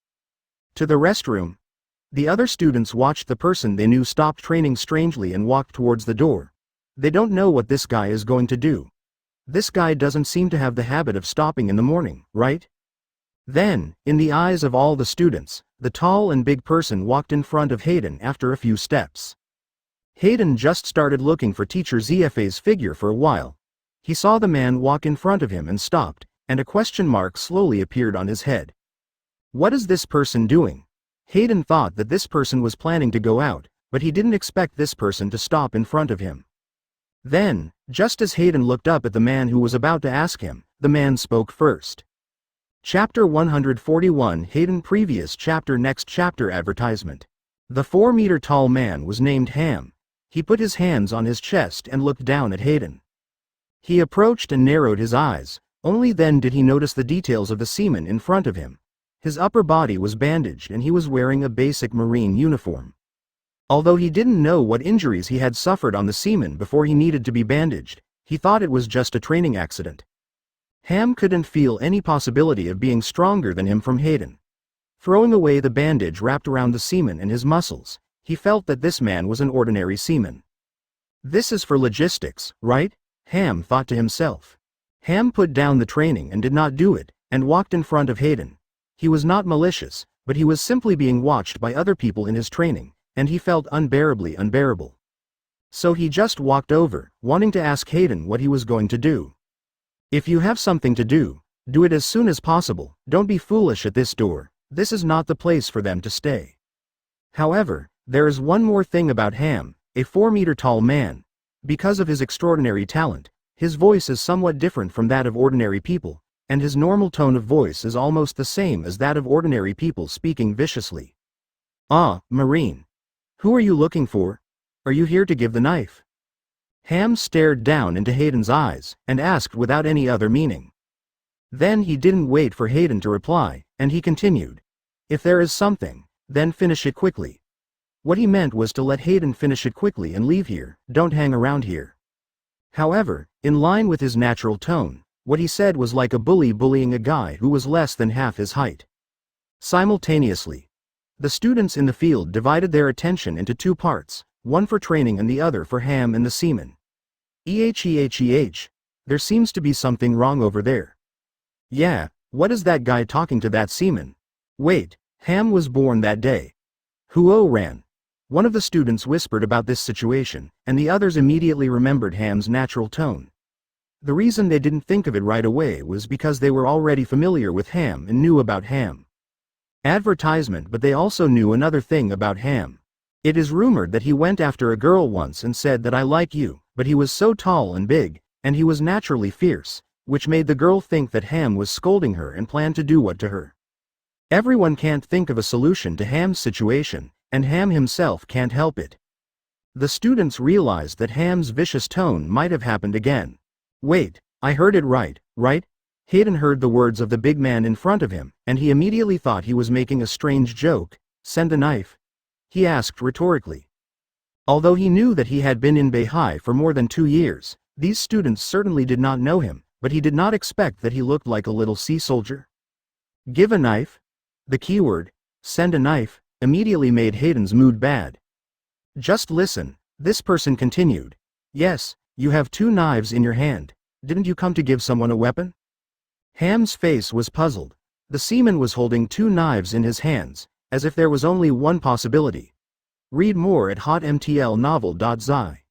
To the restroom. The other students watched the person they knew stop training strangely and walked towards the door. They don't know what this guy is going to do. This guy doesn't seem to have the habit of stopping in the morning, right? Then, in the eyes of all the students, the tall and big person walked in front of Hayden after a few steps. Hayden just started looking for Teacher Zfa's figure for a while. He saw the man walk in front of him and stopped, and a question mark slowly appeared on his head. What is this person doing? Hayden thought that this person was planning to go out, but he didn't expect this person to stop in front of him. Then, just as Hayden looked up at the man who was about to ask him, the man spoke first. Chapter 141. Hayden. Previous chapter. Next chapter. Advertisement. The 4-meter-tall man was named Ham. He put his hands on his chest and looked down at Hayden. He approached and narrowed his eyes. Only then did he notice the details of the seaman in front of him. His upper body was bandaged and he was wearing a basic marine uniform. Although he didn't know what injuries he had suffered on the seaman before he needed to be bandaged, he thought it was just a training accident. Ham couldn't feel any possibility of being stronger than him from Hayden. Throwing away the bandage wrapped around the seaman and his muscles, he felt that this man was an ordinary seaman. This is for logistics, right? Ham thought to himself. Ham put down the training and did not do it, and walked in front of Hayden. He was not malicious, but he was simply being watched by other people in his training, and he felt unbearably unbearable. So he just walked over, wanting to ask Hayden what he was going to do. If you have something to do it as soon as possible. Don't be foolish at this door. This is not the place for them to stay. However, there is one more thing about Ham, a 4-meter-tall man. Because of his extraordinary talent, his voice is somewhat different from that of ordinary people, and his normal tone of voice is almost the same as that of ordinary people speaking viciously. Ah, Marine. Who are you looking for? Are you here to give the knife? Ham stared down into Hayden's eyes, and asked without any other meaning. Then he didn't wait for Hayden to reply, and he continued. If there is something, then finish it quickly. What he meant was to let Hayden finish it quickly and leave here. Don't hang around here. However, in line with his natural tone, what he said was like a bully bullying a guy who was less than half his height. Simultaneously, the students in the field divided their attention into 2 parts, one for training and the other for Ham and the seaman. There seems to be something wrong over there. Yeah, what is that guy talking to that seaman? Wait, Ham was born that day. Huo ran. One of the students whispered about this situation, and the others immediately remembered Ham's natural tone. The reason they didn't think of it right away was because they were already familiar with Ham and knew about Ham. Advertisement. But they also knew another thing about Ham. It is rumored that he went after a girl once and said that I like you, but he was so tall and big, and he was naturally fierce, which made the girl think that Ham was scolding her and planned to do what to her. Everyone can't think of a solution to Ham's situation, and Ham himself can't help it. The students realized that Ham's vicious tone might have happened again. Wait, I heard it right? Hayden heard the words of the big man in front of him, and he immediately thought he was making a strange joke. Send the knife? He asked rhetorically. Although he knew that he had been in Beihai for more than 2 years, these students certainly did not know him, but he did not expect that he looked like a little sea soldier. Give a knife? The keyword, send a knife, immediately made Hayden's mood bad. Just listen, this person continued. Yes, you have 2 knives in your hand. Didn't you come to give someone a weapon? Ham's face was puzzled. The seaman was holding 2 knives in his hands, as if there was only one possibility. Read more at hotmtlnovel.zi.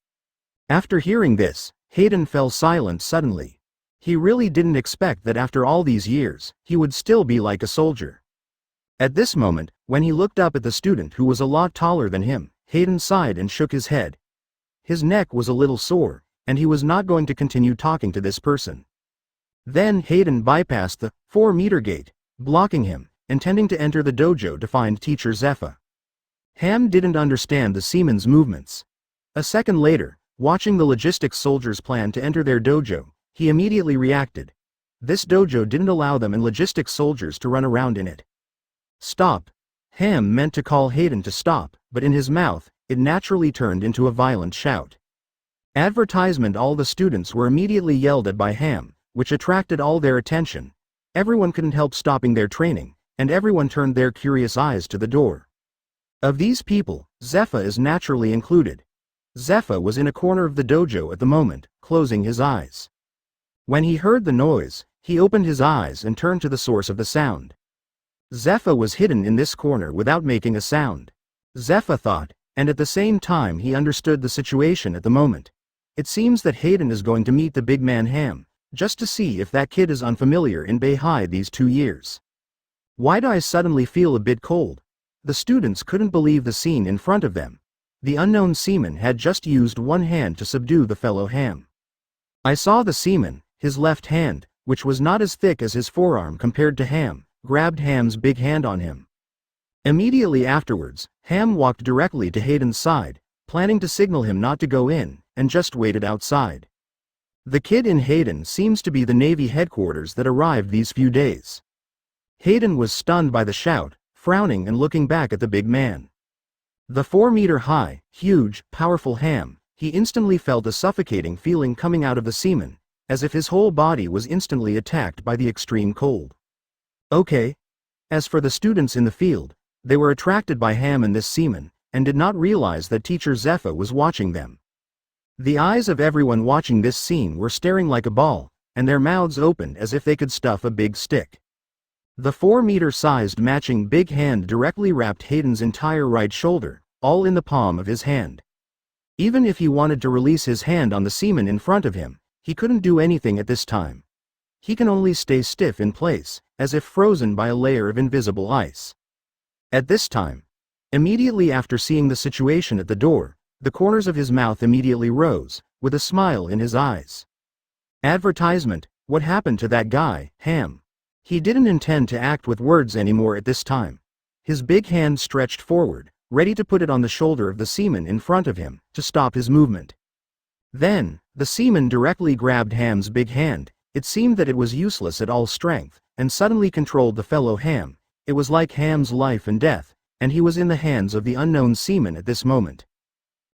After hearing this, Hayden fell silent suddenly. He really didn't expect that after all these years, he would still be like a soldier. At this moment, when he looked up at the student who was a lot taller than him, Hayden sighed and shook his head. His neck was a little sore, and he was not going to continue talking to this person. Then Hayden bypassed the 4-meter gate, blocking him, intending to enter the dojo to find teacher Zepha. Ham didn't understand the seaman's movements. A second later, watching the logistics soldiers plan to enter their dojo, he immediately reacted. This dojo didn't allow them and logistics soldiers to run around in it. Stop. Ham meant to call Hayden to stop, but in his mouth, it naturally turned into a violent shout. Advertisement. All the students were immediately yelled at by Ham, which attracted all their attention. Everyone couldn't help stopping their training, and everyone turned their curious eyes to the door. Of these people, Zepha is naturally included. Zepha was in a corner of the dojo at the moment, closing his eyes. When he heard the noise, he opened his eyes and turned to the source of the sound. Zepha was hidden in this corner without making a sound. Zepha thought, and at the same time he understood the situation at the moment. It seems that Hayden is going to meet the big man Ham, just to see if that kid is unfamiliar in Beihai these 2 years. Why do I suddenly feel a bit cold? The students couldn't believe the scene in front of them. The unknown seaman had just used one hand to subdue the fellow Ham. I saw the seaman, his left hand, which was not as thick as his forearm compared to Ham, grabbed Ham's big hand on him. Immediately afterwards, Ham walked directly to Hayden's side, planning to signal him not to go in, and just waited outside. The kid in Hayden seems to be the Navy headquarters that arrived these few days. Hayden was stunned by the shout, frowning and looking back at the big man. The 4-meter-high, huge, powerful Ham, he instantly felt a suffocating feeling coming out of the seaman, as if his whole body was instantly attacked by the extreme cold. Okay. As for the students in the field, they were attracted by Ham and this seaman, and did not realize that teacher Zepha was watching them. The eyes of everyone watching this scene were staring like a ball, and their mouths opened as if they could stuff a big stick. The 4-meter-sized matching big hand directly wrapped Hayden's entire right shoulder, all in the palm of his hand. Even if he wanted to release his hand on the seaman in front of him, he couldn't do anything at this time. He can only stay stiff in place, as if frozen by a layer of invisible ice. At this time, immediately after seeing the situation at the door, the corners of his mouth immediately rose, with a smile in his eyes. Advertisement. What happened to that guy, Ham? He didn't intend to act with words anymore at this time. His big hand stretched forward, ready to put it on the shoulder of the seaman in front of him, to stop his movement. Then, the seaman directly grabbed Ham's big hand. It seemed that it was useless at all strength, and suddenly controlled the fellow Ham. It was like Ham's life and death, and he was in the hands of the unknown seaman at this moment.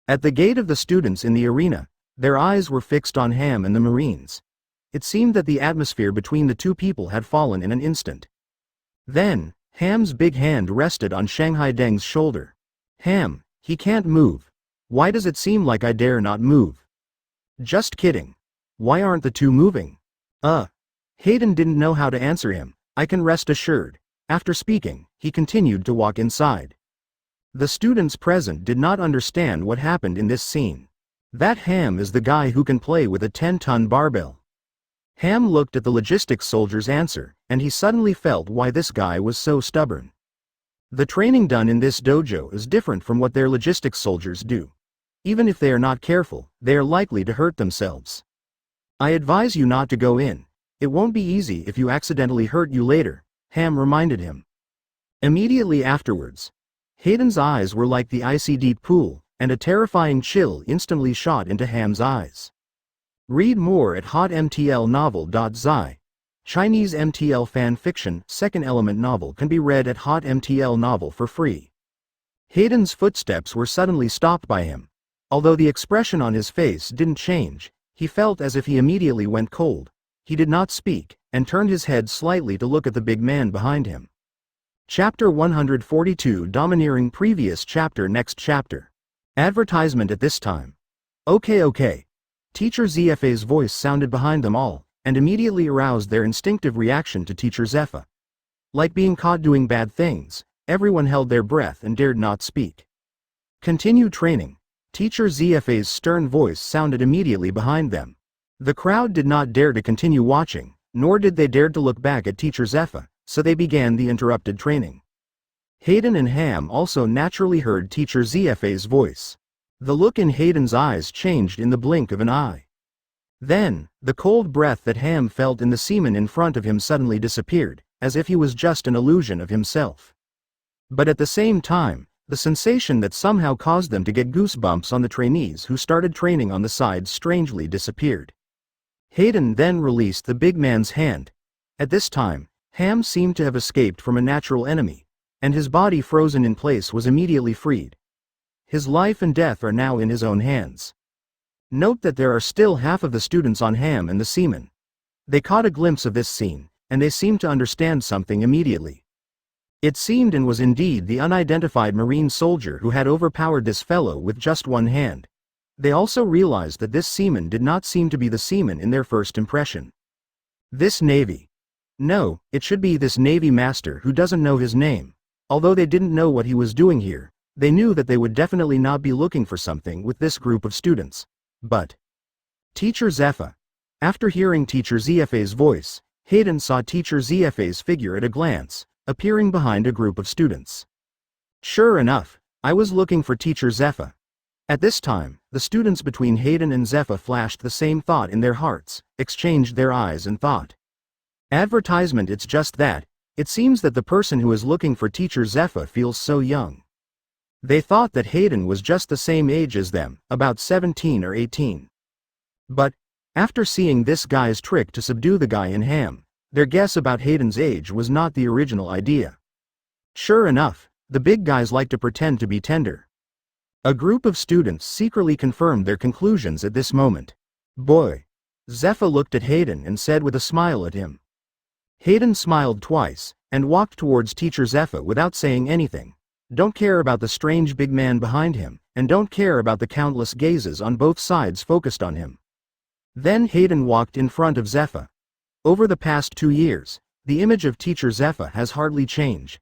At the gate of the students in the arena, their eyes were fixed on Ham and the Marines. It seemed that the atmosphere between the two people had fallen in an instant. Then, Ham's big hand rested on Shanghai Deng's shoulder. Ham, he can't move. Why does it seem like I dare not move? Just kidding. Why aren't the two moving? Hayden didn't know how to answer him, I can rest assured. After speaking, he continued to walk inside. The students present did not understand what happened in this scene. That Ham is the guy who can play with a 10-ton barbell. Ham looked at the logistics soldier's answer, and he suddenly felt why this guy was so stubborn. The training done in this dojo is different from what their logistics soldiers do. Even if they are not careful, they are likely to hurt themselves. I advise you not to go in. It won't be easy if you accidentally hurt you later, Ham reminded him. Immediately afterwards, Hayden's eyes were like the icy deep pool, and a terrifying chill instantly shot into Ham's eyes. Read more at hotmtlnovel.zi. Chinese MTL fan fiction, second element novel can be read at hotmtlnovel for free. Hayden's footsteps were suddenly stopped by him. Although the expression on his face didn't change, he felt as if he immediately went cold. He did not speak, and turned his head slightly to look at the big man behind him. Chapter 142 Domineering Previous Chapter Next Chapter. Advertisement at this time. Okay. Teacher Zepha's voice sounded behind them all, and immediately aroused their instinctive reaction to Teacher Zepha. Like being caught doing bad things, everyone held their breath and dared not speak. Continue training. Teacher Zepha's stern voice sounded immediately behind them. The crowd did not dare to continue watching, nor did they dare to look back at Teacher Zepha, so they began the interrupted training. Hayden and Ham also naturally heard Teacher Zepha's voice. The look in Hayden's eyes changed in the blink of an eye. Then, the cold breath that Ham felt in the semen in front of him suddenly disappeared, as if he was just an illusion of himself. But at the same time, the sensation that somehow caused them to get goosebumps on the trainees who started training on the side strangely disappeared. Hayden then released the big man's hand. At this time, Ham seemed to have escaped from a natural enemy, and his body frozen in place was immediately freed. His life and death are now in his own hands. Note that there are still half of the students on Ham and the seamen. They caught a glimpse of this scene, and they seemed to understand something immediately. It seemed and was indeed the unidentified Marine soldier who had overpowered this fellow with just one hand. They also realized that this seaman did not seem to be the seaman in their first impression. This Navy. No, it should be this Navy master who doesn't know his name. Although they didn't know what he was doing here, they knew that they would definitely not be looking for something with this group of students. But Teacher Zepha. After hearing Teacher Zepha's voice, Hayden saw Teacher Zepha's figure at a glance, appearing behind a group of students. Sure enough, I was looking for Teacher Zepha. At this time, the students between Hayden and Zepha flashed the same thought in their hearts, exchanged their eyes and thought. Advertisement. It's just that, it seems that the person who is looking for Teacher Zepha feels so young. They thought that Hayden was just the same age as them, about 17 or 18. But, after seeing this guy's trick to subdue the guy in Ham, their guess about Hayden's age was not the original idea. Sure enough, the big guys like to pretend to be tender. A group of students secretly confirmed their conclusions at this moment. Boy. Zepha looked at Hayden and said with a smile at him. Hayden smiled twice, and walked towards Teacher Zepha without saying anything. Don't care about the strange big man behind him, and don't care about the countless gazes on both sides focused on him. Then Hayden walked in front of Zepha. Over the past 2 years, the image of Teacher Zepha has hardly changed.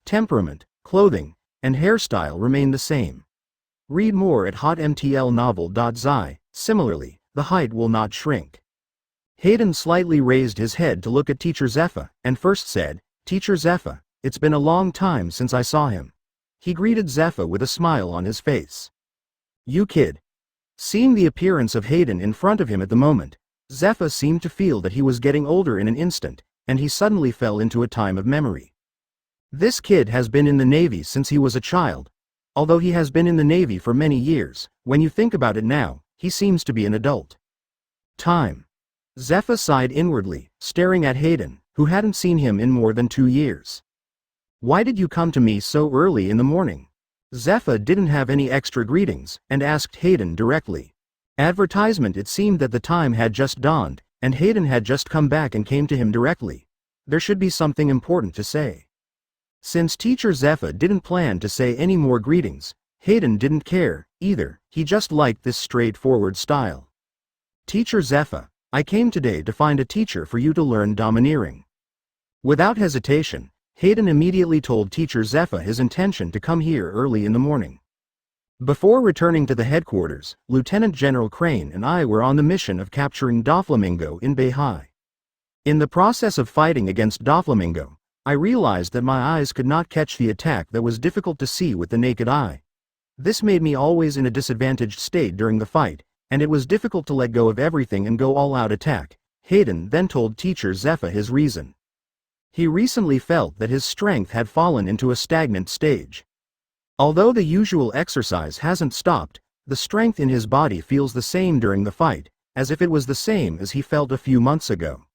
Temperament, clothing, and hairstyle remain the same. Read more at hotmtlnovel.zi. Similarly, the height will not shrink. Hayden slightly raised his head to look at Teacher Zepha, and first said, Teacher Zepha, it's been a long time since I saw him. He greeted Zepha with a smile on his face. You kid. Seeing the appearance of Hayden in front of him at the moment, Zepha seemed to feel that he was getting older in an instant, and he suddenly fell into a time of memory. This kid has been in the Navy since he was a child. Although he has been in the Navy for many years, when you think about it now, he seems to be an adult. Time. Zepha sighed inwardly, staring at Hayden, who hadn't seen him in more than 2 years. Why did you come to me so early in the morning? Zepha didn't have any extra greetings, and asked Hayden directly. Advertisement. It seemed that the time had just dawned, and Hayden had just come back and came to him directly. There should be something important to say. Since Teacher Zepha didn't plan to say any more greetings, Hayden didn't care, either. He just liked this straightforward style. Teacher Zepha, I came today to find a teacher for you to learn domineering. Without hesitation, Hayden immediately told Teacher Zepha his intention to come here early in the morning. Before returning to the headquarters, Lieutenant General Crane and I were on the mission of capturing Doflamingo in Bay High. In the process of fighting against Doflamingo, I realized that my eyes could not catch the attack that was difficult to see with the naked eye. This made me always in a disadvantaged state during the fight, and it was difficult to let go of everything and go all-out attack. Hayden then told Teacher Zepha his reason. He recently felt that his strength had fallen into a stagnant stage. Although the usual exercise hasn't stopped, the strength in his body feels the same during the fight, as if it was the same as he felt a few months ago.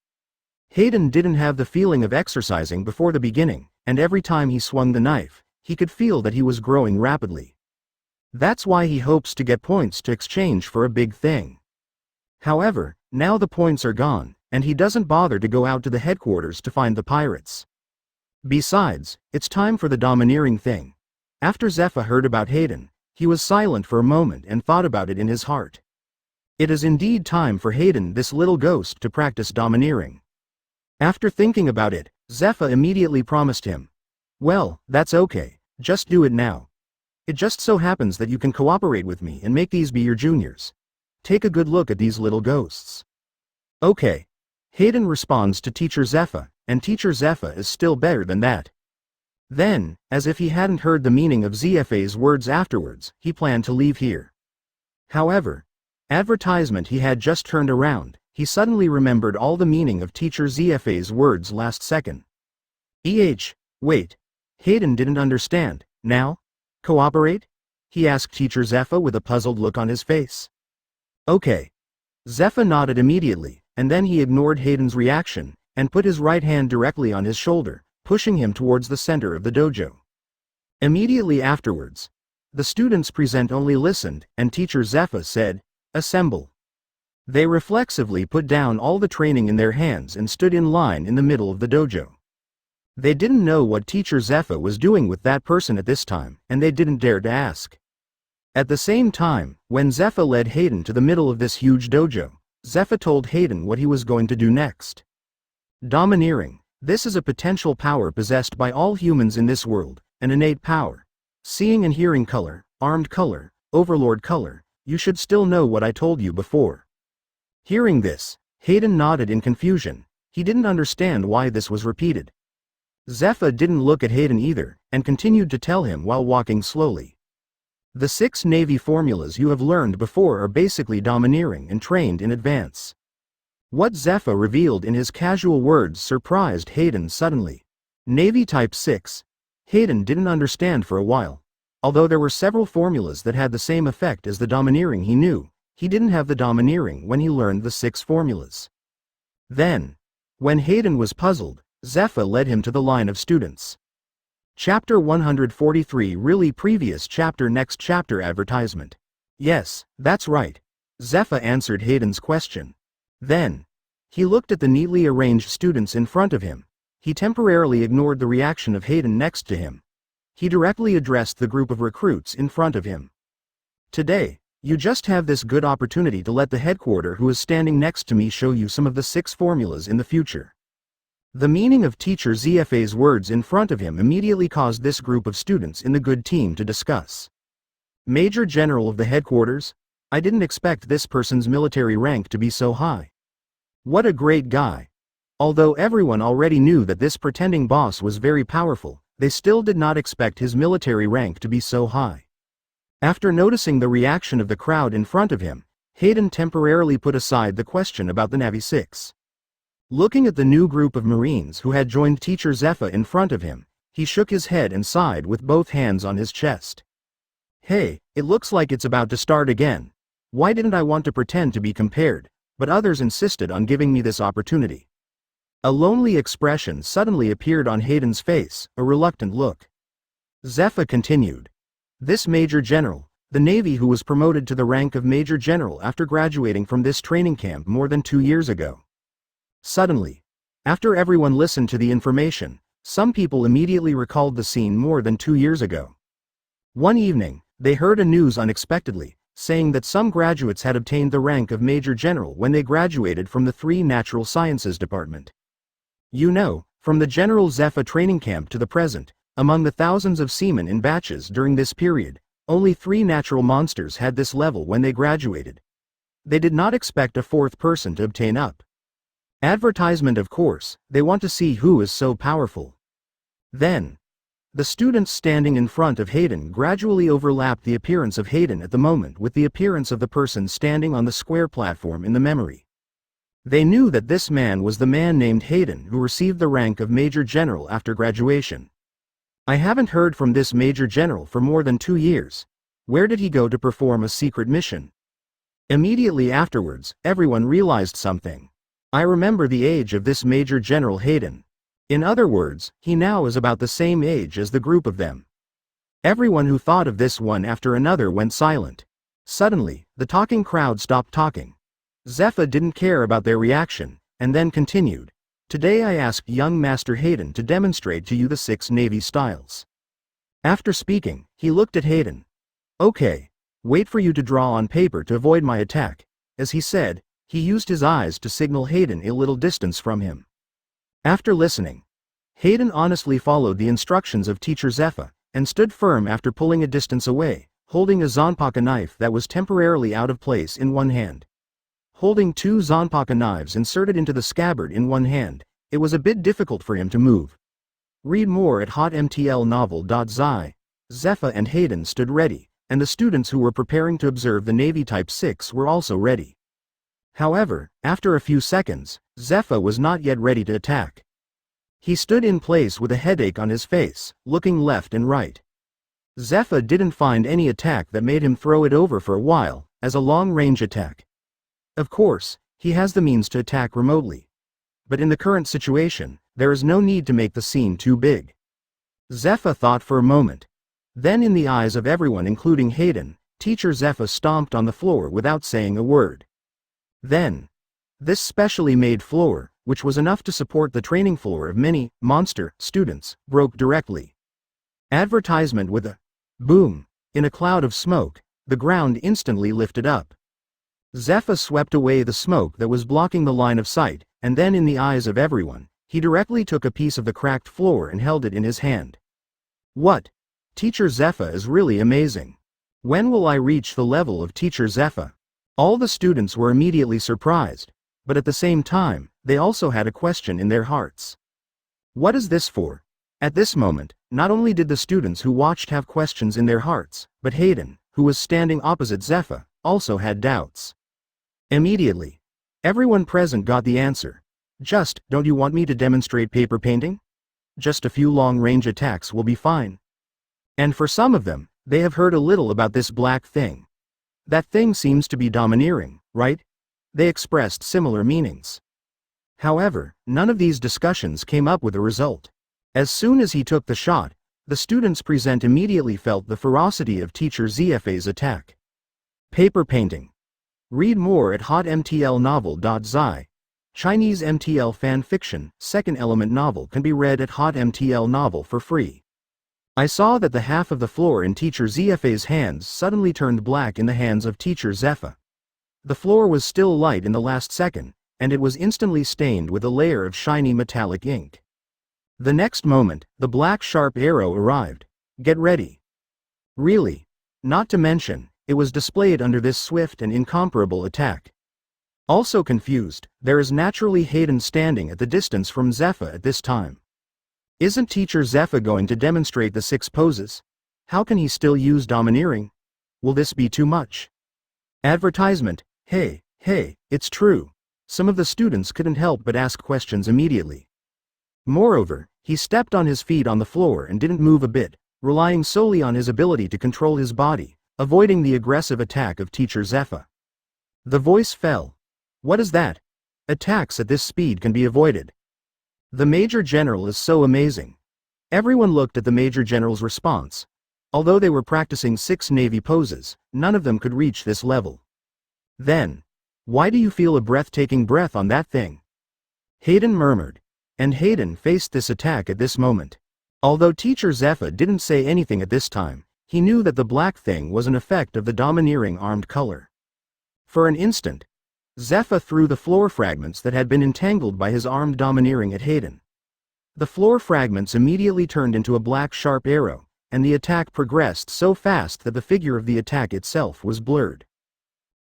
Hayden didn't have the feeling of exercising before the beginning, and every time he swung the knife, he could feel that he was growing rapidly. That's why he hopes to get points to exchange for a big thing. However, now the points are gone, and he doesn't bother to go out to the headquarters to find the pirates. Besides, it's time for the domineering thing. After Zephyr heard about Hayden, he was silent for a moment and thought about it in his heart. It is indeed time for Hayden, this little ghost, to practice domineering. After thinking about it, Zephyr immediately promised him, "Well, that's okay, just do it now. It just so happens that you can cooperate with me and make these be your juniors. Take a good look at these little ghosts." Okay. Hayden responds to Teacher Zephyr, and Teacher Zephyr is still better than that. Then, as if he hadn't heard the meaning of Zepha's words afterwards, he planned to leave here. However, advertisement he had just turned around, he suddenly remembered all the meaning of Teacher Zepha's words last second. Wait. Hayden didn't understand. Now? Cooperate? He asked Teacher Zephyr with a puzzled look on his face. Okay. Zephyr nodded immediately, and then he ignored Hayden's reaction, and put his right hand directly on his shoulder, pushing him towards the center of the dojo. Immediately afterwards, the students present only listened, and Teacher Zephyr said, "Assemble." They reflexively put down all the training in their hands and stood in line in the middle of the dojo. They didn't know what Teacher Zephyr was doing with that person at this time, and they didn't dare to ask. At the same time, when Zephyr led Hayden to the middle of this huge dojo, Zephyr told Hayden what he was going to do next. Domineering. This is a potential power possessed by all humans in this world, an innate power. Seeing and hearing color, armed color, overlord color, you should still know what I told you before. Hearing this, Hayden nodded in confusion. He didn't understand why this was repeated. Zephyr didn't look at Hayden either, and continued to tell him while walking slowly. The 6 Navy formulas you have learned before are basically domineering and trained in advance. What Zephyr revealed in his casual words surprised Hayden suddenly. Navy Type 6. Hayden didn't understand for a while. Although there were several formulas that had the same effect as the domineering he knew, he didn't have the domineering when he learned the 6 formulas. Then, when Hayden was puzzled, Zephyr led him to the line of students. Chapter 143 Really previous chapter Next chapter advertisement. Yes, that's right. Zephyr answered Hayden's question. Then, he looked at the neatly arranged students in front of him. He temporarily ignored the reaction of Hayden next to him. He directly addressed the group of recruits in front of him. Today, you just have this good opportunity to let the headquarter who is standing next to me show you some of the 6 formulas in the future. The meaning of Teacher Zepha's words in front of him immediately caused this group of students in the good team to discuss. Major General of the headquarters? I didn't expect this person's military rank to be so high. What a great guy. Although everyone already knew that this pretending boss was very powerful, they still did not expect his military rank to be so high. After noticing the reaction of the crowd in front of him, Hayden temporarily put aside the question about the Navy 6. Looking at the new group of Marines who had joined Teacher Zephyr in front of him, he shook his head and sighed with both hands on his chest. Hey, it looks like it's about to start again. Why didn't I want to pretend to be compared, but others insisted on giving me this opportunity. A lonely expression suddenly appeared on Hayden's face, a reluctant look. Zephyr continued. This Major General, the Navy who was promoted to the rank of Major General after graduating from this training camp more than 2 years ago. Suddenly, after everyone listened to the information, some people immediately recalled the scene more than 2 years ago. One evening, they heard a news unexpectedly, saying that some graduates had obtained the rank of Major General when they graduated from the 3 Natural Sciences Department. You know, from the General Zephyr training camp to the present, among the thousands of seamen in batches during this period, only 3 natural monsters had this level when they graduated. They did not expect a 4th person to obtain up. Advertisement, of course, they want to see who is so powerful. Then, the students standing in front of Hayden gradually overlapped the appearance of Hayden at the moment with the appearance of the person standing on the square platform in the memory. They knew that this man was the man named Hayden who received the rank of Major General after graduation. I haven't heard from this Major General for more than 2 years. Where did he go to perform a secret mission? Immediately afterwards, everyone realized something. I remember the age of this Major General Hayden. In other words, he now is about the same age as the group of them. Everyone who thought of this one after another went silent. Suddenly, the talking crowd stopped talking. Zephyr didn't care about their reaction, and then continued. Today I asked young Master Hayden to demonstrate to you the 6 Navy styles. After speaking, he looked at Hayden. Okay. Wait for you to draw on paper to avoid my attack. As he said, he used his eyes to signal Hayden a little distance from him. After listening, Hayden honestly followed the instructions of Teacher Zephyr, and stood firm after pulling a distance away, holding a Zhanpakudao knife that was temporarily out of place in one hand. Holding 2 Zhanpakudao knives inserted into the scabbard in one hand, it was a bit difficult for him to move. Read more at hotmtlnovel.zi. Zephyr and Hayden stood ready, and the students who were preparing to observe the Navy Type 6 were also ready. However, after a few seconds, Zephyr was not yet ready to attack. He stood in place with a headache on his face, looking left and right. Zephyr didn't find any attack that made him throw it over for a while, as a long-range attack. Of course, he has the means to attack remotely. But in the current situation, there is no need to make the scene too big. Zephyr thought for a moment. Then in the eyes of everyone including Hayden, Teacher Zephyr stomped on the floor without saying a word. Then, this specially made floor, which was enough to support the training floor of many monster students, broke directly. Advertisement with a boom. In a cloud of smoke, the ground instantly lifted up. Zephyr swept away the smoke that was blocking the line of sight, and then in the eyes of everyone, he directly took a piece of the cracked floor and held it in his hand. What? Teacher Zephyr is really amazing. When will I reach the level of Teacher Zephyr? All the students were immediately surprised, but at the same time, they also had a question in their hearts. What is this for? At this moment, not only did the students who watched have questions in their hearts, but Hayden, who was standing opposite Zephyr, also had doubts. Immediately, everyone present got the answer. Don't you want me to demonstrate paper painting? Just a few long-range attacks will be fine. And for some of them, they have heard a little about this black thing. That thing seems to be domineering, right? They expressed similar meanings. However, none of these discussions came up with a result. As soon as he took the shot, the students present immediately felt the ferocity of Teacher Zephy's attack. Paper painting. Read more at hotmtlnovel.zi. Chinese MTL fan fiction, second element novel can be read at hotmtl novel for free. I saw that the half of the floor in Teacher Zephy's hands suddenly turned black in the hands of Teacher Zephyr. The floor was still light in the last second, and it was instantly stained with a layer of shiny metallic ink. The next moment, the black sharp arrow arrived. Get ready. Really. Not to mention, it was displayed under this swift and incomparable attack. Also confused, there is naturally Hayden standing at the distance from Zephyr at this time. Isn't Teacher Zephyr going to demonstrate the 6 poses? How can he still use domineering? Will this be too much? Advertisement. Hey, it's true. Some of the students couldn't help but ask questions immediately. Moreover, he stepped on his feet on the floor and didn't move a bit, relying solely on his ability to control his body, avoiding the aggressive attack of Teacher Zephyr. The voice fell. What is that? Attacks at this speed can be avoided. The Major General is so amazing. Everyone looked at the Major General's response. Although they were practicing 6 Navy poses, none of them could reach this level. Then, why do you feel a breathtaking breath on that thing? Hayden murmured. And Hayden faced this attack at this moment. Although Teacher Zephyr didn't say anything at this time, he knew that the black thing was an effect of the domineering armed color. For an instant, Zephyr threw the floor fragments that had been entangled by his armed domineering at Hayden. The floor fragments immediately turned into a black sharp arrow, and the attack progressed so fast that the figure of the attack itself was blurred.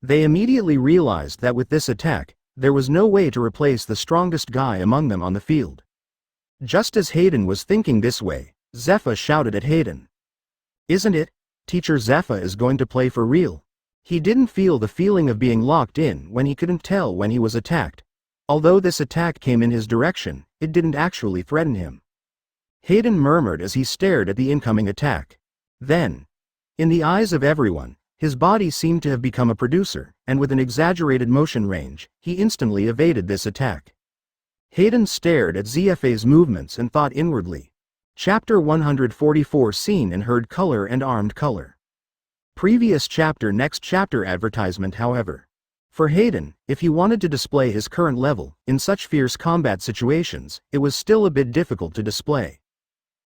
They immediately realized that with this attack, there was no way to replace the strongest guy among them on the field. Just as Hayden was thinking this way, Zephyr shouted at Hayden. Isn't it? Teacher Zephyr is going to play for real. He didn't feel the feeling of being locked in when he couldn't tell when he was attacked. Although this attack came in his direction, it didn't actually threaten him. Hayden murmured as he stared at the incoming attack. Then, in the eyes of everyone, his body seemed to have become a producer, and with an exaggerated motion range, he instantly evaded this attack. Hayden stared at Zephy's movements and thought inwardly. Chapter 144 Seen and Heard Color and Armed Color. Previous chapter. Next chapter advertisement. However, for Hayden, if he wanted to display his current level, in such fierce combat situations, it was still a bit difficult to display.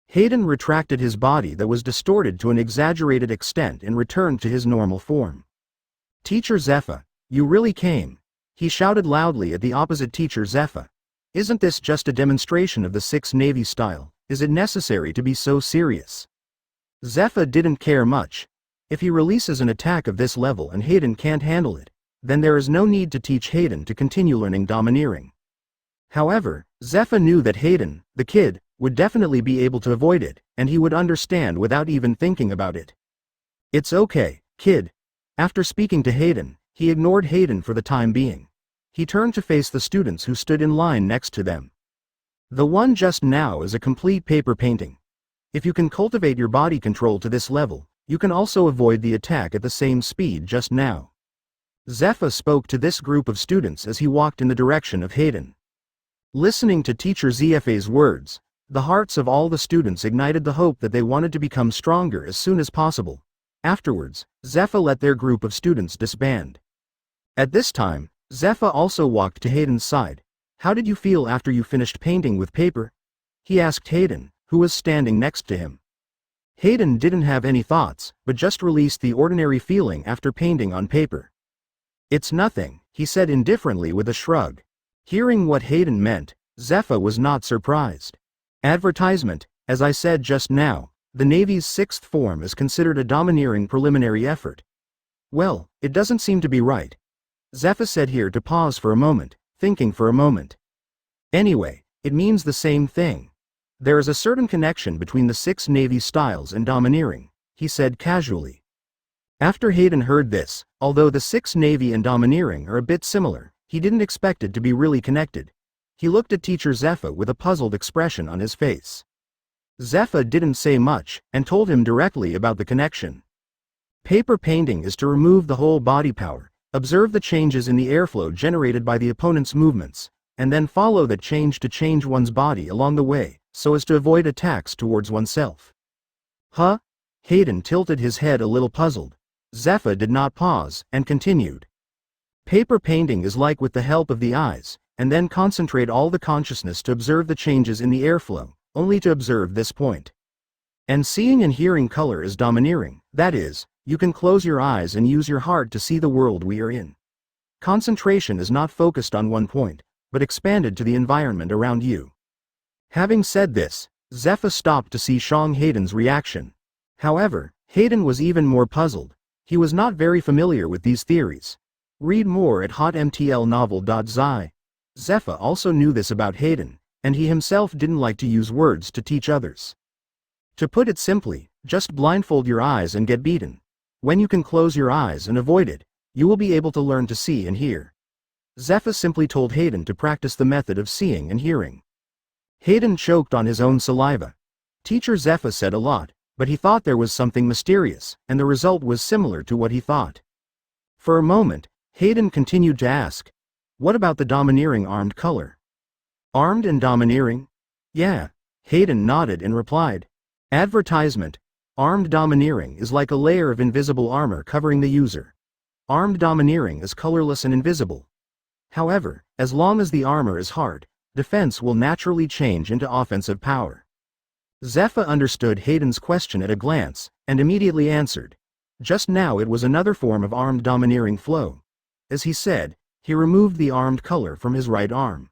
Hayden retracted his body that was distorted to an exaggerated extent and returned to his normal form. Teacher Zephyr, you really came. He shouted loudly at the opposite teacher Zephyr. Isn't this just a demonstration of the 6th Navy style? Is it necessary to be so serious? Zephyr didn't care much. If he releases an attack of this level and Hayden can't handle it, then there is no need to teach Hayden to continue learning domineering. However, Zephyr knew that Hayden, the kid, would definitely be able to avoid it, and he would understand without even thinking about it. It's okay, kid. After speaking to Hayden, he ignored Hayden for the time being. He turned to face the students who stood in line next to them. The one just now is a complete paper painting. If you can cultivate your body control to this level, you can also avoid the attack at the same speed just now. Zephyr spoke to this group of students as he walked in the direction of Hayden. Listening to teacher Zephy's words, the hearts of all the students ignited the hope that they wanted to become stronger as soon as possible. Afterwards, Zephyr let their group of students disband. At this time, Zephyr also walked to Hayden's side. How did you feel after you finished painting with paper? He asked Hayden, who was standing next to him. Hayden didn't have any thoughts, but just released the ordinary feeling after painting on paper. It's nothing, he said indifferently with a shrug. Hearing what Hayden meant, Zephyr was not surprised. Advertisement, as I said just now, the Navy's 6th form is considered a domineering preliminary effort. Well, it doesn't seem to be right. Zephyr said here to pause for a moment, thinking for a moment. Anyway, it means the same thing. There is a certain connection between the 6 Navy styles and domineering, he said casually. After Hayden heard this, although the 6 Navy and domineering are a bit similar, he didn't expect it to be really connected. He looked at teacher Zephyr with a puzzled expression on his face. Zephyr didn't say much, and told him directly about the connection. Paper painting is to remove the whole body power, observe the changes in the airflow generated by the opponent's movements, and then follow that change to change one's body along the way, so as to avoid attacks towards oneself. Huh? Hayden tilted his head a little puzzled. Zephyr did not pause, and continued. Paper painting is like with the help of the eyes, and then concentrate all the consciousness to observe the changes in the airflow, only to observe this point. And seeing and hearing color is domineering, that is, you can close your eyes and use your heart to see the world we are in. Concentration is not focused on one point, but expanded to the environment around you. Having said this, Zephyr stopped to see Hayden's reaction. However, Hayden was even more puzzled. He was not very familiar with these theories. Read more at hotmtlnovel.zi. Zephyr also knew this about Hayden, and he himself didn't like to use words to teach others. To put it simply, just blindfold your eyes and get beaten. When you can close your eyes and avoid it, you will be able to learn to see and hear. Zephyr simply told Hayden to practice the method of seeing and hearing. Hayden choked on his own saliva. Teacher Zephyr said a lot, but he thought there was something mysterious, and the result was similar to what he thought. For a moment, Hayden continued to ask, what about the domineering armed color? Armed and domineering? Yeah. Hayden nodded and replied. Advertisement. Armed domineering is like a layer of invisible armor covering the user. Armed domineering is colorless and invisible. However, as long as the armor is hard, defense will naturally change into offensive power. Zephyr understood Hayden's question at a glance, and immediately answered. Just now it was another form of armed domineering flow. As he said, he removed the armed color from his right arm.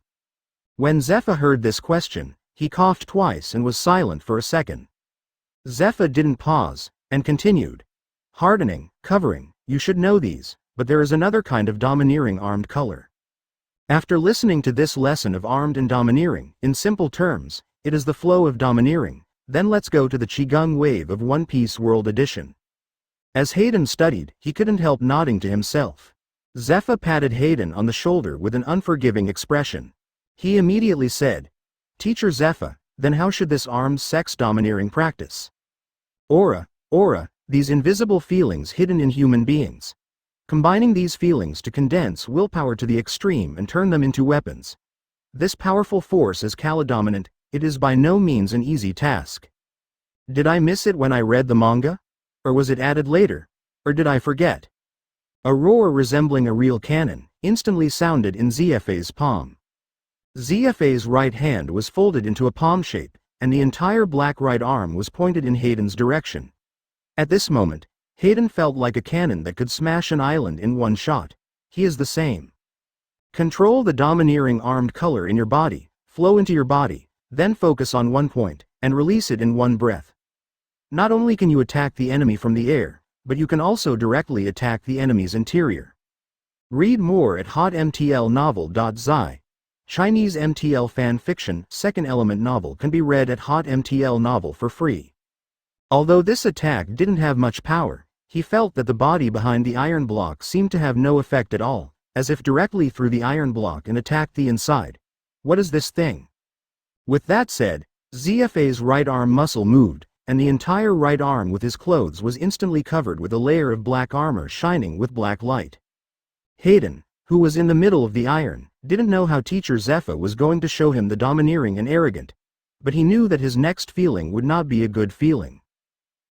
When Zephyr heard this question, he coughed twice and was silent for a second. Zephyr didn't pause, and continued. Hardening, covering, you should know these, but there is another kind of domineering armed color. After listening to this lesson of armed and domineering, in simple terms, it is the flow of domineering. Then let's go to the Qigong wave of One Piece World Edition. As Hayden studied, he couldn't help nodding to himself. Zephyr patted Hayden on the shoulder with an unforgiving expression. He immediately said, Teacher Zephyr, then how should this armed sex domineering practice? Aura, these invisible feelings hidden in human beings. Combining these feelings to condense willpower to the extreme and turn them into weapons. This powerful force is Kala dominant, it is by no means an easy task. Did I miss it when I read the manga? Or was it added later? Or did I forget? A roar resembling a real cannon instantly sounded in ZFA's palm. ZFA's right hand was folded into a palm shape, and the entire black right arm was pointed in Hayden's direction. At this moment, Hayden felt like a cannon that could smash an island in one shot. He is the same. Control the domineering armed color in your body, flow into your body, then focus on one point, and release it in one breath. Not only can you attack the enemy from the air, but you can also directly attack the enemy's interior. Read more at hotmtlnovel.zi. Chinese MTL fan fiction, second element novel can be read at hotmtl novel for free. Although this attack didn't have much power, he felt that the body behind the iron block seemed to have no effect at all, as if directly through the iron block and attacked the inside. What is this thing? With that said, ZFA's right arm muscle moved, and the entire right arm with his clothes was instantly covered with a layer of black armor shining with black light. Hayden, who was in the middle of the iron, didn't know how Teacher Zephyr was going to show him the domineering and arrogant, but he knew that his next feeling would not be a good feeling.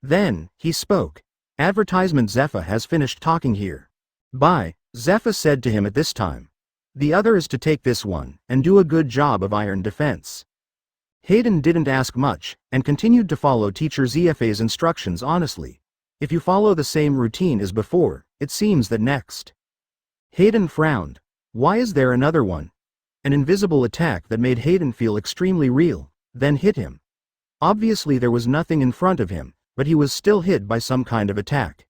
Then, he spoke. Advertisement Zephyr has finished talking here. Bye, Zephyr said to him at this time. The other is to take this one, and do a good job of iron defense. Hayden didn't ask much, and continued to follow Teacher Zephy's instructions honestly. If you follow the same routine as before, it seems that next. Hayden frowned. Why is there another one? An invisible attack that made Hayden feel extremely real, then hit him. Obviously there was nothing in front of him, but he was still hit by some kind of attack.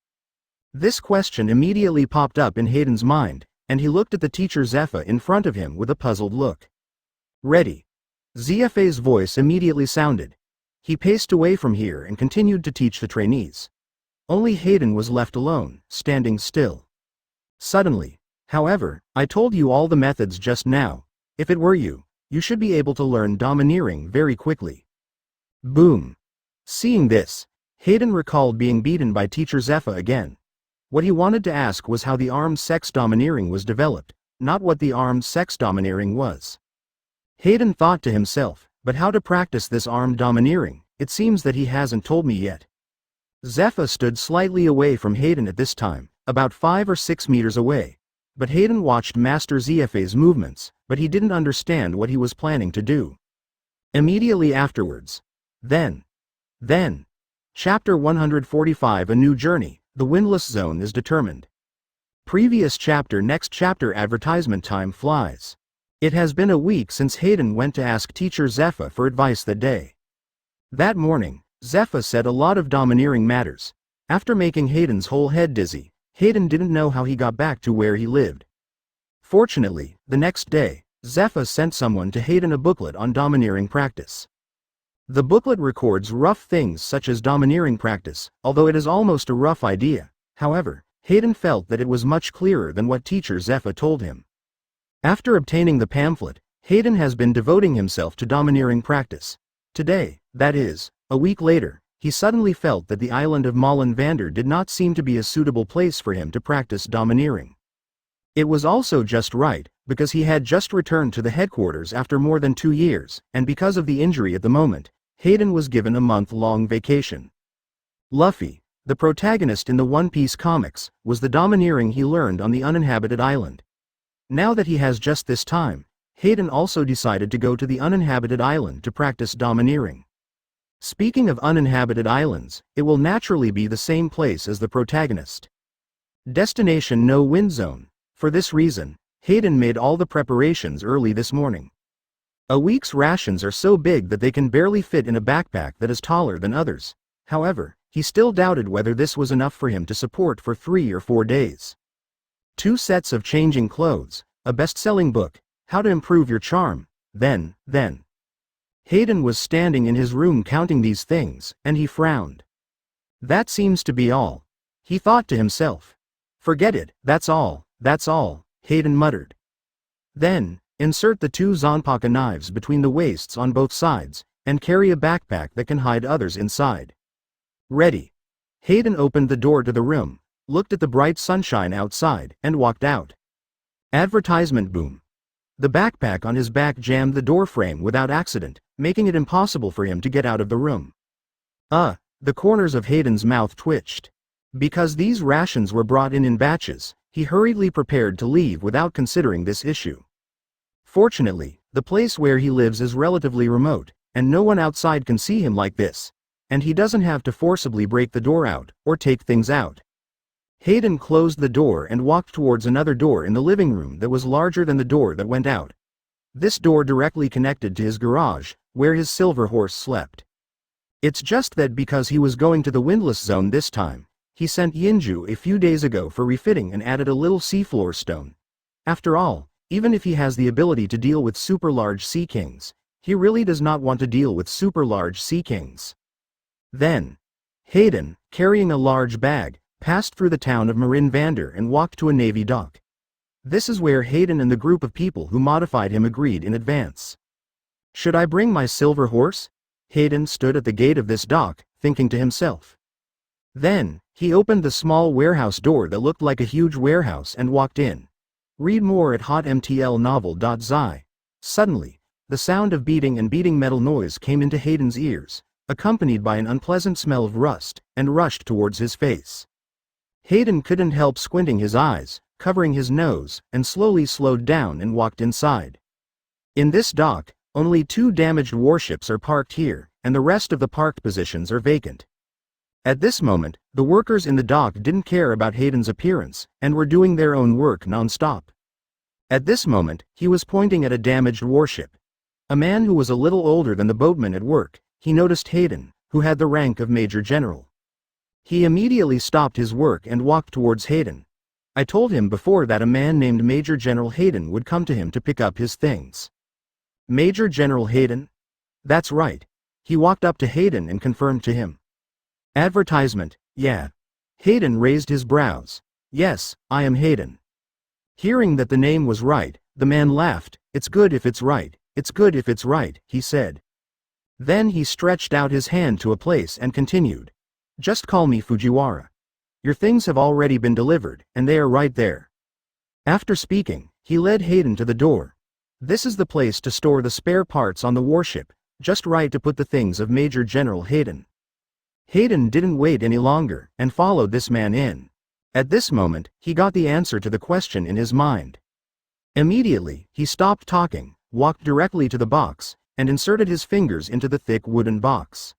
This question immediately popped up in Hayden's mind, and he looked at the Teacher Zephyr in front of him with a puzzled look. Ready. ZFA's voice immediately sounded. He paced away from here and continued to teach the trainees. Only Hayden was left alone, standing still. Suddenly, however, I told you all the methods just now. If it were you, you should be able to learn domineering very quickly. Boom. Seeing this, Hayden recalled being beaten by Teacher Zephyr again. What he wanted to ask was how the armed sex domineering was developed, not what the armed sex domineering was. Hayden thought to himself, but how to practice this armed domineering? It seems that he hasn't told me yet. Zephyr stood slightly away from Hayden at this time, about 5 or 6 meters away. But Hayden watched Master ZFA's movements, but he didn't understand what he was planning to do. Immediately afterwards. Then. Chapter 145 A New Journey, the Windless Zone is determined. Previous chapter. Next chapter. Advertisement. Time flies. It has been a week since Hayden went to ask Teacher Zephyr for advice that day. That morning, Zephyr said a lot of domineering matters. After making Hayden's whole head dizzy, Hayden didn't know how he got back to where he lived. Fortunately, the next day, Zephyr sent someone to Hayden a booklet on domineering practice. The booklet records rough things such as domineering practice, although it is almost a rough idea. However, Hayden felt that it was much clearer than what Teacher Zephyr told him. After obtaining the pamphlet, Hayden has been devoting himself to domineering practice. Today, that is, a week later, he suddenly felt that the island of Molenvander did not seem to be a suitable place for him to practice domineering. It was also just right, because he had just returned to the headquarters after more than 2 years, and because of the injury at the moment, Hayden was given a month-long vacation. Luffy, the protagonist in the One Piece comics, was the domineering he learned on the uninhabited island. Now that he has just this time, Hayden also decided to go to the uninhabited island to practice domineering. Speaking of uninhabited islands, it will naturally be the same place as the protagonist. Destination No Wind Zone. For this reason, Hayden made all the preparations early this morning. A week's rations are so big that they can barely fit in a backpack that is taller than others. However, he still doubted whether this was enough for him to support for 3 or 4 days. 2 sets of changing clothes, a best-selling book, How to Improve Your Charm, then. Hayden was standing in his room counting these things, and he frowned. That seems to be all. He thought to himself. Forget it, that's all, Hayden muttered. Then, insert the 2 Zhanpakudao knives between the waists on both sides, and carry a backpack that can hide others inside. Ready. Hayden opened the door to the room, looked at the bright sunshine outside, and walked out. Advertisement. Boom. The backpack on his back jammed the door frame without accident, making it impossible for him to get out of the room. The corners of Hayden's mouth twitched. Because these rations were brought in batches, he hurriedly prepared to leave without considering this issue. Fortunately, the place where he lives is relatively remote, and no one outside can see him like this, and he doesn't have to forcibly break the door out, or take things out. Hayden closed the door and walked towards another door in the living room that was larger than the door that went out. This door directly connected to his garage, where his silver horse slept. It's just that because he was going to the windless zone this time, he sent Yinju a few days ago for refitting and added a little seafloor stone. After all, even if he has the ability to deal with super-large sea kings, he really does not want to deal with super-large sea kings. Then, Hayden, carrying a large bag, passed through the town of Marin Vander and walked to a navy dock. This is where Hayden and the group of people who modified him agreed in advance. Should I bring my silver horse? Hayden stood at the gate of this dock, thinking to himself. Then, he opened the small warehouse door that looked like a huge warehouse and walked in. Read more at hotmtlnovel.zi. Suddenly, the sound of beating and beating metal noise came into Hayden's ears, accompanied by an unpleasant smell of rust, and rushed towards his face. Hayden couldn't help squinting his eyes, covering his nose, and slowly slowed down and walked inside. In this dock, only 2 damaged warships are parked here, and the rest of the parked positions are vacant. At this moment, the workers in the dock didn't care about Hayden's appearance, and were doing their own work non-stop. At this moment, he was pointing at a damaged warship. A man who was a little older than the boatman at work, he noticed Hayden, who had the rank of Major General. He immediately stopped his work and walked towards Hayden. I told him before that a man named Major General Hayden would come to him to pick up his things. Major General Hayden? That's right. He walked up to Hayden and confirmed to him. Advertisement, yeah. Hayden raised his brows. Yes, I am Hayden. Hearing that the name was right, the man laughed. It's good if it's right, it's good if it's right, he said. Then he stretched out his hand to a place and continued. Just call me Fujiwara. Your things have already been delivered, and they are right there. After speaking, he led Hayden to the door. This is the place to store the spare parts on the warship, just right to put the things of Major General Hayden. Hayden didn't wait any longer, and followed this man in. At this moment, he got the answer to the question in his mind. Immediately, he stopped talking, walked directly to the box, and inserted his fingers into the thick wooden box.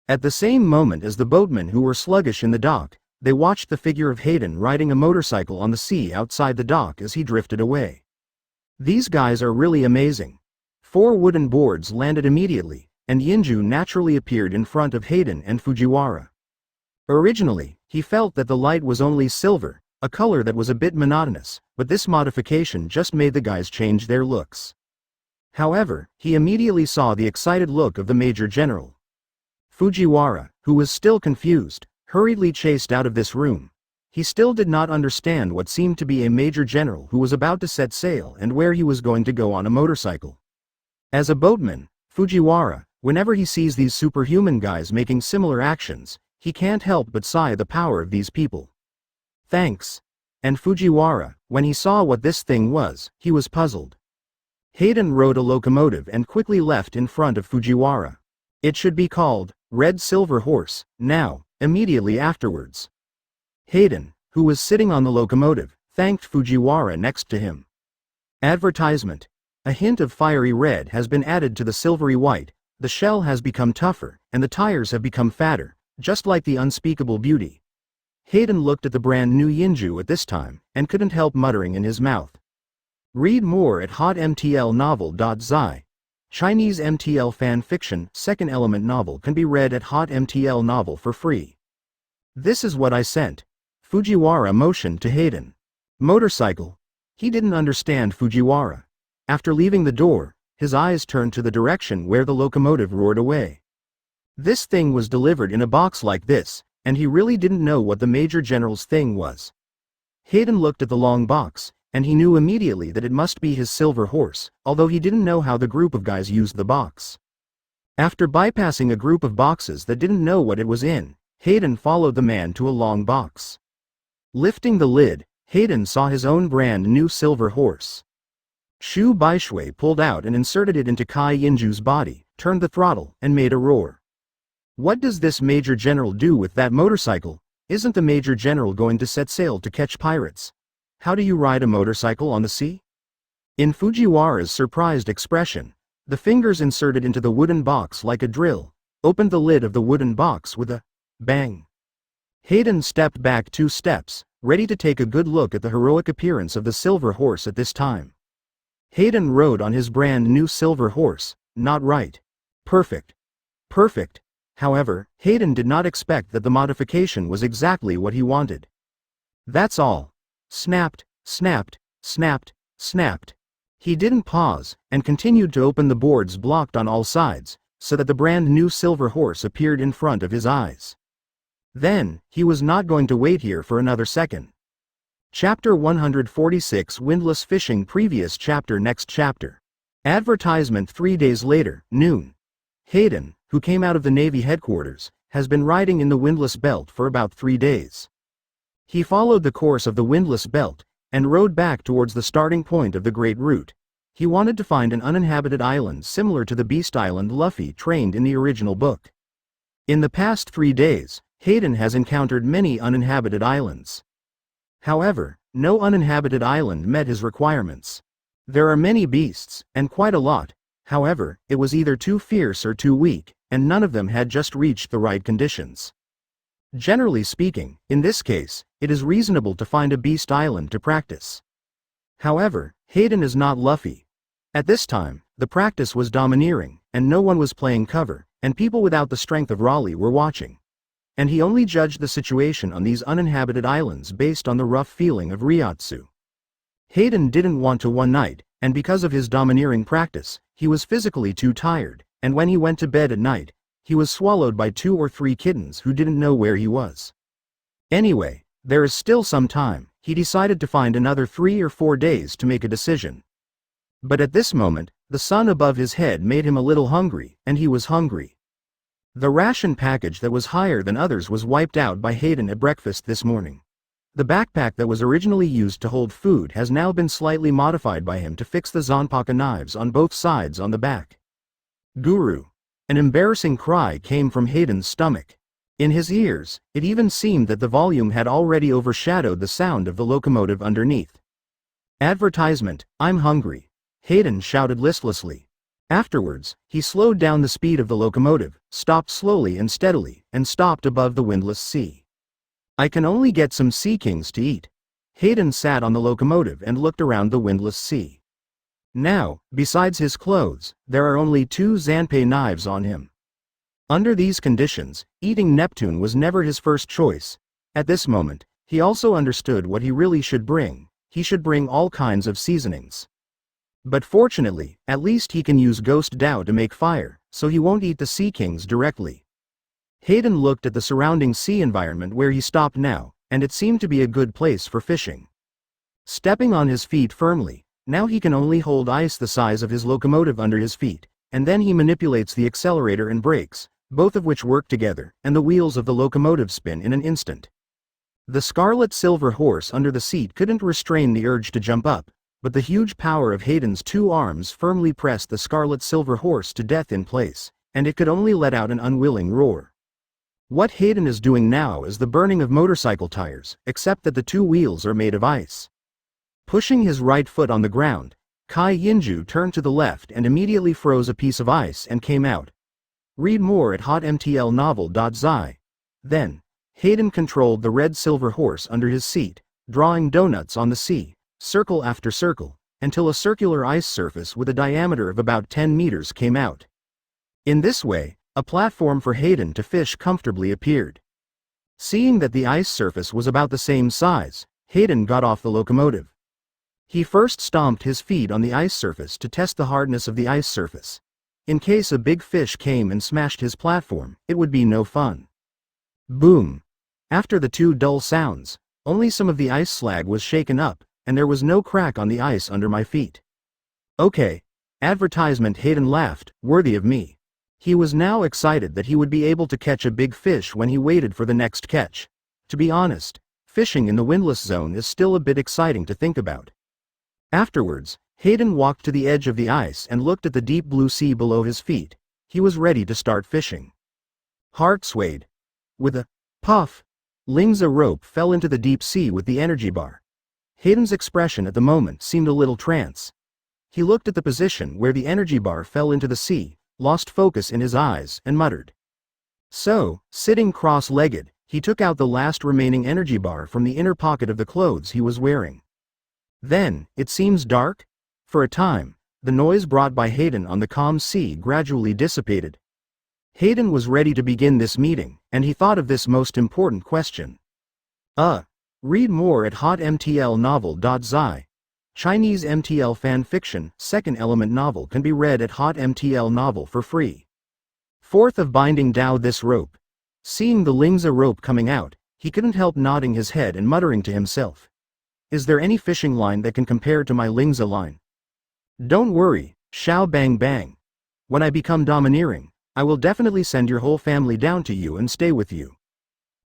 At the same moment as the boatmen who were sluggish in the dock, they watched the figure of Hayden riding a motorcycle on the sea outside the dock as he drifted away. These guys are really amazing. 4 wooden boards landed immediately, and Yinju naturally appeared in front of Hayden and Fujiwara. Originally, he felt that the light was only silver, a color that was a bit monotonous, but this modification just made the guys change their looks. However, he immediately saw the excited look of the Major General. Fujiwara, who was still confused, hurriedly chased out of this room. He still did not understand what seemed to be a Major General who was about to set sail and where he was going to go on a motorcycle. As a boatman, Fujiwara, whenever he sees these superhuman guys making similar actions, he can't help but sigh the power of these people. Thanks. And Fujiwara, when he saw what this thing was, he was puzzled. Hayden rode a locomotive and quickly left in front of Fujiwara. It should be called Red Silver Horse, now, immediately afterwards. Hayden, who was sitting on the locomotive, thanked Fujiwara next to him. Advertisement. A hint of fiery red has been added to the silvery white, the shell has become tougher, and the tires have become fatter, just like the unspeakable beauty. Hayden looked at the brand new Yinju at this time, and couldn't help muttering in his mouth. Read more at hotmtlnovel.zi. Chinese MTL fan fiction, second element novel can be read at hotmtl novel for free. This is what I sent. Fujiwara motioned to Hayden. Motorcycle. He didn't understand Fujiwara. After leaving the door, his eyes turned to the direction where the locomotive roared away. This thing was delivered in a box like this, and he really didn't know what the Major General's thing was. Hayden looked at the long box, and he knew immediately that it must be his silver horse, although he didn't know how the group of guys used the box. After bypassing a group of boxes that didn't know what it was in, Hayden followed the man to a long box. Lifting the lid, Hayden saw his own brand new silver horse. Shu Baishui pulled out and inserted it into Kai Yinju's body, turned the throttle, and made a roar. What does this Major General do with that motorcycle? Isn't the Major General going to set sail to catch pirates? How do you ride a motorcycle on the sea? In Fujiwara's surprised expression, the fingers inserted into the wooden box like a drill, opened the lid of the wooden box with a bang. Hayden stepped back 2 steps, ready to take a good look at the heroic appearance of the silver horse at this time. Hayden rode on his brand new silver horse, not right. Perfect. Perfect. However, Hayden did not expect that the modification was exactly what he wanted. That's all. Snapped, snapped, snapped, snapped. He didn't pause, and continued to open the boards blocked on all sides, so that the brand new silver horse appeared in front of his eyes. Then, he was not going to wait here for another second. Chapter 146 Windless Fishing Previous chapter Next chapter. Advertisement 3 days later, noon. Hayden, who came out of the Navy headquarters, has been riding in the windless belt for about 3 days. He followed the course of the windless belt, and rode back towards the starting point of the Great Route. He wanted to find an uninhabited island similar to the Beast Island Luffy trained in the original book. In the past 3 days, Hayden has encountered many uninhabited islands. However, no uninhabited island met his requirements. There are many beasts, and quite a lot. However, it was either too fierce or too weak, and none of them had just reached the right conditions. Generally speaking, in this case, it is reasonable to find a beast island to practice. However, Hayden is not Luffy. At this time, the practice was domineering, and no one was playing cover, and people without the strength of Raleigh were watching. And he only judged the situation on these uninhabited islands based on the rough feeling of Ryotsu. Hayden didn't want to one night, and because of his domineering practice, he was physically too tired, and when he went to bed at night, he was swallowed by 2 or 3 kittens who didn't know where he was. Anyway, there is still some time. He decided to find another 3 or 4 days to make a decision. But at this moment, the sun above his head made him a little hungry, and he was hungry. The ration package that was higher than others was wiped out by Hayden at breakfast this morning. The backpack that was originally used to hold food has now been slightly modified by him to fix the Zhanpakudao knives on both sides on the back. Guru. An embarrassing cry came from Hayden's stomach. In his ears, it even seemed that the volume had already overshadowed the sound of the locomotive underneath. Advertisement, I'm hungry. Hayden shouted listlessly. Afterwards, he slowed down the speed of the locomotive, stopped slowly and steadily, and stopped above the windless sea. I can only get some sea kings to eat. Hayden sat on the locomotive and looked around the windless sea. Now, besides his clothes, there are only 2 Zhanpei knives on him. Under these conditions, eating Neptune was never his first choice. At this moment, he also understood what he really should bring. He should bring all kinds of seasonings. But fortunately, at least he can use Ghost Dao to make fire, so he won't eat the sea kings directly. Hayden looked at the surrounding sea environment where he stopped now, and it seemed to be a good place for fishing. Stepping on his feet firmly, now he can only hold ice the size of his locomotive under his feet, and then he manipulates the accelerator and brakes, both of which work together, and the wheels of the locomotive spin in an instant. The scarlet silver horse under the seat couldn't restrain the urge to jump up, but the huge power of Hayden's 2 arms firmly pressed the scarlet silver horse to death in place, and it could only let out an unwilling roar. What Hayden is doing now is the burning of motorcycle tires, except that the 2 wheels are made of ice. Pushing his right foot on the ground, Kai Yinju turned to the left and immediately froze a piece of ice and came out. Read more at hotmtlnovel.zi. Then, Hayden controlled the red silver horse under his seat, drawing donuts on the sea, circle after circle, until a circular ice surface with a diameter of about 10 meters came out. In this way, a platform for Hayden to fish comfortably appeared. Seeing that the ice surface was about the same size, Hayden got off the locomotive. He first stomped his feet on the ice surface to test the hardness of the ice surface. In case a big fish came and smashed his platform, it would be no fun. Boom! After the 2 dull sounds, only some of the ice slag was shaken up, and there was no crack on the ice under my feet. Okay. Advertisement. Hayden laughed, worthy of me. He was now excited that he would be able to catch a big fish when he waited for the next catch. To be honest, fishing in the windless zone is still a bit exciting to think about. Afterwards, Hayden walked to the edge of the ice and looked at the deep blue sea below his feet. He was ready to start fishing. Heart swayed. With a puff, Ling's rope fell into the deep sea with the energy bar. Hayden's expression at the moment seemed a little trance. He looked at the position where the energy bar fell into the sea, lost focus in his eyes, and muttered. So, sitting cross-legged, he took out the last remaining energy bar from the inner pocket of the clothes he was wearing. Then, it seems dark? For a time, the noise brought by Hayden on the calm sea gradually dissipated. Hayden was ready to begin this meeting, and he thought of this most important question. Read more at hotmtlnovel.zi. Chinese MTL fan fiction, second element novel can be read at hotmtl novel for free. Fourth of binding Dao this rope. Seeing the Ling's rope coming out, he couldn't help nodding his head and muttering to himself. Is there any fishing line that can compare to my Ling's line? Don't worry, Xiao Bang Bang. When I become domineering, I will definitely send your whole family down to you and stay with you.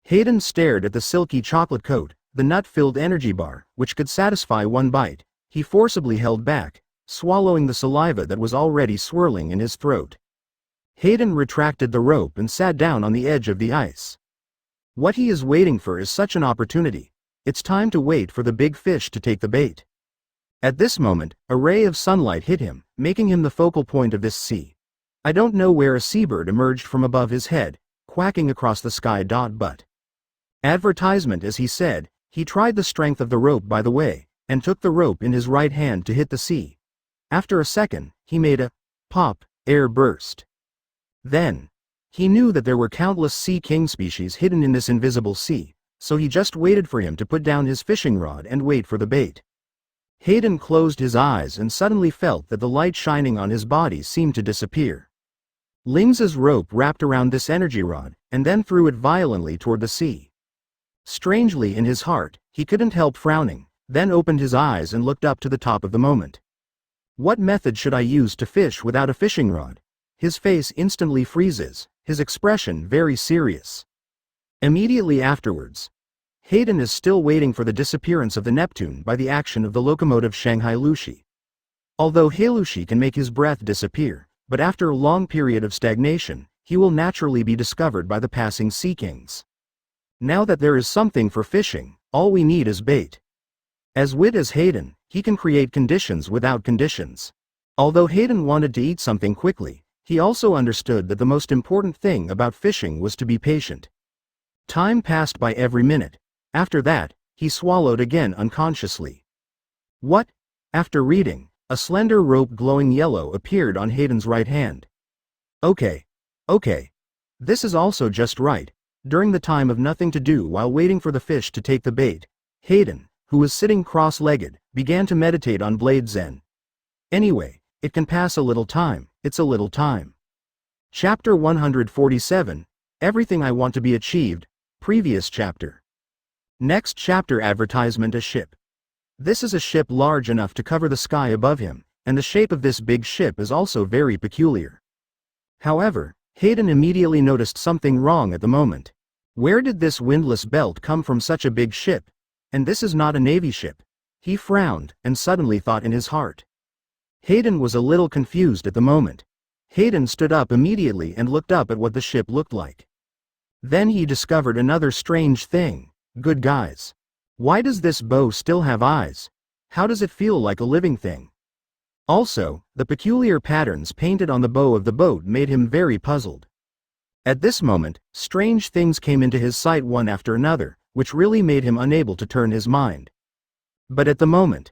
Hayden stared at the silky chocolate coat, the nut-filled energy bar, which could satisfy one bite. He forcibly held back, swallowing the saliva that was already swirling in his throat. Hayden retracted the rope and sat down on the edge of the ice. What he is waiting for is such an opportunity. It's time to wait for the big fish to take the bait. At this moment, a ray of sunlight hit him, making him the focal point of this sea. I don't know where a seabird emerged from above his head, quacking across the sky. But advertisement, as he said. He tried the strength of the rope by the way, and took the rope in his right hand to hit the sea. After a second, he made a pop, air burst. Then, he knew that there were countless sea king species hidden in this invisible sea, so he just waited for him to put down his fishing rod and wait for the bait. Hayden closed his eyes and suddenly felt that the light shining on his body seemed to disappear. Ling's rope wrapped around this energy rod, and then threw it violently toward the sea. Strangely in his heart, he couldn't help frowning, then opened his eyes and looked up to the top of the moment. What method should I use to fish without a fishing rod? His face instantly freezes, his expression very serious. Immediately afterwards, Hayden is still waiting for the disappearance of the Neptune by the action of the locomotive Shanghai Lushi. Although Heilushi can make his breath disappear, but after a long period of stagnation, he will naturally be discovered by the passing sea kings. Now that there is something for fishing, all we need is bait. As wit as Hayden, he can create conditions without conditions. Although Hayden wanted to eat something quickly, he also understood that the most important thing about fishing was to be patient. Time passed by every minute. After that, he swallowed again unconsciously. What? After reading, a slender rope glowing yellow appeared on Hayden's right hand. Okay. This is also just right. During the time of nothing to do while waiting for the fish to take the bait, Hayden, who was sitting cross-legged, began to meditate on Blade Zen. Anyway, it can pass a little time, it's a little time. Chapter 147, Everything I Want to Be Achieved, previous chapter. Next chapter advertisement. A ship. This is a ship large enough to cover the sky above him, and the shape of this big ship is also very peculiar. However, Hayden immediately noticed something wrong at the moment. Where did this windlass belt come from such a big ship? And this is not a navy ship. He frowned, and suddenly thought in his heart. Hayden was a little confused at the moment. Hayden stood up immediately and looked up at what the ship looked like. Then he discovered another strange thing. Good guys. Why does this bow still have eyes? How does it feel like a living thing? Also, the peculiar patterns painted on the bow of the boat made him very puzzled. At this moment, strange things came into his sight one after another, which really made him unable to turn his mind. But at the moment,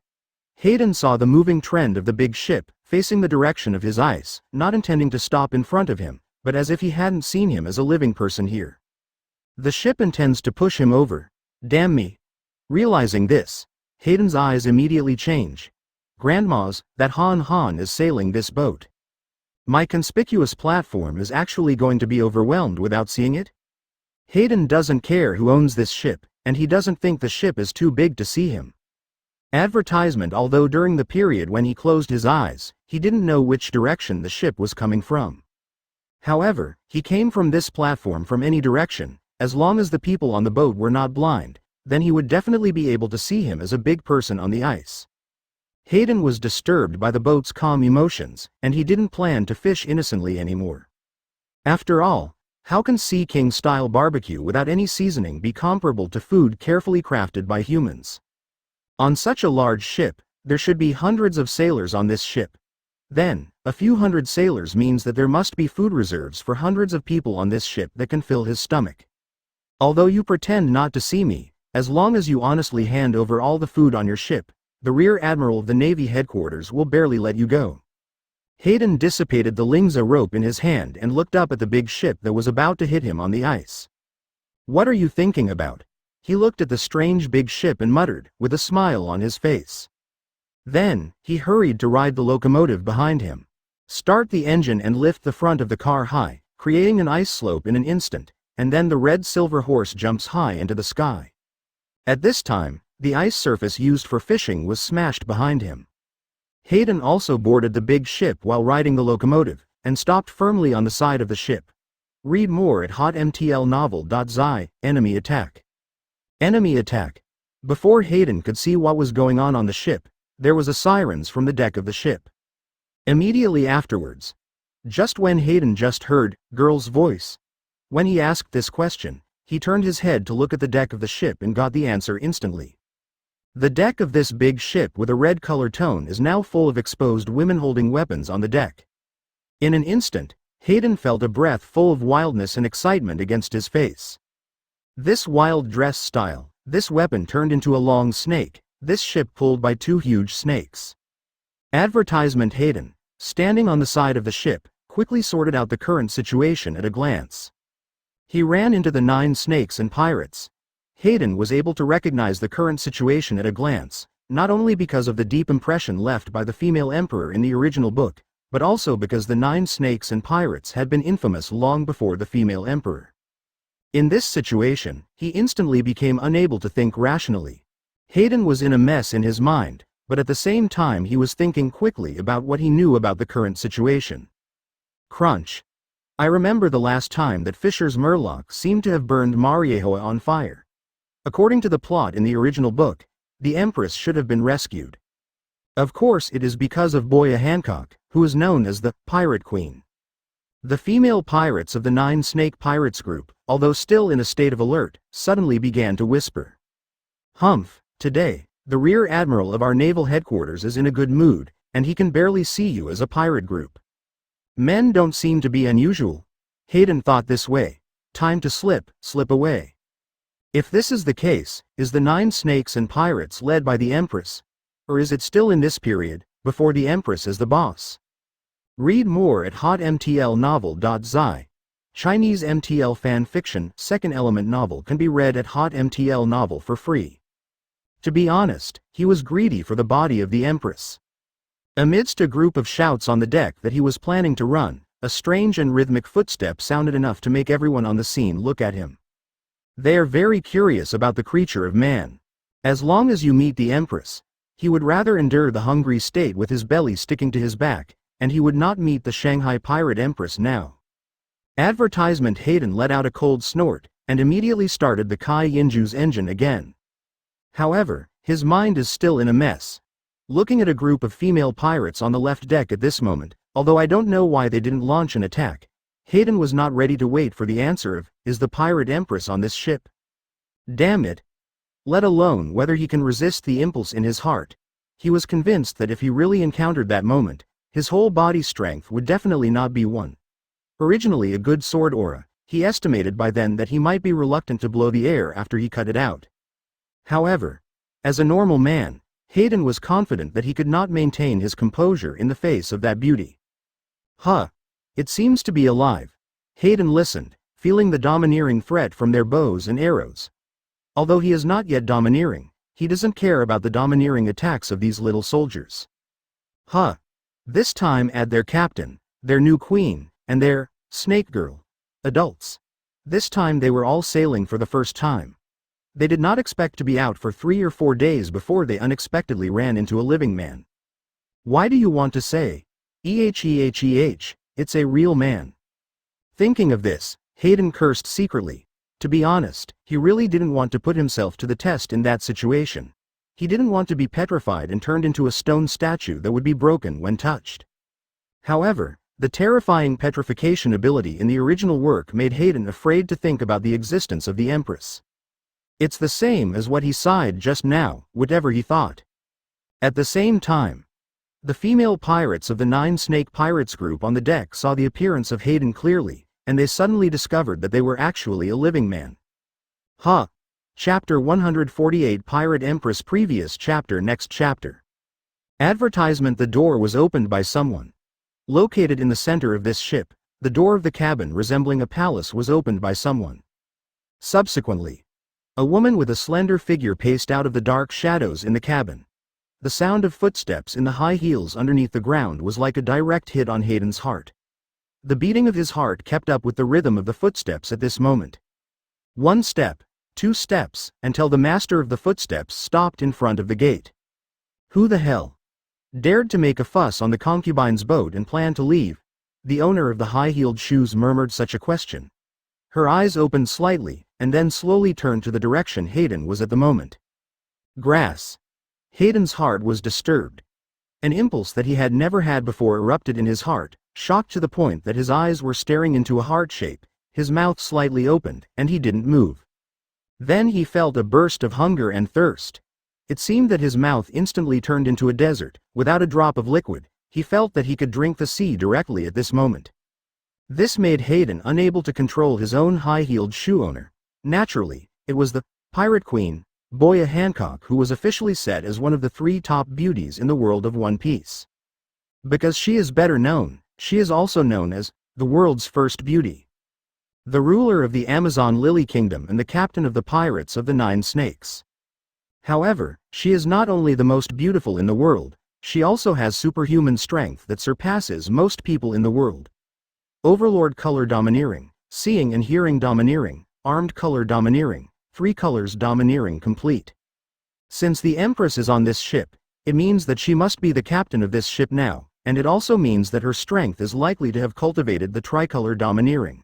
Hayden saw the moving trend of the big ship, facing the direction of his ice, not intending to stop in front of him, but as if he hadn't seen him as a living person here. The ship intends to push him over. Damn me. Realizing this, Hayden's eyes immediately change. Grandma's, that Han is sailing this boat. My conspicuous platform is actually going to be overwhelmed without seeing it? Hayden doesn't care who owns this ship, and he doesn't think the ship is too big to see him. Advertisement. Although during the period when he closed his eyes, he didn't know which direction the ship was coming from. However, he came from this platform from any direction, as long as the people on the boat were not blind, then he would definitely be able to see him as a big person on the ice. Hayden was disturbed by the boat's calm emotions, and he didn't plan to fish innocently anymore. After all, how can Sea King-style barbecue without any seasoning be comparable to food carefully crafted by humans? On such a large ship, there should be hundreds of sailors on this ship. Then, a few hundred sailors means that there must be food reserves for hundreds of people on this ship that can fill his stomach. Although you pretend not to see me, as long as you honestly hand over all the food on your ship, the Rear Admiral of the Navy headquarters will barely let you go. Hayden dissipated the Lingza rope in his hand and looked up at the big ship that was about to hit him on the ice. What are you thinking about? He looked at the strange big ship and muttered, with a smile on his face. Then, he hurried to ride the locomotive behind him. Start the engine and lift the front of the car high, creating an ice slope in an instant, and then the red-silver horse jumps high into the sky. At this time, the ice surface used for fishing was smashed behind him. Hayden also boarded the big ship while riding the locomotive, and stopped firmly on the side of the ship. Read more at hotmtlnovel.zi, Enemy Attack. Enemy Attack. Before Hayden could see what was going on the ship, there was a sirens from the deck of the ship. Immediately afterwards, just when Hayden just heard girl's voice. When he asked this question, he turned his head to look at the deck of the ship and got the answer instantly. The deck of this big ship with a red color tone is now full of exposed women holding weapons on the deck. In an instant, Hayden felt a breath full of wildness and excitement against his face. This wild dress style, this weapon turned into a long snake, this ship pulled by two huge snakes. Advertisement. Hayden, standing on the side of the ship, quickly sorted out the current situation at a glance. He ran into the 9 snakes and pirates. Hayden was able to recognize the current situation at a glance, not only because of the deep impression left by the female emperor in the original book, but also because the 9 snakes and pirates had been infamous long before the female emperor. In this situation, he instantly became unable to think rationally. Hayden was in a mess in his mind, but at the same time he was thinking quickly about what he knew about the current situation. Crunch. I remember the last time that Fisher's Murloc seemed to have burned Mariehoa on fire. According to the plot in the original book, the Empress should have been rescued. Of course it is because of Boya Hancock, who is known as the Pirate Queen. The female pirates of the 9 Snake Pirates group, although still in a state of alert, suddenly began to whisper. Humph, today, the Rear Admiral of our naval headquarters is in a good mood, and he can barely see you as a pirate group. Men don't seem to be unusual. Hayden thought this way. Time to slip away. If this is the case, is the 9 snakes and pirates led by the Empress? Or is it still in this period, before the Empress is the boss? Read more at hotmtlnovel.zi. Chinese MTL fan fiction, second element novel can be read at hotmtl novel for free. To be honest, he was greedy for the body of the Empress. Amidst a group of shouts on the deck that he was planning to run, a strange and rhythmic footstep sounded enough to make everyone on the scene look at him. They are very curious about the creature of man. As long as you meet the Empress, he would rather endure the hungry state with his belly sticking to his back, and he would not meet the Shanghai Pirate Empress now. Advertisement. Hayden let out a cold snort, and immediately started the Kai Yinju's engine again. However, his mind is still in a mess. Looking at a group of female pirates on the left deck at this moment, although I don't know why they didn't launch an attack, Hayden was not ready to wait for the answer of, is the Pirate Empress on this ship? Damn it. Let alone whether he can resist the impulse in his heart. He was convinced that if he really encountered that moment, his whole body strength would definitely not be one. Originally a good sword aura, he estimated by then that he might be reluctant to blow the air after he cut it out. However, as a normal man, Hayden was confident that he could not maintain his composure in the face of that beauty. Huh. It seems to be alive. Hayden listened, feeling the domineering threat from their bows and arrows. Although he is not yet domineering, he doesn't care about the domineering attacks of these little soldiers. Huh. This time add their captain, their new queen, and their snake girl. Adults. This time they were all sailing for the first time. They did not expect to be out for 3 or 4 days before they unexpectedly ran into a living man. Why do you want to say, it's a real man? Thinking of this, Hayden cursed secretly. To be honest, he really didn't want to put himself to the test in that situation. He didn't want to be petrified and turned into a stone statue that would be broken when touched. However, the terrifying petrification ability in the original work made Hayden afraid to think about the existence of the Empress. It's the same as what he sighed just now, whatever he thought. At the same time, the female pirates of the Nine Snake Pirates group on the deck saw the appearance of Hayden clearly, and they suddenly discovered that they were actually a living man. Huh. Chapter 148 Pirate Empress Previous Chapter Next Chapter. Advertisement. The door was opened by someone. Located in the center of this ship, the door of the cabin resembling a palace was opened by someone. Subsequently, a woman with a slender figure paced out of the dark shadows in the cabin. The sound of footsteps in the high heels underneath the ground was like a direct hit on Hayden's heart. The beating of his heart kept up with the rhythm of the footsteps at this moment. 1 step, 2 steps, until the master of the footsteps stopped in front of the gate. Who the hell dared to make a fuss on the concubine's boat and plan to leave? The owner of the high-heeled shoes murmured such a question. Her eyes opened slightly, and then slowly turned to the direction Hayden was at the moment. Grass. Hayden's heart was disturbed. An impulse that he had never had before erupted in his heart, shocked to the point that his eyes were staring into a heart shape, his mouth slightly opened, and he didn't move. Then he felt a burst of hunger and thirst. It seemed that his mouth instantly turned into a desert, without a drop of liquid. He felt that he could drink the sea directly at this moment. This made Hayden unable to control his own high-heeled shoe owner. Naturally, it was the Pirate Queen, Boya Hancock, who was officially set as one of the 3 top beauties in the world of One Piece. Because she is better known, she is also known as the world's first beauty. The ruler of the Amazon Lily Kingdom and the captain of the pirates of the 9 Snakes. However, she is not only the most beautiful in the world, she also has superhuman strength that surpasses most people in the world. Overlord color domineering, seeing and hearing domineering, armed color domineering, 3 colors domineering complete. Since the Empress is on this ship, it means that she must be the captain of this ship now, and it also means that her strength is likely to have cultivated the tricolor domineering.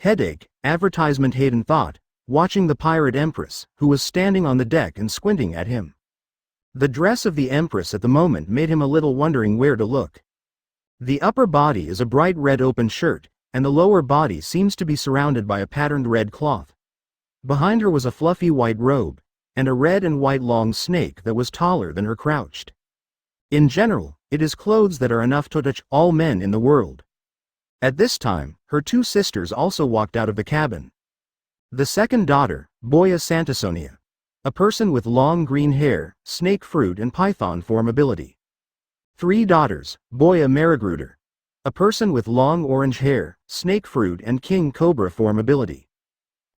Headache, advertisement. Hayden thought, watching the pirate Empress, who was standing on the deck and squinting at him. The dress of the Empress at the moment made him a little wondering where to look. The upper body is a bright red open shirt, and the lower body seems to be surrounded by a patterned red cloth. Behind her was a fluffy white robe, and a red and white long snake that was taller than her crouched. In general, it is clothes that are enough to touch all men in the world. At this time, her 2 sisters also walked out of the cabin. The second daughter, Boya Santasonia. A person with long green hair, snake fruit and python form ability. 3 daughters, Boya Marigruder. A person with long orange hair, snake fruit and king cobra form ability.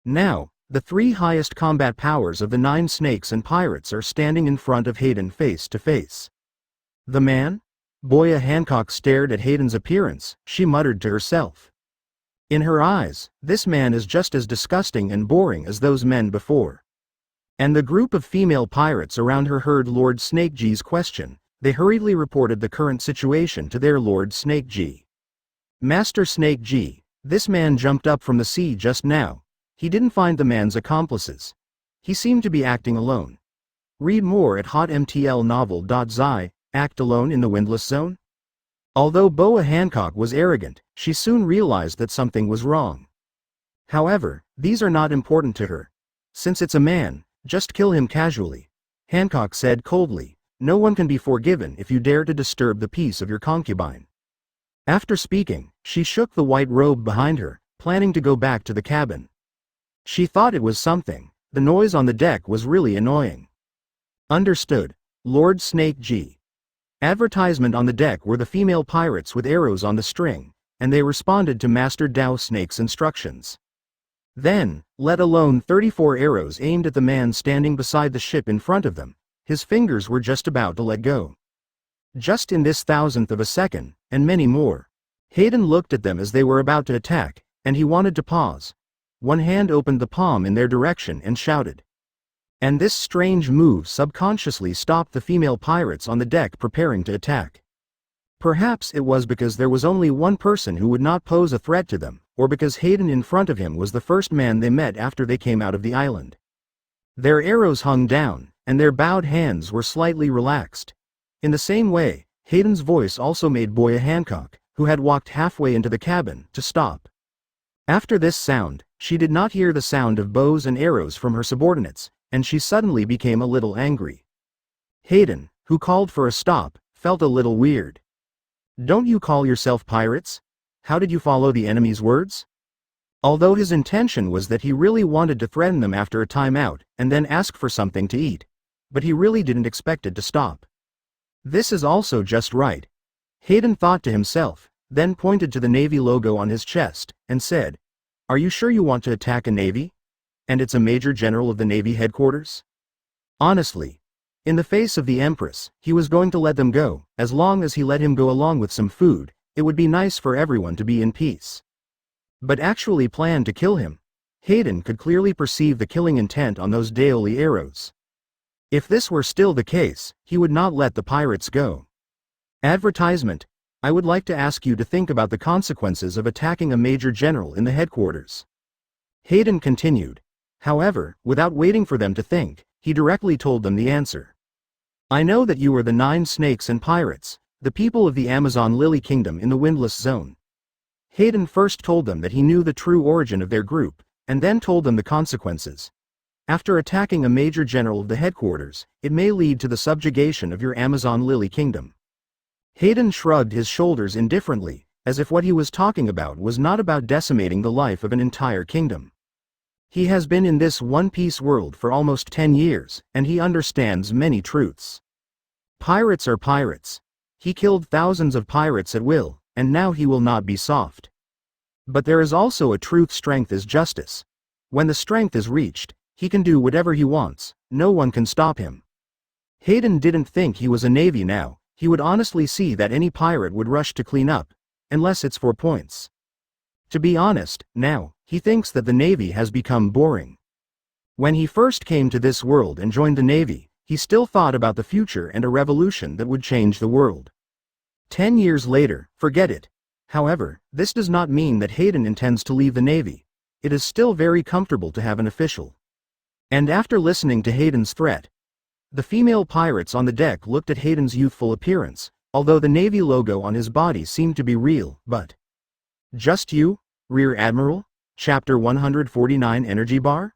Now, the 3 highest combat powers of the 9 snakes and pirates are standing in front of Hayden face to face. The man? Boya Hancock stared at Hayden's appearance. She muttered to herself. In her eyes, this man is just as disgusting and boring as those men before. And the group of female pirates around her heard Lord Snake G's question. They hurriedly reported the current situation to their Lord Snake G. Master Snake G, this man jumped up from the sea just now. He didn't find the man's accomplices. He seemed to be acting alone. Read more at hotmtlnovel.zi, Act Alone in the Windless Zone? Although Boa Hancock was arrogant, she soon realized that something was wrong. However, these are not important to her. Since it's a man, just kill him casually. Hancock said coldly, no one can be forgiven if you dare to disturb the peace of your concubine. After speaking, she shook the white robe behind her, planning to go back to the cabin. She thought it was something. The noise on the deck was really annoying. Understood, Lord Snake G. Advertisement. On the deck were the female pirates with arrows on the string, and they responded to Master Dao Snake's instructions. Then, let alone 34 arrows aimed at the man standing beside the ship in front of them. His fingers were just about to let go. Just in this thousandth of a second, and many more. Hayden looked at them as they were about to attack, and he wanted to pause. One hand opened the palm in their direction and shouted. And this strange move subconsciously stopped the female pirates on the deck preparing to attack. Perhaps it was because there was only one person who would not pose a threat to them, or because Hayden in front of him was the first man they met after they came out of the island. Their arrows hung down, and their bowed hands were slightly relaxed. In the same way, Hayden's voice also made Boya Hancock, who had walked halfway into the cabin, to stop. After this sound, she did not hear the sound of bows and arrows from her subordinates, and she suddenly became a little angry. Hayden, who called for a stop, felt a little weird. "Don't you call yourself pirates? How did you follow the enemy's words?" Although his intention was that he really wanted to threaten them after a time out, and then ask for something to eat. But he really didn't expect it to stop. This is also just right. Hayden thought to himself, then pointed to the Navy logo on his chest, and said, "Are you sure you want to attack a Navy? And it's a Major General of the Navy headquarters?" Honestly, in the face of the Empress, he was going to let them go. As long as he let him go along with some food, it would be nice for everyone to be in peace. But actually planned to kill him. Hayden could clearly perceive the killing intent on those daily arrows. If this were still the case, he would not let the pirates go. Advertisement: I would like to ask you to think about the consequences of attacking a major general in the headquarters. Hayden continued. However, without waiting for them to think, he directly told them the answer. "I know that you are the 9 snakes and pirates, the people of the Amazon Lily Kingdom in the Windless Zone." Hayden first told them that he knew the true origin of their group, and then told them the consequences. After attacking a major general of the headquarters, it may lead to the subjugation of your Amazon Lily Kingdom. Hayden shrugged his shoulders indifferently, as if what he was talking about was not about decimating the life of an entire kingdom. He has been in this one-piece world for almost 10 years, and he understands many truths. Pirates are pirates. He killed thousands of pirates at will, and now he will not be soft. But there is also a truth: strength is justice. When the strength is reached, he can do whatever he wants, no one can stop him. Hayden didn't think he was a Navy now. He would honestly see that any pirate would rush to clean up, unless it's for points. To be honest, now, he thinks that the Navy has become boring. When he first came to this world and joined the Navy, he still thought about the future and a revolution that would change the world. 10 years later, forget it. However, this does not mean that Hayden intends to leave the Navy. It is still very comfortable to have an official. And after listening to Hayden's threat, the female pirates on the deck looked at Hayden's youthful appearance, although the Navy logo on his body seemed to be real. But just you, Rear Admiral? Chapter 149 Energy Bar?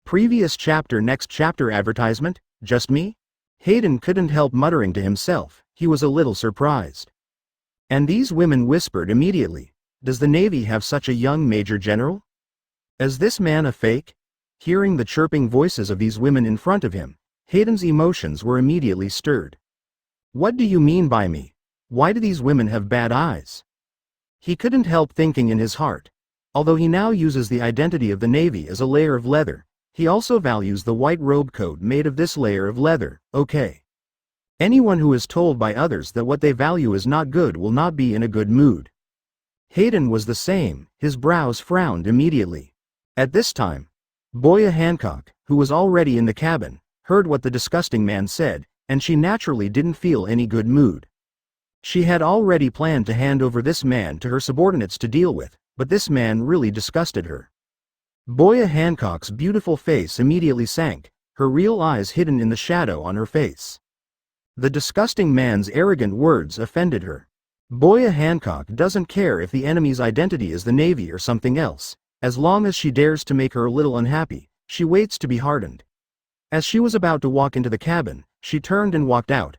Previous chapter. Next chapter. Advertisement? Just me? Hayden couldn't help muttering to himself. He was a little surprised. And these women whispered immediately, "Does the Navy have such a young Major General? Is this man a fake?" Hearing the chirping voices of these women in front of him, Hayden's emotions were immediately stirred. "What do you mean by me? Why do these women have bad eyes?" He couldn't help thinking in his heart. Although he now uses the identity of the Navy as a layer of leather, he also values the white robe coat made of this layer of leather. Okay. Anyone who is told by others that what they value is not good will not be in a good mood. Hayden was the same. His brows frowned immediately. At this time, Boya Hancock, who was already in the cabin, heard what the disgusting man said, and she naturally didn't feel any good mood. She had already planned to hand over this man to her subordinates to deal with, but this man really disgusted her. Boya Hancock's beautiful face immediately sank, her real eyes hidden in the shadow on her face. The disgusting man's arrogant words offended her. Boya Hancock doesn't care if the enemy's identity is the Navy or something else. As long as she dares to make her a little unhappy, she waits to be hardened. As she was about to walk into the cabin, she turned and walked out.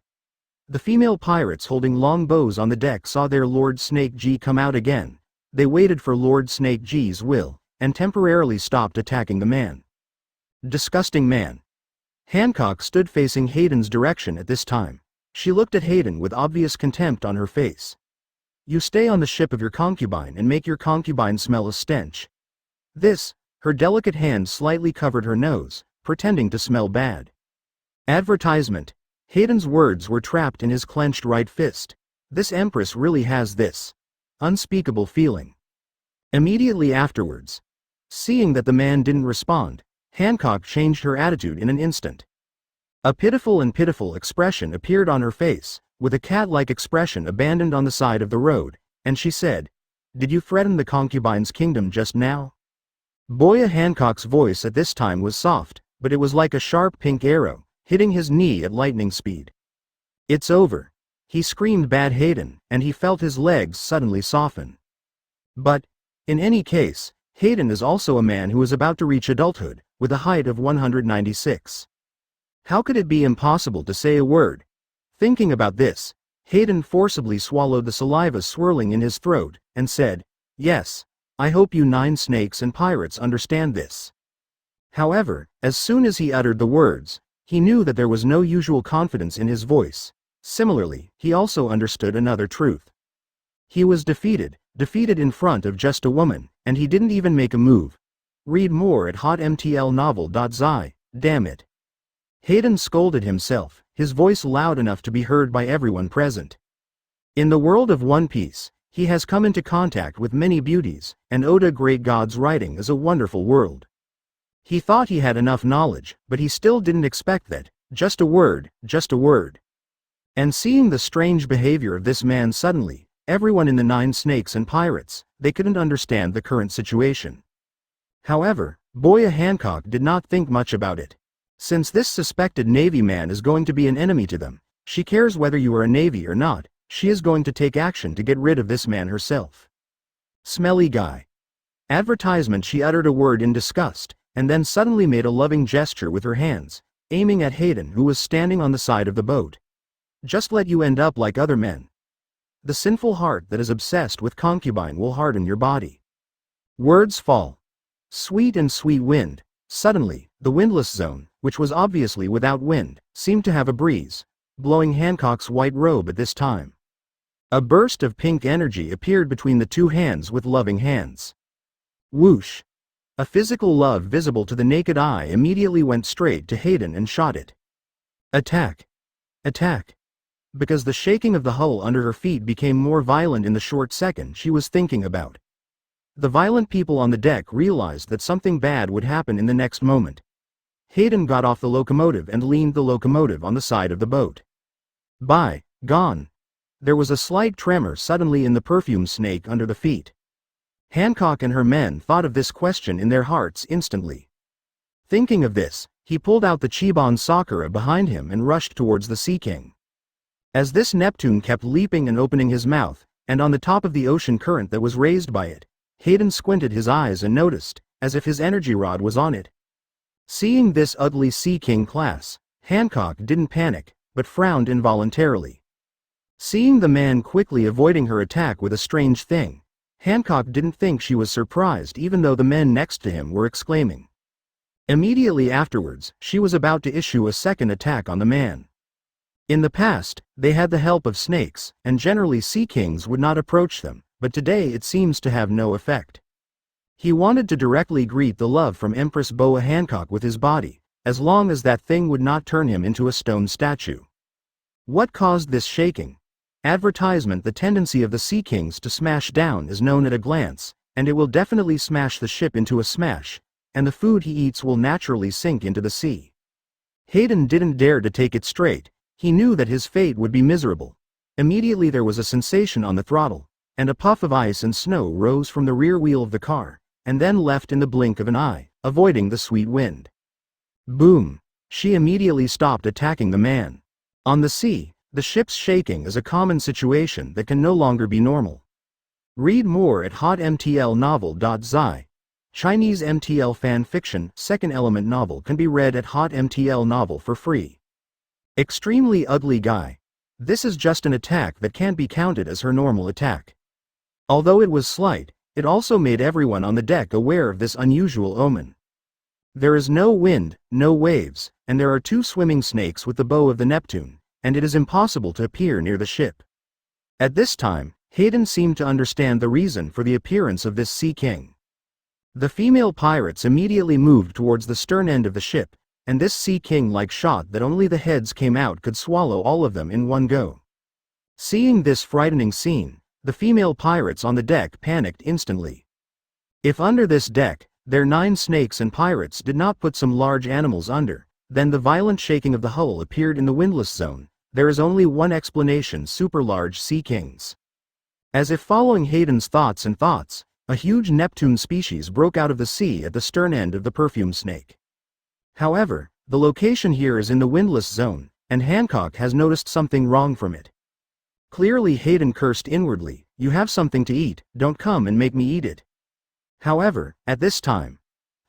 The female pirates holding long bows on the deck saw their Lord Snake G come out again. They waited for Lord Snake G's will, and temporarily stopped attacking the man. Disgusting man. Hancock stood facing Hayden's direction at this time. She looked at Hayden with obvious contempt on her face. "You stay on the ship of your concubine and make your concubine smell a stench." This, her delicate hand slightly covered her nose, pretending to smell bad. Advertisement. Hayden's words were trapped in his clenched right fist. This Empress really has this unspeakable feeling. Immediately afterwards, seeing that the man didn't respond, Hancock changed her attitude in an instant. A pitiful expression appeared on her face, with a cat-like expression abandoned on the side of the road, and she said, "Did you threaten the concubine's kingdom just now?" Boya Hancock's voice at this time was soft, but it was like a sharp pink arrow. hitting his knee at lightning speed. "It's over," he screamed Bad Hayden, and he felt his legs suddenly soften. But, in any case, Hayden is also a man who is about to reach adulthood, with a height of 196. How could it be impossible to say a word? Thinking about this, Hayden forcibly swallowed the saliva swirling in his throat, and said, "Yes, I hope you 9 snakes and pirates understand this." However, as soon as he uttered the words, he knew that there was no usual confidence in his voice. Similarly, he also understood another truth. He was defeated in front of just a woman, and he didn't even make a move. Read more at hotmtlnovel.zi, damn it. Hayden scolded himself, his voice loud enough to be heard by everyone present. In the world of One Piece, he has come into contact with many beauties, and Oda Great God's writing is a wonderful world. He thought he had enough knowledge, but he still didn't expect that, just a word. And seeing the strange behavior of this man suddenly, everyone in the 9 snakes and pirates, they couldn't understand the current situation. However, Boya Hancock did not think much about it. Since this suspected Navy man is going to be an enemy to them, she cares whether you are a Navy or not, she is going to take action to get rid of this man herself. Smelly guy. Advertisement. She uttered a word in disgust, and then suddenly made a loving gesture with her hands, aiming at Hayden who was standing on the side of the boat. Just let you end up like other men. The sinful heart that is obsessed with concubine will harden your body. Words fall. Sweet and sweet wind. Suddenly, the windless zone, which was obviously without wind, seemed to have a breeze, blowing Hancock's white robe at this time. A burst of pink energy appeared between the 2 hands with loving hands. Whoosh. A physical love visible to the naked eye immediately went straight to Hayden and shot it. Attack. Attack. Because the shaking of the hull under her feet became more violent in the short second she was thinking about. The violent people on the deck realized that something bad would happen in the next moment. Hayden got off the locomotive and leaned the locomotive on the side of the boat. By gone. There was a slight tremor suddenly in the perfume snake under the feet. Hancock and her men thought of this question in their hearts instantly. Thinking of this, he pulled out the Chiban Sakura behind him and rushed towards the Sea King. As this Neptune kept leaping and opening his mouth, and on the top of the ocean current that was raised by it, Hayden squinted his eyes and noticed, as if his energy rod was on it. Seeing this ugly Sea King class, Hancock didn't panic, but frowned involuntarily. Seeing the man quickly avoiding her attack with a strange thing, Hancock didn't think she was surprised even though the men next to him were exclaiming. Immediately afterwards, she was about to issue a second attack on the man. In the past, they had the help of snakes, and generally Sea Kings would not approach them, but today it seems to have no effect. He wanted to directly greet the love from Empress Boa Hancock with his body, as long as that thing would not turn him into a stone statue. What caused this shaking? Advertisement. The tendency of the Sea Kings to smash down is known at a glance, and it will definitely smash the ship into a smash, and the food he eats will naturally sink into the sea. Hayden didn't dare to take it straight, he knew that his fate would be miserable. Immediately there was a sensation on the throttle, and a puff of ice and snow rose from the rear wheel of the car, and then left in the blink of an eye, avoiding the sweet wind. Boom! She immediately stopped attacking the man. On the sea, the ship's shaking is a common situation that can no longer be normal. Read more at hotmtlnovel.zi. Chinese MTL fan fiction, second element novel can be read at hotmtl novel for free. Extremely ugly guy. This is just an attack that can't be counted as her normal attack. Although it was slight, it also made everyone on the deck aware of this unusual omen. There is no wind, no waves, and there are 2 swimming snakes with the bow of the Neptune, and it is impossible to appear near the ship. At this time, Hayden seemed to understand the reason for the appearance of this Sea King. The female pirates immediately moved towards the stern end of the ship, and this Sea King-like shot that only the heads came out could swallow all of them in one go. Seeing this frightening scene, the female pirates on the deck panicked instantly. If under this deck, their 9 snakes and pirates did not put some large animals under, then the violent shaking of the hull appeared in the windless zone. There is only one explanation: super large Sea Kings. As if following Hayden's thoughts, a huge Neptune species broke out of the sea at the stern end of the perfume snake. However, The location here is in the windless zone, and Hancock has noticed something wrong from it. Clearly Hayden cursed inwardly, "You have something to eat, don't come and make me eat it." However, at this time,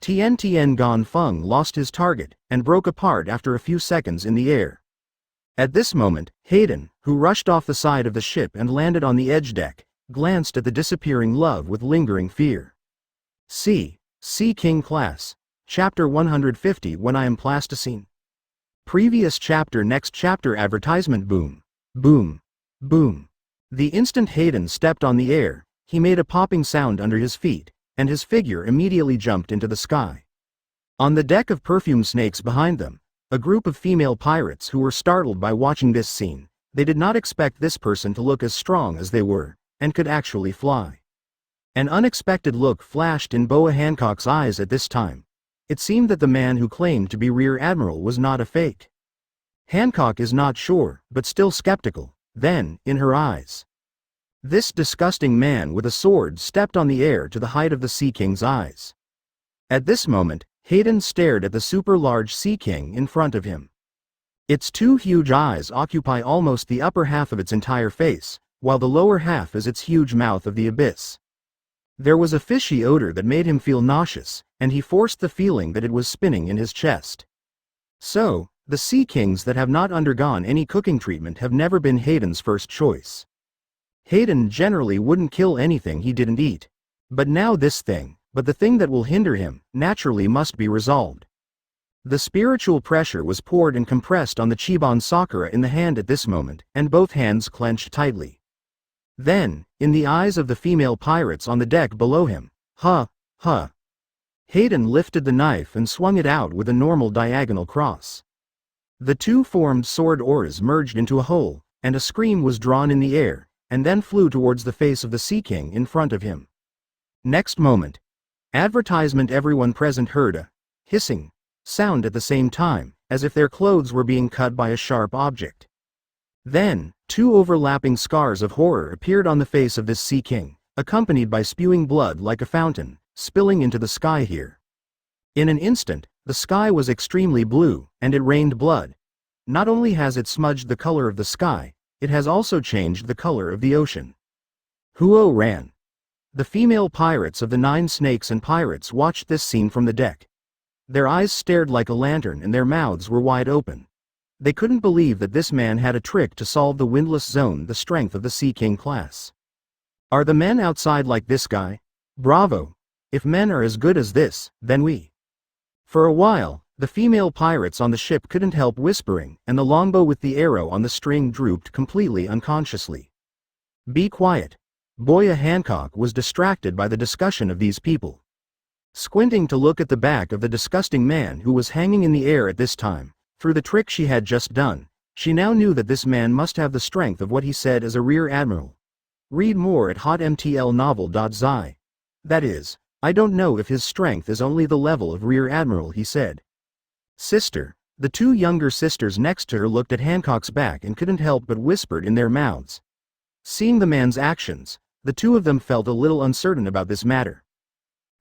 Tian Ganfeng lost his target, and broke apart after a few seconds in the air. At this moment, Hayden, who rushed off the side of the ship and landed on the edge deck, glanced at the disappearing love with lingering fear. Sea King Class. Chapter 150 When I am Plasticine. Previous chapter. Next chapter. Advertisement. Boom. Boom. Boom. The instant Hayden stepped on the air, he made a popping sound under his feet, and his figure immediately jumped into the sky. On the deck of perfume snakes behind them, a group of female pirates who were startled by watching this scene. They did not expect this person to look as strong as they were, and could actually fly. An unexpected look flashed in Boa Hancock's eyes at this time. It seemed that the man who claimed to be Rear Admiral was not a fake. Hancock is not sure, but still skeptical. Then, in her eyes, this disgusting man with a sword stepped on the air to the height of the Sea King's eyes. At this moment, Hayden stared at the super-large Sea King in front of him. Its two huge eyes occupy almost the upper half of its entire face, while the lower half is its huge mouth of the abyss. There was a fishy odor that made him feel nauseous, and he forced the feeling that it was spinning in his chest. So, the Sea Kings that have not undergone any cooking treatment have never been Hayden's first choice. Hayden generally wouldn't kill anything he didn't eat. But now this thing, but the thing that will hinder him, naturally must be resolved. The spiritual pressure was poured and compressed on the Chiban Sakura in the hand at this moment, and both hands clenched tightly. Then, in the eyes of the female pirates on the deck below him, Hayden lifted the knife and swung it out with a normal diagonal cross. The two formed sword oars merged into a hole, and a scream was drawn in the air, and then flew towards the face of the Sea King in front of him. Next moment, advertisement. Everyone present heard a hissing sound at the same time, as if their clothes were being cut by a sharp object. Then, two overlapping scars of horror appeared on the face of this Sea King, accompanied by spewing blood like a fountain, spilling into the sky here. In an instant, the sky was extremely blue, and it rained blood. Not only has it smudged the color of the sky, it has also changed the color of the ocean. Huo ran. The female pirates of the 9 Snakes and Pirates watched this scene from the deck. Their eyes stared like a lantern and their mouths were wide open. They couldn't believe that this man had a trick to solve the windless zone, the strength of the Sea King class. Are the men outside like this guy? Bravo! If men are as good as this, then we. For a while, the female pirates on the ship couldn't help whispering, and the longbow with the arrow on the string drooped completely unconsciously. Be quiet. Boya Hancock was distracted by the discussion of these people. Squinting to look at the back of the disgusting man who was hanging in the air at this time, through the trick she had just done, she now knew that this man must have the strength of what he said as a Rear Admiral. Read more at hotmtlnovel.zi. That is, I don't know if his strength is only the level of Rear Admiral, he said. Sister. The two younger sisters next to her looked at Hancock's back and couldn't help but whispered in their mouths. Seeing the man's actions, the two of them felt a little uncertain about this matter.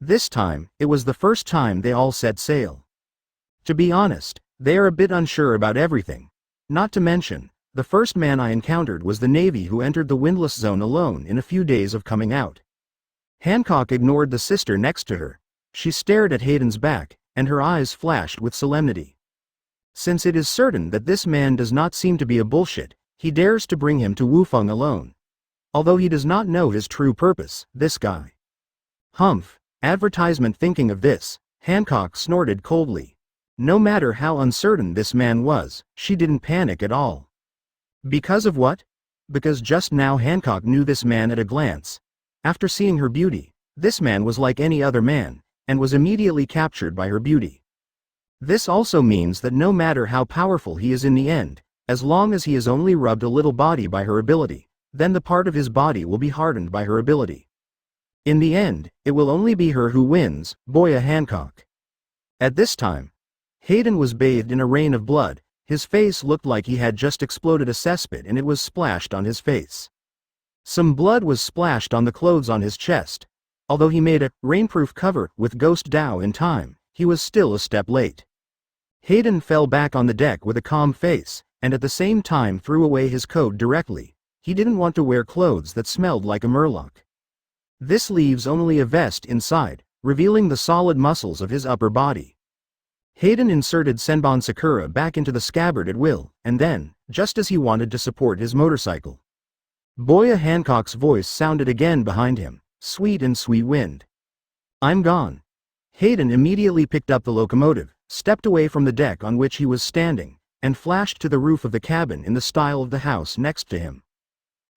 This time, it was the first time they all set sail. To be honest, they are a bit unsure about everything. Not to mention, the first man I encountered was the Navy who entered the windless zone alone in a few days of coming out. Hancock ignored the sister next to her. She stared at Hayden's back, and her eyes flashed with solemnity. Since it is certain that this man does not seem to be a bullshit, he dares to bring him to Wufeng alone. Although he does not know his true purpose, this guy. Humph. Advertisement. Thinking of this, Hancock snorted coldly. No matter how uncertain this man was, she didn't panic at all. Because of what? Because just now Hancock knew this man at a glance. After seeing her beauty, this man was like any other man, and was immediately captured by her beauty. This also means that no matter how powerful he is in the end, as long as he has only rubbed a little body by her ability, then the part of his body will be hardened by her ability. In the end, it will only be her who wins, Boya Hancock. At this time, Hayden was bathed in a rain of blood. His face looked like he had just exploded a cesspit and it was splashed on his face. Some blood was splashed on the clothes on his chest. Although he made a rainproof cover with Ghost Dao in time, he was still a step late. Hayden fell back on the deck with a calm face, and at the same time threw away his coat directly. He didn't want to wear clothes that smelled like a murloc. This leaves only a vest inside, revealing the solid muscles of his upper body. Hayden inserted Senbon Sakura back into the scabbard at will, and then, just as he wanted to support his motorcycle, Boya Hancock's voice sounded again behind him, sweet and sweet wind. I'm gone. Hayden immediately picked up the locomotive, stepped away from the deck on which he was standing, and flashed to the roof of the cabin in the style of the house next to him.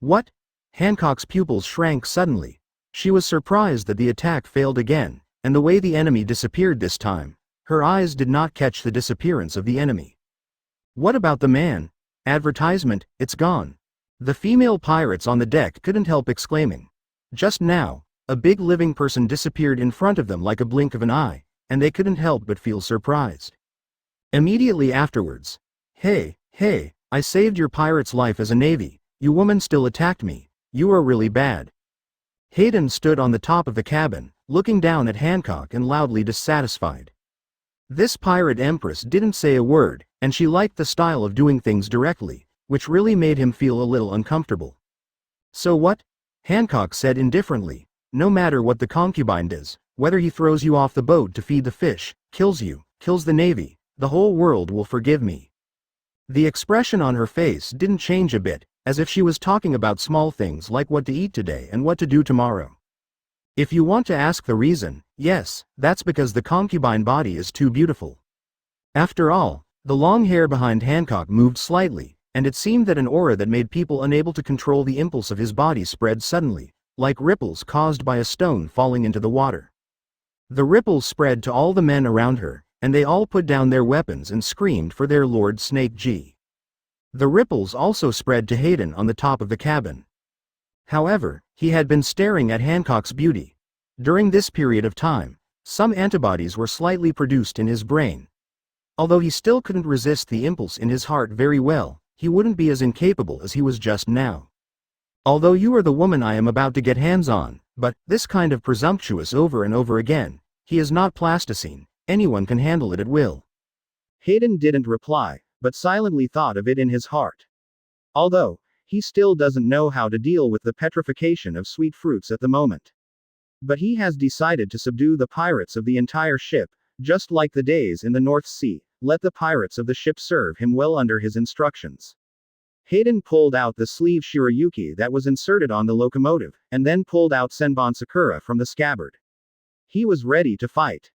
What? Hancock's pupils shrank suddenly. She was surprised that the attack failed again, and the way the enemy disappeared this time. Her eyes did not catch the disappearance of the enemy. What about the man? Advertisement, it's gone. The female pirates on the deck couldn't help exclaiming. Just now, a big living person disappeared in front of them like a blink of an eye, and they couldn't help but feel surprised. Immediately afterwards, hey, I saved your pirate's life as a navy, you woman still attacked me, you are really bad. Hayden stood on the top of the cabin, looking down at Hancock and loudly dissatisfied. This pirate empress didn't say a word, and she liked the style of doing things directly, which really made him feel a little uncomfortable. So what? Hancock said indifferently. No matter what the concubine does, whether he throws you off the boat to feed the fish, kills you, kills the navy, the whole world will forgive me. The expression on her face didn't change a bit, as if she was talking about small things like what to eat today and what to do tomorrow. If you want to ask the reason, yes, that's because the concubine body is too beautiful. After all, the long hair behind Hancock moved slightly, and it seemed that an aura that made people unable to control the impulse of his body spread suddenly, like ripples caused by a stone falling into the water. The ripples spread to all the men around her, and they all put down their weapons and screamed for their Lord Snake G. The ripples also spread to Hayden on the top of the cabin. However, he had been staring at Hancock's beauty. During this period of time, some antibodies were slightly produced in his brain. Although he still couldn't resist the impulse in his heart very well, he wouldn't be as incapable as he was just now. Although you are the woman I am about to get hands on, but, this kind of presumptuous over and over again, he is not plasticine, anyone can handle it at will. Hayden didn't reply, but silently thought of it in his heart. Although, he still doesn't know how to deal with the petrification of sweet fruits at the moment. But he has decided to subdue the pirates of the entire ship, just like the days in the North Sea. Let the pirates of the ship serve him well under his instructions. Hayden pulled out the sleeve Shirayuki that was inserted on the locomotive, and then pulled out Senbon Sakura from the scabbard. He was ready to fight.